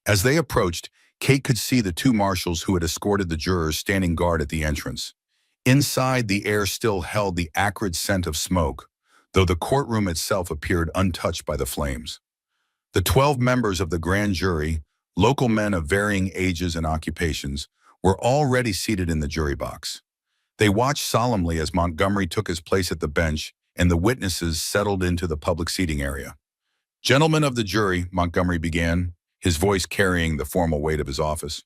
As they approached, Kate could see the two marshals who had escorted the jurors standing guard at the entrance. Inside, the air still held the acrid scent of smoke, though the courtroom itself appeared untouched by the flames. The 12 members of the grand jury, local men of varying ages and occupations, were already seated in the jury box. They watched solemnly as Montgomery took his place at the bench and the witnesses settled into the public seating area. "Gentlemen of the jury," Montgomery began, his voice carrying the formal weight of his office,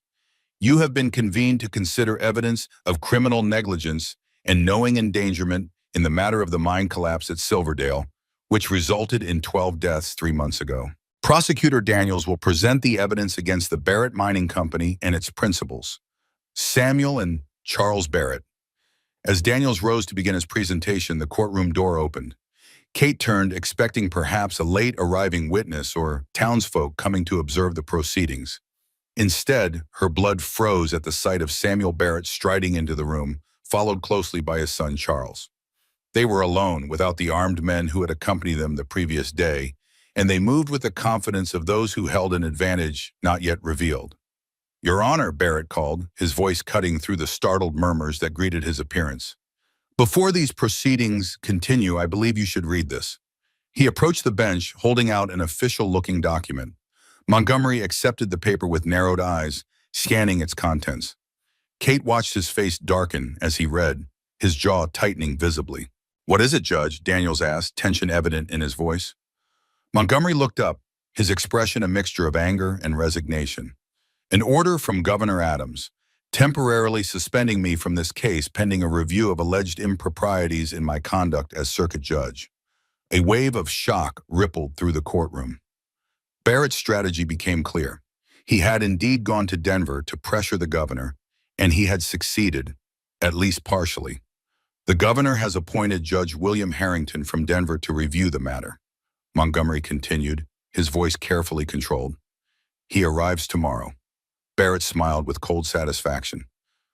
"you have been convened to consider evidence of criminal negligence and knowing endangerment in the matter of the mine collapse at Silverdale, which resulted in 12 deaths 3 months ago. Prosecutor Daniels will present the evidence against the Barrett Mining Company and its principals, Samuel and Charles Barrett." As Daniels rose to begin his presentation, the courtroom door opened. Kate turned, expecting perhaps a late-arriving witness or townsfolk coming to observe the proceedings. Instead, her blood froze at the sight of Samuel Barrett striding into the room, followed closely by his son Charles. They were alone, without the armed men who had accompanied them the previous day, and they moved with the confidence of those who held an advantage not yet revealed. "Your Honor," Barrett called, his voice cutting through the startled murmurs that greeted his appearance. "Before these proceedings continue, I believe you should read this." He approached the bench, holding out an official-looking document. Montgomery accepted the paper with narrowed eyes, scanning its contents. Kate watched his face darken as he read, his jaw tightening visibly. "What is it, Judge?" Daniels asked, tension evident in his voice. Montgomery looked up, his expression a mixture of anger and resignation. "An order from Governor Adams, temporarily suspending me from this case pending a review of alleged improprieties in my conduct as circuit judge." A wave of shock rippled through the courtroom. Barrett's strategy became clear. He had indeed gone to Denver to pressure the governor, and he had succeeded, at least partially. "The governor has appointed Judge William Harrington from Denver to review the matter," Montgomery continued, his voice carefully controlled. "He arrives tomorrow." Barrett smiled with cold satisfaction.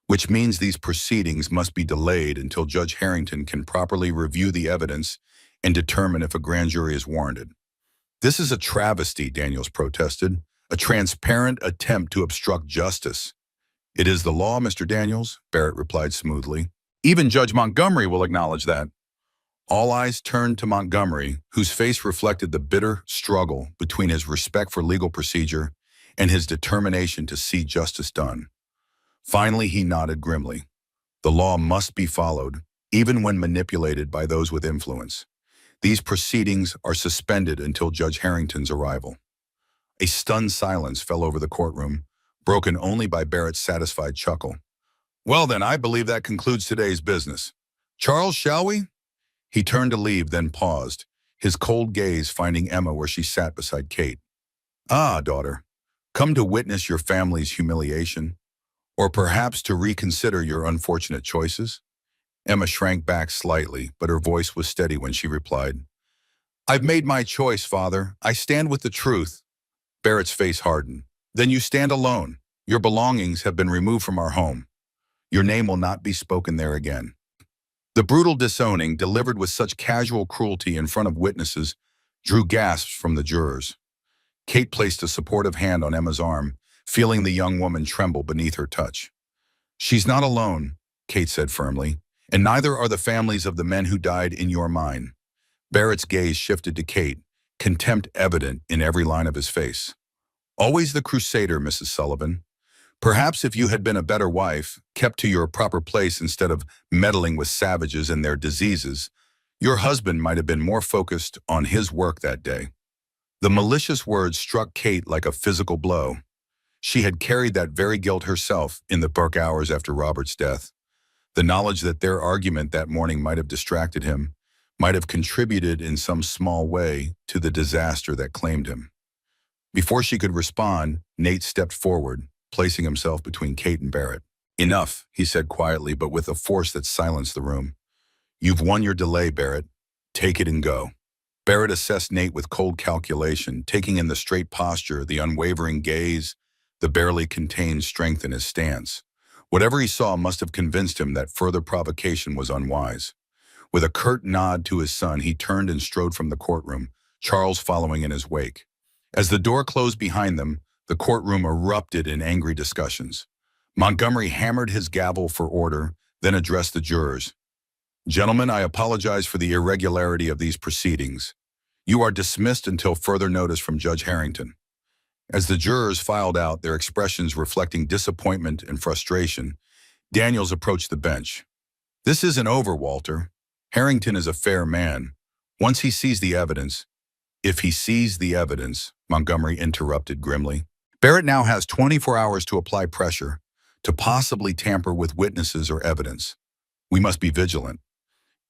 "Which means these proceedings must be delayed until Judge Harrington can properly review the evidence and determine if a grand jury is warranted." "This is a travesty," Daniels protested, "a transparent attempt to obstruct justice." "It is the law, Mr. Daniels," Barrett replied smoothly. "Even Judge Montgomery will acknowledge that." All eyes turned to Montgomery, whose face reflected the bitter struggle between his respect for legal procedure and his determination to see justice done. Finally, he nodded grimly. "The law must be followed, even when manipulated by those with influence. These proceedings are suspended until Judge Harrington's arrival." A stunned silence fell over the courtroom, broken only by Barrett's satisfied chuckle. "Well then, I believe that concludes today's business. Charles, shall we?" He turned to leave, then paused, his cold gaze finding Emma where she sat beside Kate. "Ah, daughter, come to witness your family's humiliation, or perhaps to reconsider your unfortunate choices?" Emma shrank back slightly, but her voice was steady when she replied, "I've made my choice, Father. I stand with the truth." Barrett's face hardened. "Then you stand alone. Your belongings have been removed from our home. Your name will not be spoken there again." The brutal disowning, delivered with such casual cruelty in front of witnesses, drew gasps from the jurors. Kate placed a supportive hand on Emma's arm, feeling the young woman tremble beneath her touch. "She's not alone," Kate said firmly, "and neither are the families of the men who died in your mine." Barrett's gaze shifted to Kate, contempt evident in every line of his face. "Always the crusader, Mrs. Sullivan. Perhaps if you had been a better wife, kept to your proper place instead of meddling with savages and their diseases, your husband might have been more focused on his work that day." The malicious words struck Kate like a physical blow. She had carried that very guilt herself in the dark hours after Robert's death. The knowledge that their argument that morning might have distracted him, might have contributed in some small way to the disaster that claimed him. Before she could respond, Nate stepped forward, placing himself between Kate and Barrett. "Enough," he said quietly, but with a force that silenced the room. "You've won your delay, Barrett. Take it and go." Barrett assessed Nate with cold calculation, taking in the straight posture, the unwavering gaze, the barely contained strength in his stance. Whatever he saw must have convinced him that further provocation was unwise. With a curt nod to his son, he turned and strode from the courtroom, Charles following in his wake. As the door closed behind them, the courtroom erupted in angry discussions. Montgomery hammered his gavel for order, then addressed the jurors. "Gentlemen, I apologize for the irregularity of these proceedings. You are dismissed until further notice from Judge Harrington." As the jurors filed out, their expressions reflecting disappointment and frustration, Daniels approached the bench. "This isn't over, Walter. Harrington is a fair man. Once he sees the evidence—" "If he sees the evidence," Montgomery interrupted grimly. "Barrett now has 24 hours to apply pressure, to possibly tamper with witnesses or evidence. We must be vigilant."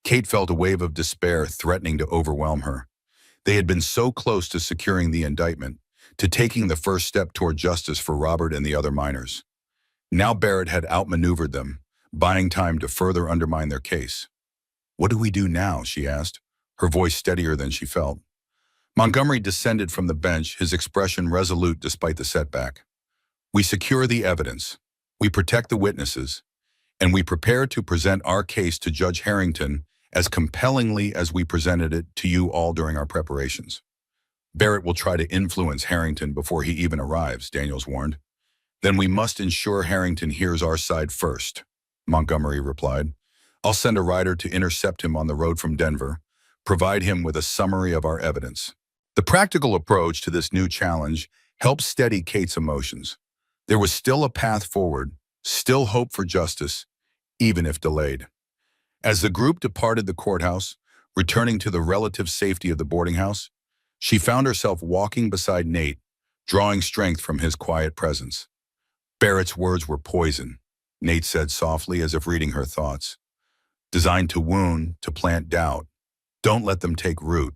Kate felt a wave of despair threatening to overwhelm her. They had been so close to securing the indictment, to taking the first step toward justice for Robert and the other miners. Now Barrett had outmaneuvered them, buying time to further undermine their case. "What do we do now?" she asked, her voice steadier than she felt. Montgomery descended from the bench, his expression resolute despite the setback. "We secure the evidence, we protect the witnesses, and we prepare to present our case to Judge Harrington as compellingly as we presented it to you all during our preparations." Barrett will try to influence Harrington before he even arrives, Daniels warned. Then we must ensure Harrington hears our side first, Montgomery replied. I'll send a rider to intercept him on the road from Denver, provide him with a summary of our evidence. The practical approach to this new challenge helped steady Kate's emotions. There was still a path forward, still hope for justice, even if delayed. As the group departed the courthouse, returning to the relative safety of the boarding house, she found herself walking beside Nate, drawing strength from his quiet presence. Barrett's words were poison, Nate said softly as if reading her thoughts. Designed to wound, to plant doubt. Don't let them take root.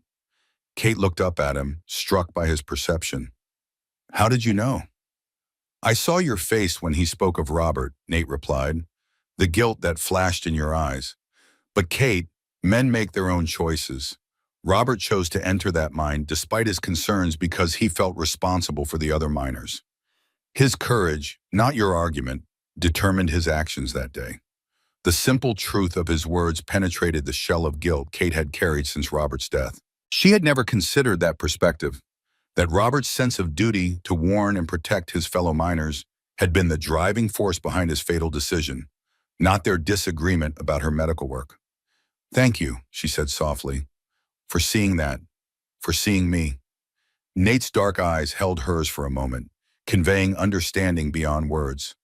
Kate looked up at him, struck by his perception. How did you know? I saw your face when he spoke of Robert, Nate replied. The guilt that flashed in your eyes. But Kate, men make their own choices. Robert chose to enter that mine despite his concerns because he felt responsible for the other miners. His courage, not your argument, determined his actions that day. The simple truth of his words penetrated the shell of guilt Kate had carried since Robert's death. She had never considered that perspective, that Robert's sense of duty to warn and protect his fellow miners had been the driving force behind his fatal decision, not their disagreement about her medical work. Thank you, she said softly, for seeing that, for seeing me. Nate's dark eyes held hers for a moment, conveying understanding beyond words.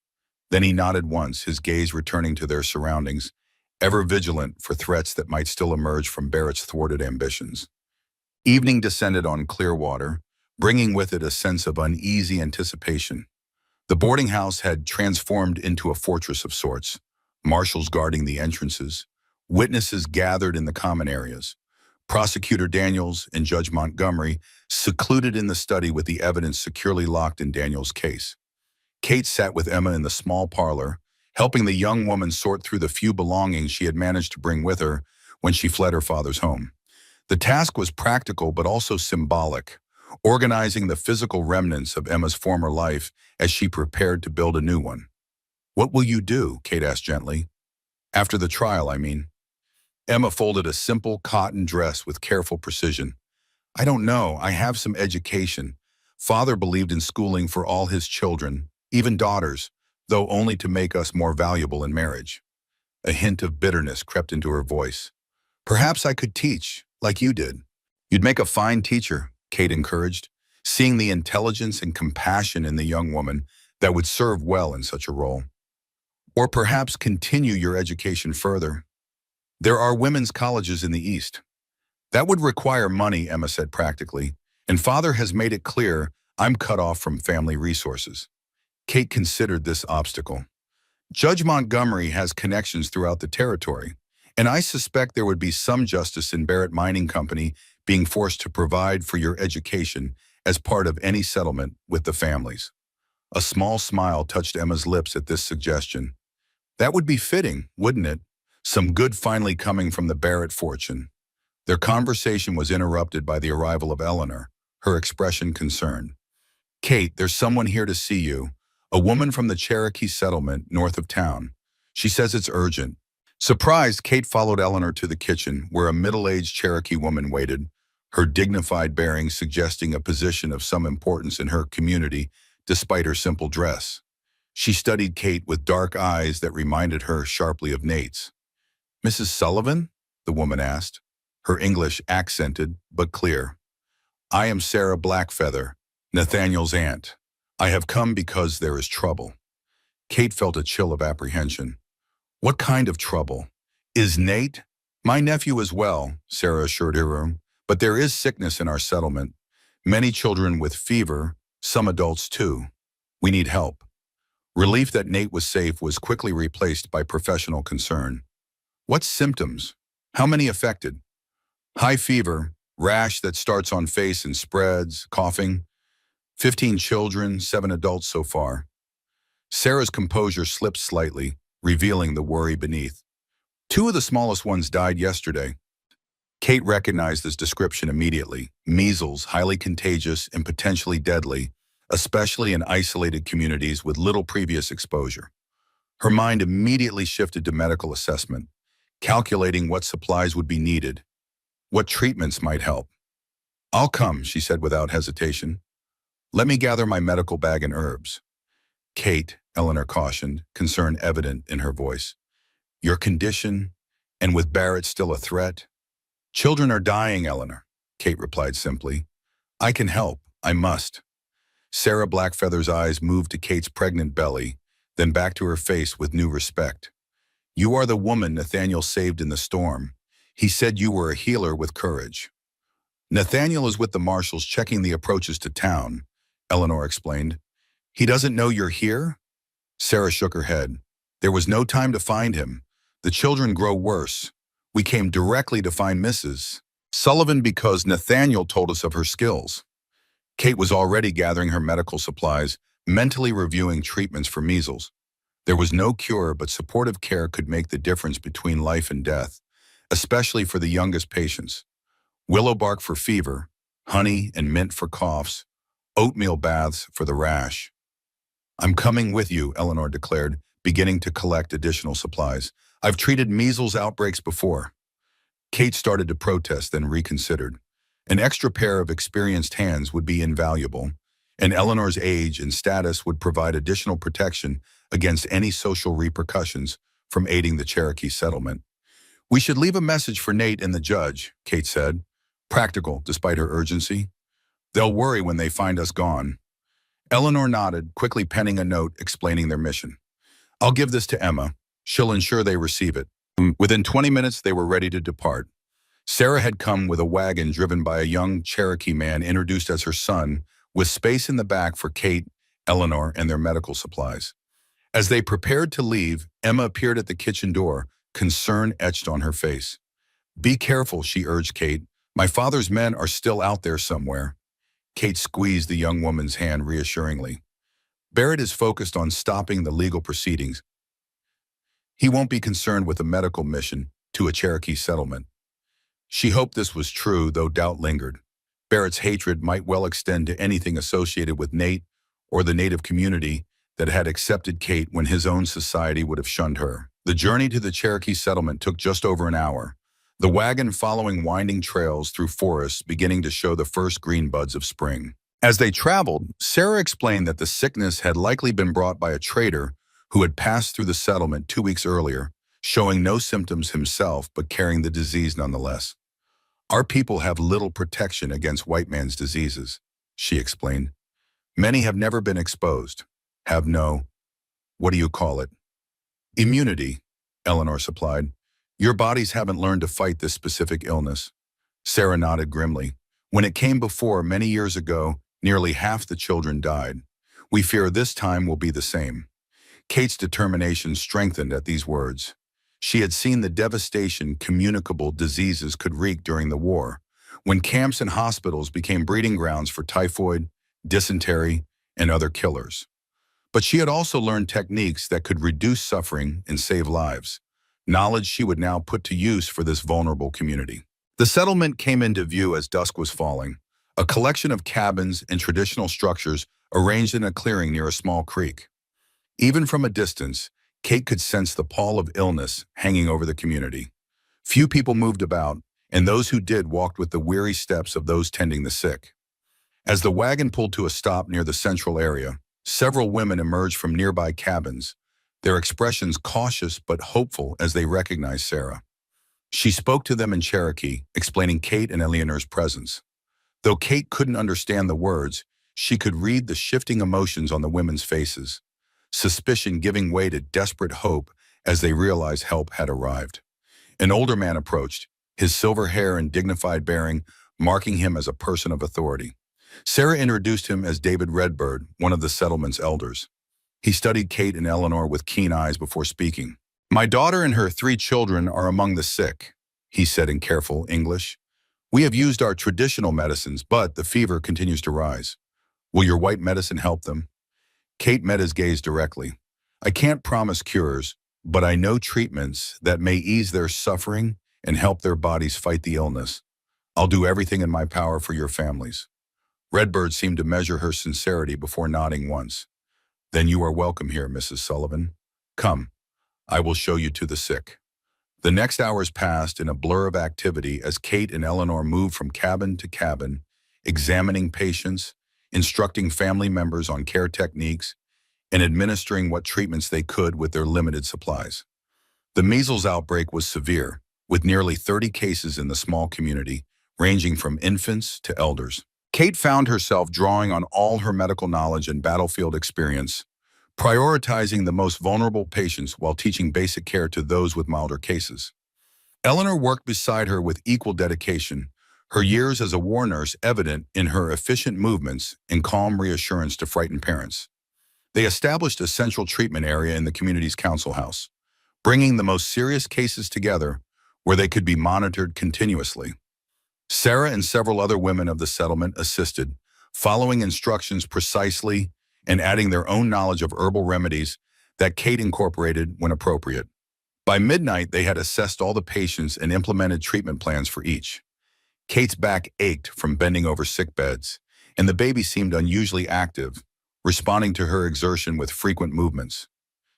Then he nodded once, his gaze returning to their surroundings, ever vigilant for threats that might still emerge from Barrett's thwarted ambitions. Evening descended on Clearwater, bringing with it a sense of uneasy anticipation. The boarding house had transformed into a fortress of sorts, marshals guarding the entrances, witnesses gathered in the common areas, Prosecutor Daniels and Judge Montgomery secluded in the study with the evidence securely locked in Daniels' case. Kate sat with Emma in the small parlor, helping the young woman sort through the few belongings she had managed to bring with her when she fled her father's home. The task was practical but also symbolic, organizing the physical remnants of Emma's former life as she prepared to build a new one. "What will you do?" Kate asked gently. "After the trial, I mean." Emma folded a simple cotton dress with careful precision. "I don't know. I have some education. Father believed in schooling for all his children, even daughters, though only to make us more valuable in marriage." A hint of bitterness crept into her voice. "Perhaps I could teach, like you did." "You'd make a fine teacher," Kate encouraged, seeing the intelligence and compassion in the young woman that would serve well in such a role. "Or perhaps continue your education further. There are women's colleges in the East." "That would require money," Emma said practically, "and Father has made it clear I'm cut off from family resources." Kate considered this obstacle. "Judge Montgomery has connections throughout the territory, and I suspect there would be some justice in Barrett Mining Company being forced to provide for your education as part of any settlement with the families." A small smile touched Emma's lips at this suggestion. "That would be fitting, wouldn't it? Some good finally coming from the Barrett fortune." Their conversation was interrupted by the arrival of Eleanor, her expression concerned. "Kate, there's someone here to see you. A woman from the Cherokee settlement north of town. She says it's urgent." Surprised, Kate followed Eleanor to the kitchen, where a middle-aged Cherokee woman waited, her dignified bearing suggesting a position of some importance in her community despite her simple dress. She studied Kate with dark eyes that reminded her sharply of Nate's. "Mrs. Sullivan?" the woman asked, her English accented but clear. "I am Sarah Blackfeather, Nathaniel's aunt. I have come because there is trouble." Kate felt a chill of apprehension. "What kind of trouble? Is Nate—" "My nephew as well," Sarah assured her, "but there is sickness in our settlement. Many children with fever, some adults too. We need help." Relief that Nate was safe was quickly replaced by professional concern. "What symptoms? How many affected?" "High fever, rash that starts on face and spreads, coughing. 15 children, 7 adults so far." Sarah's composure slipped slightly, revealing the worry beneath. "2 of the smallest ones died yesterday." Kate recognized this description immediately. Measles, highly contagious and potentially deadly, especially in isolated communities with little previous exposure. Her mind immediately shifted to medical assessment, calculating what supplies would be needed, what treatments might help. I'll come, she said without hesitation. Let me gather my medical bag and herbs. Kate, Eleanor cautioned, concern evident in her voice. Your condition, and with Barrett still a threat? Children are dying, Eleanor, Kate replied simply. I can help. I must. Sarah Blackfeather's eyes moved to Kate's pregnant belly, then back to her face with new respect. You are the woman Nathaniel saved in the storm. He said you were a healer with courage. Nathaniel is with the marshals checking the approaches to town, Eleanor explained. He doesn't know you're here? Sarah shook her head. There was no time to find him. The children grow worse. We came directly to find Mrs. Sullivan because Nathaniel told us of her skills. Kate was already gathering her medical supplies, mentally reviewing treatments for measles. There was no cure, but supportive care could make the difference between life and death, especially for the youngest patients. Willow bark for fever, honey and mint for coughs, oatmeal baths for the rash. I'm coming with you, Eleanor declared, beginning to collect additional supplies. I've treated measles outbreaks before. Kate started to protest, then reconsidered. An extra pair of experienced hands would be invaluable, and Eleanor's age and status would provide additional protection against any social repercussions from aiding the Cherokee settlement. We should leave a message for Nate and the judge, Kate said, practical despite her urgency. They'll worry when they find us gone. Eleanor nodded, quickly penning a note explaining their mission. I'll give this to Emma. She'll ensure they receive it. Within 20 minutes, they were ready to depart. Sarah had come with a wagon driven by a young Cherokee man introduced as her son, with space in the back for Kate, Eleanor, and their medical supplies. As they prepared to leave, Emma appeared at the kitchen door, concern etched on her face. Be careful, she urged Kate. My father's men are still out there somewhere. Kate squeezed the young woman's hand reassuringly. Barrett is focused on stopping the legal proceedings. He won't be concerned with a medical mission to a Cherokee settlement. She hoped this was true, though doubt lingered. Barrett's hatred might well extend to anything associated with Nate or the Native community that had accepted Kate when his own society would have shunned her. The journey to the Cherokee settlement took just over an hour, the wagon following winding trails through forests beginning to show the first green buds of spring. As they traveled, Sarah explained that the sickness had likely been brought by a trader who had passed through the settlement 2 weeks earlier, showing no symptoms himself but carrying the disease nonetheless. Our people have little protection against white man's diseases, she explained. Many have never been exposed, have no, what do you call it? Immunity, Eleanor supplied. Your bodies haven't learned to fight this specific illness. Sarah nodded grimly. When it came before many years ago, nearly half the children died. We fear this time will be the same. Kate's determination strengthened at these words. She had seen the devastation communicable diseases could wreak during the war, when camps and hospitals became breeding grounds for typhoid, dysentery, and other killers. But she had also learned techniques that could reduce suffering and save lives, knowledge she would now put to use for this vulnerable community. The settlement came into view as dusk was falling, a collection of cabins and traditional structures arranged in a clearing near a small creek. Even from a distance, Kate could sense the pall of illness hanging over the community. Few people moved about, and those who did walked with the weary steps of those tending the sick. As the wagon pulled to a stop near the central area, several women emerged from nearby cabins, their expressions cautious but hopeful as they recognized Sarah. She spoke to them in Cherokee, explaining Kate and Eleanor's presence. Though Kate couldn't understand the words, she could read the shifting emotions on the women's faces, suspicion giving way to desperate hope as they realized help had arrived. An older man approached, his silver hair and dignified bearing marking him as a person of authority. Sarah introduced him as David Redbird, one of the settlement's elders. He studied Kate and Eleanor with keen eyes before speaking. My daughter and her 3 children are among the sick, he said in careful English. We have used our traditional medicines, but the fever continues to rise. Will your white medicine help them? Kate met his gaze directly. I can't promise cures, but I know treatments that may ease their suffering and help their bodies fight the illness. I'll do everything in my power for your families. Redbird seemed to measure her sincerity before nodding once. Then you are welcome here, Mrs. Sullivan. Come, I will show you to the sick. The next hours passed in a blur of activity as Kate and Eleanor moved from cabin to cabin, examining patients, instructing family members on care techniques, and administering what treatments they could with their limited supplies. The measles outbreak was severe, with nearly 30 cases in the small community, ranging from infants to elders. Kate found herself drawing on all her medical knowledge and battlefield experience, prioritizing the most vulnerable patients while teaching basic care to those with milder cases. Eleanor worked beside her with equal dedication, her years as a war nurse evident in her efficient movements and calm reassurance to frightened parents. They established a central treatment area in the community's council house, bringing the most serious cases together where they could be monitored continuously. Sarah and several other women of the settlement assisted, following instructions precisely and adding their own knowledge of herbal remedies that Kate incorporated when appropriate. By midnight, they had assessed all the patients and implemented treatment plans for each. Kate's back ached from bending over sick beds, and the baby seemed unusually active, responding to her exertion with frequent movements.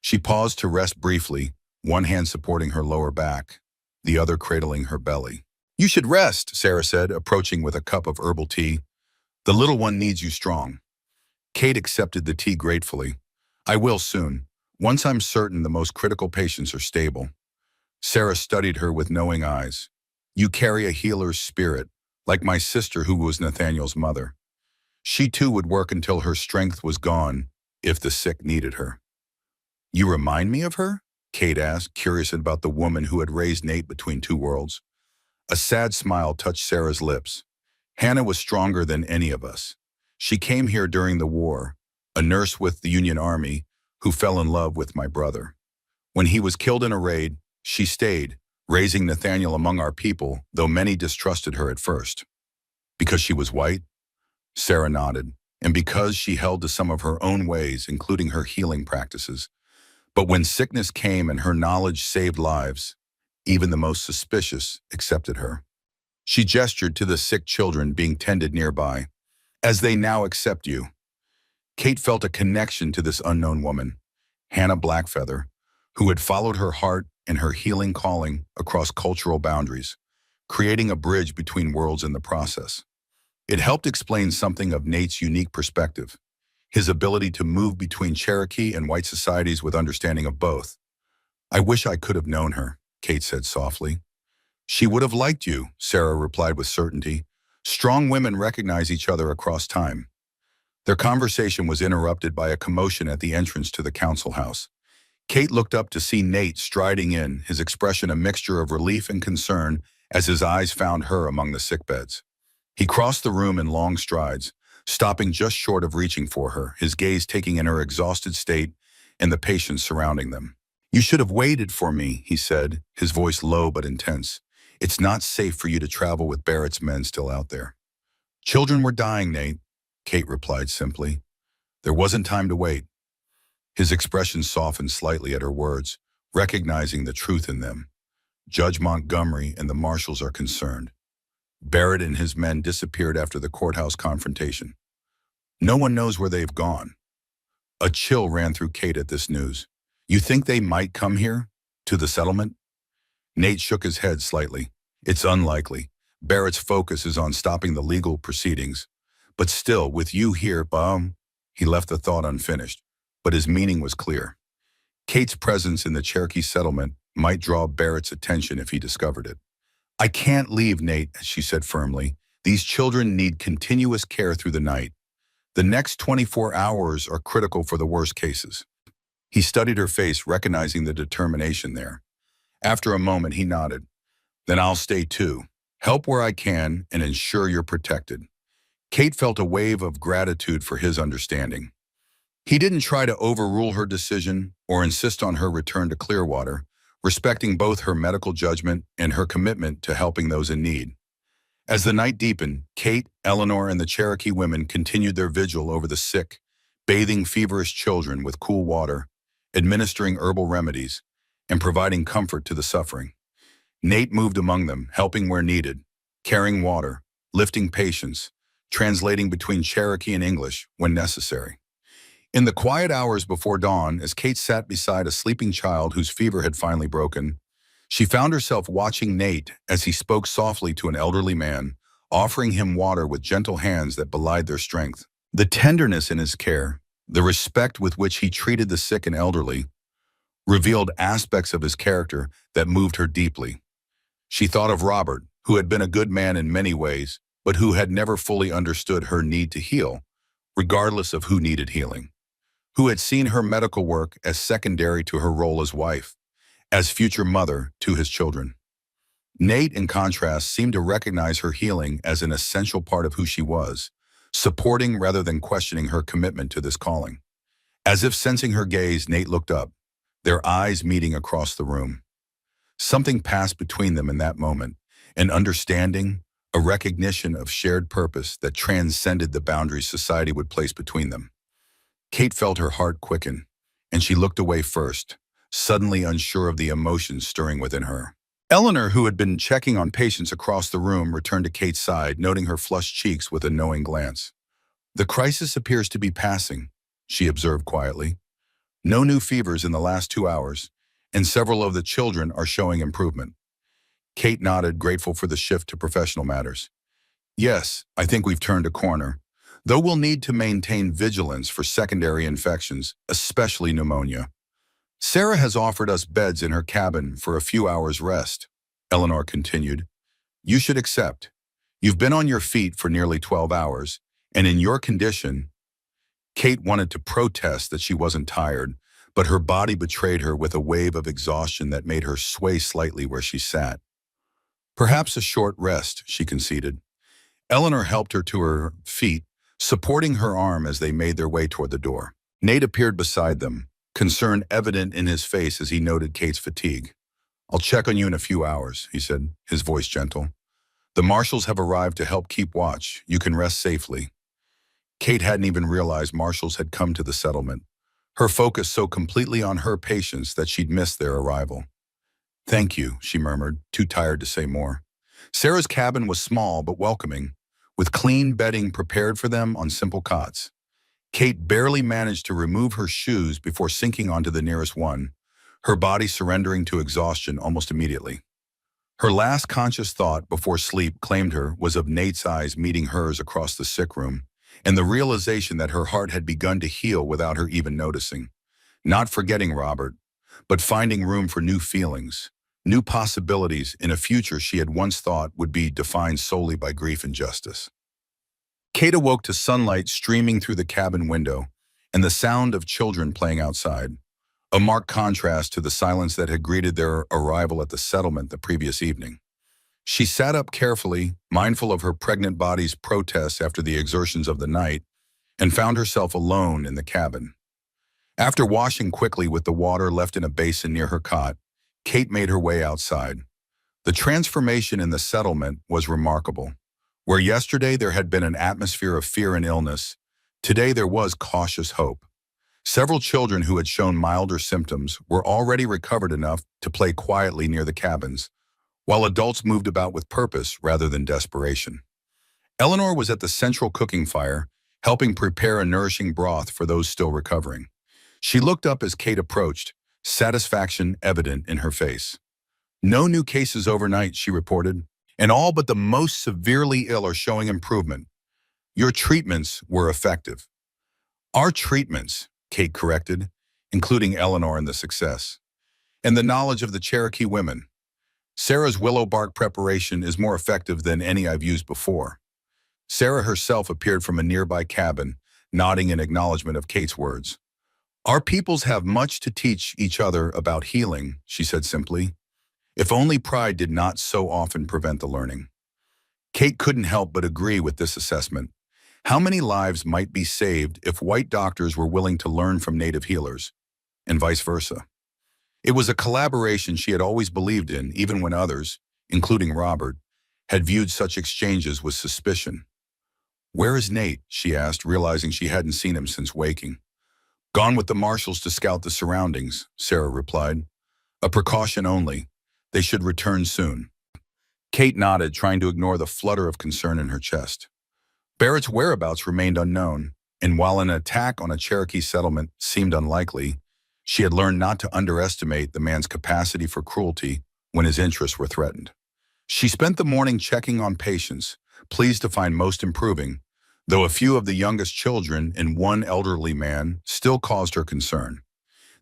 She paused to rest briefly, one hand supporting her lower back, the other cradling her belly. "You should rest," Sarah said, approaching with a cup of herbal tea. "The little one needs you strong." Kate accepted the tea gratefully. "I will soon, once I'm certain the most critical patients are stable." Sarah studied her with knowing eyes. "You carry a healer's spirit, like my sister who was Nathaniel's mother. She too would work until her strength was gone, if the sick needed her." "You remind me of her?" Kate asked, curious about the woman who had raised Nate between two worlds. A sad smile touched Sarah's lips. "Hannah was stronger than any of us. She came here during the war, a nurse with the Union Army who fell in love with my brother. When he was killed in a raid, she stayed, raising Nathaniel among our people, though many distrusted her at first." "Because she was white?" Sarah nodded. "And because she held to some of her own ways, including her healing practices. But when sickness came and her knowledge saved lives, even the most suspicious accepted her." She gestured to the sick children being tended nearby. "As they now accept you." Kate felt a connection to this unknown woman, Hannah Blackfeather, who had followed her heart and her healing calling across cultural boundaries, creating a bridge between worlds in the process. It helped explain something of Nate's unique perspective, his ability to move between Cherokee and white societies with understanding of both. "I wish I could have known her," Kate said softly. "She would have liked you," Sarah replied with certainty. "Strong women recognize each other across time." Their conversation was interrupted by a commotion at the entrance to the council house. Kate looked up to see Nate striding in, his expression a mixture of relief and concern as his eyes found her among the sickbeds. He crossed the room in long strides, stopping just short of reaching for her, his gaze taking in her exhausted state and the patients surrounding them. "You should have waited for me," he said, his voice low but intense. "It's not safe for you to travel with Barrett's men still out there." "Children were dying, Nate," Kate replied simply. "There wasn't time to wait." His expression softened slightly at her words, recognizing the truth in them. "Judge Montgomery and the marshals are concerned. Barrett and his men disappeared after the courthouse confrontation. No one knows where they've gone." A chill ran through Kate at this news. "You think they might come here? To the settlement?" Nate shook his head slightly. "It's unlikely. Barrett's focus is on stopping the legal proceedings. But still, with you here, he left the thought unfinished, but his meaning was clear. Kate's presence in the Cherokee settlement might draw Barrett's attention if he discovered it. "I can't leave, Nate," she said firmly. "These children need continuous care through the night. The next 24 hours are critical for the worst cases." He studied her face, recognizing the determination there. After a moment, he nodded. "Then I'll stay too. Help where I can and ensure you're protected." Kate felt a wave of gratitude for his understanding. He didn't try to overrule her decision or insist on her return to Clearwater, respecting both her medical judgment and her commitment to helping those in need. As the night deepened, Kate, Eleanor, and the Cherokee women continued their vigil over the sick, bathing feverish children with cool water, administering herbal remedies, and providing comfort to the suffering. Nate moved among them, helping where needed, carrying water, lifting patients, translating between Cherokee and English when necessary. In the quiet hours before dawn, as Kate sat beside a sleeping child whose fever had finally broken, she found herself watching Nate as he spoke softly to an elderly man, offering him water with gentle hands that belied their strength. The tenderness in his care, the respect with which he treated the sick and elderly, revealed aspects of his character that moved her deeply. She thought of Robert, who had been a good man in many ways, but who had never fully understood her need to heal, regardless of who needed healing, who had seen her medical work as secondary to her role as wife, as future mother to his children. Nate, in contrast, seemed to recognize her healing as an essential part of who she was, supporting rather than questioning her commitment to this calling. As if sensing her gaze, Nate looked up, their eyes meeting across the room. Something passed between them in that moment, an understanding, a recognition of shared purpose that transcended the boundaries society would place between them. Kate felt her heart quicken, and she looked away first, suddenly unsure of the emotions stirring within her. Eleanor, who had been checking on patients across the room, returned to Kate's side, noting her flushed cheeks with a knowing glance. "The crisis appears to be passing," she observed quietly. "No new fevers in the last 2 hours, and several of the children are showing improvement." Kate nodded, grateful for the shift to professional matters. "Yes, I think we've turned a corner, though we'll need to maintain vigilance for secondary infections, especially pneumonia. Sarah has offered us beds in her cabin for a few hours' rest," Eleanor continued. "You should accept. You've been on your feet for nearly 12 hours, and in your condition—" Kate wanted to protest that she wasn't tired, but her body betrayed her with a wave of exhaustion that made her sway slightly where she sat. "Perhaps a short rest," she conceded. Eleanor helped her to her feet, supporting her arm as they made their way toward the door. Nate appeared beside them, concern evident in his face as he noted Kate's fatigue. "I'll check on you in a few hours," he said, his voice gentle. "The marshals have arrived to help keep watch. You can rest safely." Kate hadn't even realized marshals had come to the settlement, her focus so completely on her patients that she'd missed their arrival. "Thank you," she murmured, too tired to say more. Sarah's cabin was small but welcoming, with clean bedding prepared for them on simple cots. Kate barely managed to remove her shoes before sinking onto the nearest one, her body surrendering to exhaustion almost immediately. Her last conscious thought before sleep claimed her was of Nate's eyes meeting hers across the sick room, and the realization that her heart had begun to heal without her even noticing. Not forgetting Robert, but finding room for new feelings, new possibilities in a future she had once thought would be defined solely by grief and justice. Kate awoke to sunlight streaming through the cabin window and the sound of children playing outside, a marked contrast to the silence that had greeted their arrival at the settlement the previous evening. She sat up carefully, mindful of her pregnant body's protests after the exertions of the night, and found herself alone in the cabin. After washing quickly with the water left in a basin near her cot, Kate made her way outside. The transformation in the settlement was remarkable. Where yesterday there had been an atmosphere of fear and illness, today there was cautious hope. Several children who had shown milder symptoms were already recovered enough to play quietly near the cabins, while adults moved about with purpose rather than desperation. Eleanor was at the central cooking fire, helping prepare a nourishing broth for those still recovering. She looked up as Kate approached, satisfaction evident in her face. "No new cases overnight," she reported, "and all but the most severely ill are showing improvement. Your treatments were effective." "Our treatments," Kate corrected, including Eleanor in the success, "and the knowledge of the Cherokee women. Sarah's willow bark preparation is more effective than any I've used before." Sarah herself appeared from a nearby cabin, nodding in acknowledgement of Kate's words. "Our peoples have much to teach each other about healing," she said simply. If only pride did not so often prevent the learning. Kate couldn't help but agree with this assessment. How many lives might be saved if white doctors were willing to learn from native healers, and vice versa? It was a collaboration she had always believed in, even when others, including Robert, had viewed such exchanges with suspicion. "Where is Nate?" she asked, realizing she hadn't seen him since waking. "Gone with the marshals to scout the surroundings," Sarah replied. "A precaution only. They should return soon." Kate nodded, trying to ignore the flutter of concern in her chest. Barrett's whereabouts remained unknown, and while an attack on a Cherokee settlement seemed unlikely, she had learned not to underestimate the man's capacity for cruelty when his interests were threatened. She spent the morning checking on patients, pleased to find most improving, though a few of the youngest children and one elderly man still caused her concern.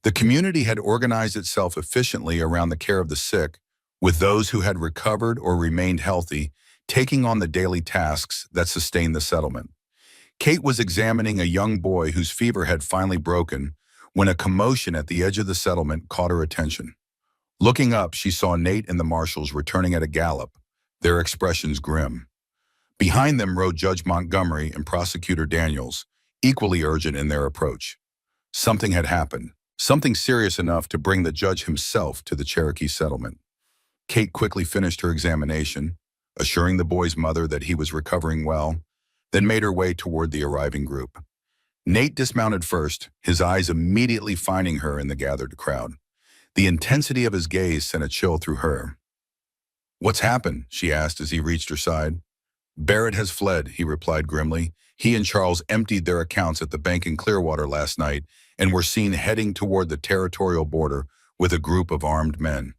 The community had organized itself efficiently around the care of the sick, with those who had recovered or remained healthy taking on the daily tasks that sustained the settlement. Kate was examining a young boy whose fever had finally broken when a commotion at the edge of the settlement caught her attention. Looking up, she saw Nate and the marshals returning at a gallop, their expressions grim. Behind them rode Judge Montgomery and Prosecutor Daniels, equally urgent in their approach. Something had happened, something serious enough to bring the judge himself to the Cherokee settlement. Kate quickly finished her examination, assuring the boy's mother that he was recovering well, then made her way toward the arriving group. Nate dismounted first, his eyes immediately finding her in the gathered crowd. The intensity of his gaze sent a chill through her. "What's happened?" she asked as he reached her side. "Barrett has fled," he replied grimly. "He and Charles emptied their accounts at the bank in Clearwater last night and were seen heading toward the territorial border with a group of armed men."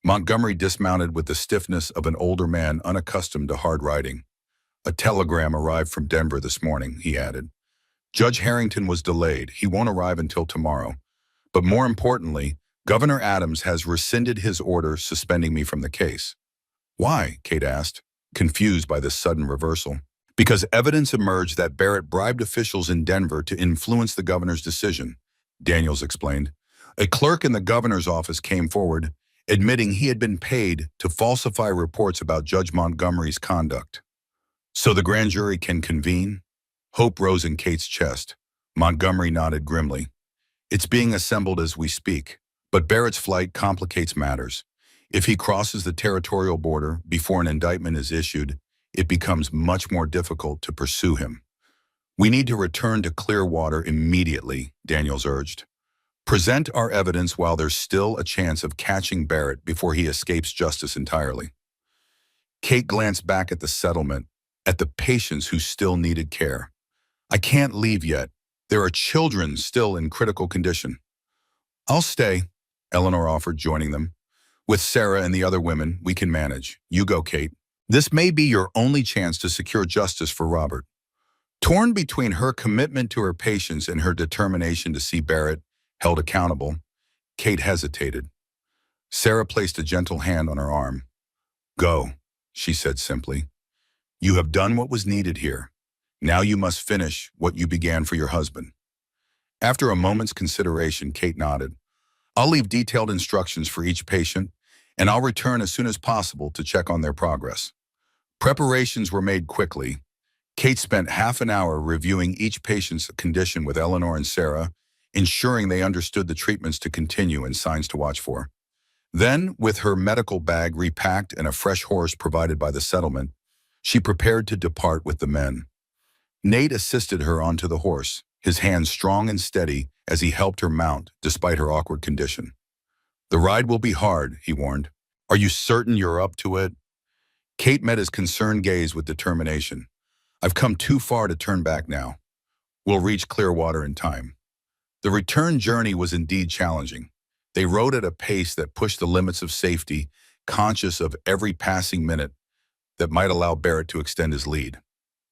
Montgomery dismounted with the stiffness of an older man unaccustomed to hard riding. "A telegram arrived from Denver this morning," he added. "Judge Harrington was delayed. He won't arrive until tomorrow. But more importantly, Governor Adams has rescinded his order suspending me from the case." "Why?" Kate asked, confused by this sudden reversal. "Because evidence emerged that Barrett bribed officials in Denver to influence the governor's decision," Daniels explained. "A clerk in the governor's office came forward, admitting he had been paid to falsify reports about Judge Montgomery's conduct. So the grand jury can convene?" Hope rose in Kate's chest. Montgomery nodded grimly. "It's being assembled as we speak, but Barrett's flight complicates matters. If he crosses the territorial border before an indictment is issued, it becomes much more difficult to pursue him. We need to return to Clearwater immediately," Daniels urged. "Present our evidence while there's still a chance of catching Barrett before he escapes justice entirely." Kate glanced back at the settlement, at the patients who still needed care. "I can't leave yet. There are children still in critical condition." "I'll stay," Eleanor offered, joining them. "With Sarah and the other women, we can manage. You go, Kate. This may be your only chance to secure justice for Robert." Torn between her commitment to her patients and her determination to see Barrett held accountable, Kate hesitated. Sarah placed a gentle hand on her arm. "Go," she said simply. "You have done what was needed here. Now you must finish what you began for your husband." After a moment's consideration, Kate nodded. "I'll leave detailed instructions for each patient, and I'll return as soon as possible to check on their progress." Preparations were made quickly. Kate spent half an hour reviewing each patient's condition with Eleanor and Sarah, ensuring they understood the treatments to continue and signs to watch for. Then, with her medical bag repacked and a fresh horse provided by the settlement, she prepared to depart with the men. Nate assisted her onto the horse, his hands strong and steady as he helped her mount despite her awkward condition. "The ride will be hard," he warned. "Are you certain you're up to it?" Kate met his concerned gaze with determination. "I've come too far to turn back now. We'll reach Clearwater in time." The return journey was indeed challenging. They rode at a pace that pushed the limits of safety, conscious of every passing minute that might allow Barrett to extend his lead.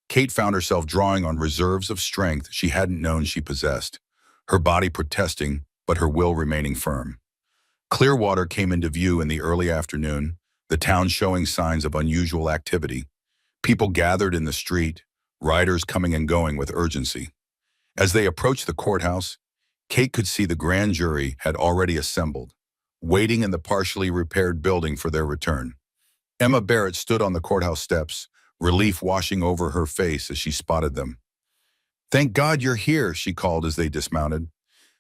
Kate found herself drawing on reserves of strength she hadn't known she possessed, her body protesting, but her will remaining firm. Clearwater came into view in the early afternoon, the town showing signs of unusual activity. People gathered in the street, riders coming and going with urgency. As they approached the courthouse, Kate could see the grand jury had already assembled, waiting in the partially repaired building for their return. Emma Barrett stood on the courthouse steps, relief washing over her face as she spotted them. "Thank God you're here," she called as they dismounted.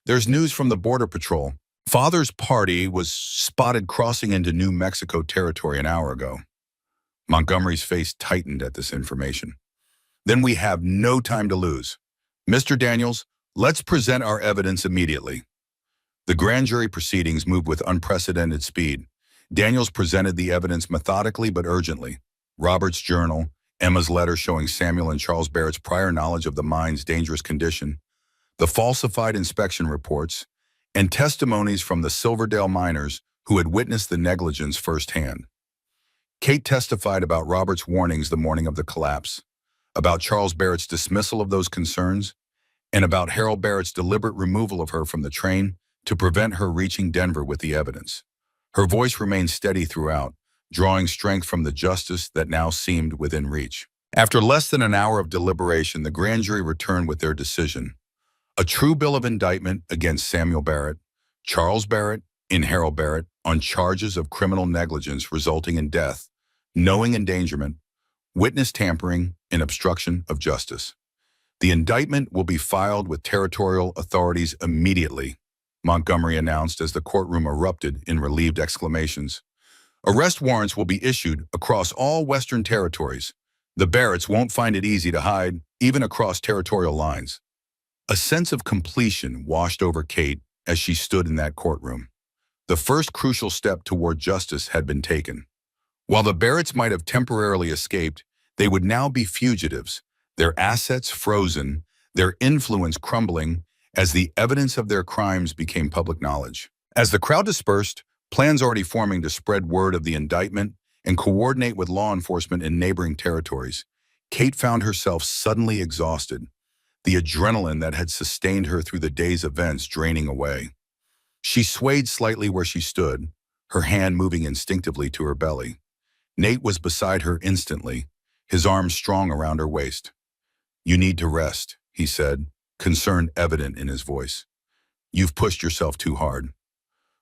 "There's news from the Border Patrol. Father's party was spotted crossing into New Mexico territory an hour ago." Montgomery's face tightened at this information. "Then we have no time to lose. Mr. Daniels, let's present our evidence immediately." The grand jury proceedings moved with unprecedented speed. Daniels presented the evidence methodically but urgently. Robert's journal, Emma's letter showing Samuel and Charles Barrett's prior knowledge of the mine's dangerous condition, the falsified inspection reports, and testimonies from the Silverdale miners who had witnessed the negligence firsthand. Kate testified about Robert's warnings the morning of the collapse, about Charles Barrett's dismissal of those concerns, and about Harold Barrett's deliberate removal of her from the train to prevent her reaching Denver with the evidence. Her voice remained steady throughout, drawing strength from the justice that now seemed within reach. After less than an hour of deliberation, the grand jury returned with their decision. A true bill of indictment against Samuel Barrett, Charles Barrett, and Harold Barrett on charges of criminal negligence resulting in death, knowing endangerment, witness tampering, and obstruction of justice. The indictment will be filed with territorial authorities immediately, Montgomery announced as the courtroom erupted in relieved exclamations. Arrest warrants will be issued across all Western territories. The Barretts won't find it easy to hide, even across territorial lines. A sense of completion washed over Kate as she stood in that courtroom. The first crucial step toward justice had been taken. While the Barretts might have temporarily escaped, they would now be fugitives, their assets frozen, their influence crumbling as the evidence of their crimes became public knowledge. As the crowd dispersed, plans already forming to spread word of the indictment and coordinate with law enforcement in neighboring territories, Kate found herself suddenly exhausted, the adrenaline that had sustained her through the day's events draining away. She swayed slightly where she stood, her hand moving instinctively to her belly. Nate was beside her instantly, his arms strong around her waist. "You need to rest," he said, concern evident in his voice. "You've pushed yourself too hard."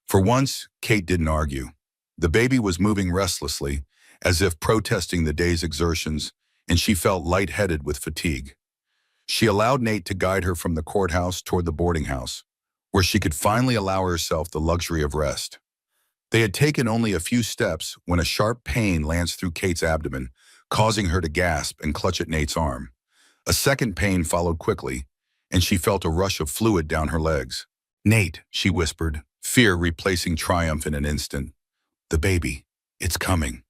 For once, Kate didn't argue. The baby was moving restlessly, as if protesting the day's exertions, and she felt lightheaded with fatigue. She allowed Nate to guide her from the courthouse toward the boarding house, where she could finally allow herself the luxury of rest. They had taken only a few steps when a sharp pain lanced through Kate's abdomen, causing her to gasp and clutch at Nate's arm. A second pain followed quickly, and she felt a rush of fluid down her legs. "Nate," she whispered, fear replacing triumph in an instant. "The baby. It's coming."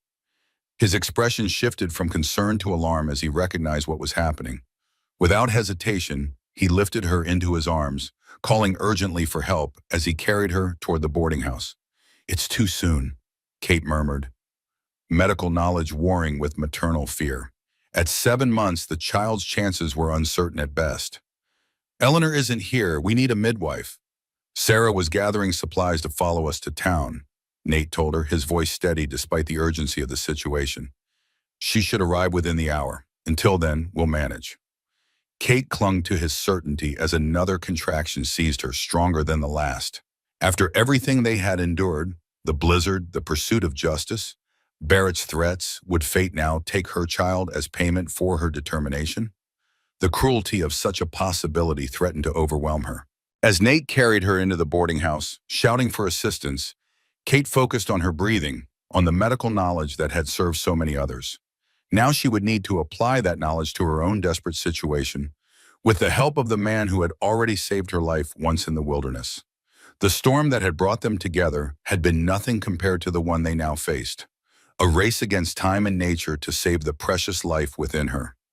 His expression shifted from concern to alarm as he recognized what was happening. Without hesitation, he lifted her into his arms, calling urgently for help as he carried her toward the boarding house. "It's too soon," Kate murmured, medical knowledge warring with maternal fear. At 7 months, the child's chances were uncertain at best. "Eleanor isn't here. We need a midwife." "Sarah was gathering supplies to follow us to town," Nate told her, his voice steady despite the urgency of the situation. "She should arrive within the hour. Until then, we'll manage." Kate clung to his certainty as another contraction seized her, stronger than the last. After everything they had endured, the blizzard, the pursuit of justice, Barrett's threats, would fate now take her child as payment for her determination? The cruelty of such a possibility threatened to overwhelm her. As Nate carried her into the boarding house, shouting for assistance, Kate focused on her breathing, on the medical knowledge that had served so many others. Now she would need to apply that knowledge to her own desperate situation, with the help of the man who had already saved her life once in the wilderness. The storm that had brought them together had been nothing compared to the one they now faced, a race against time and nature to save the precious life within her.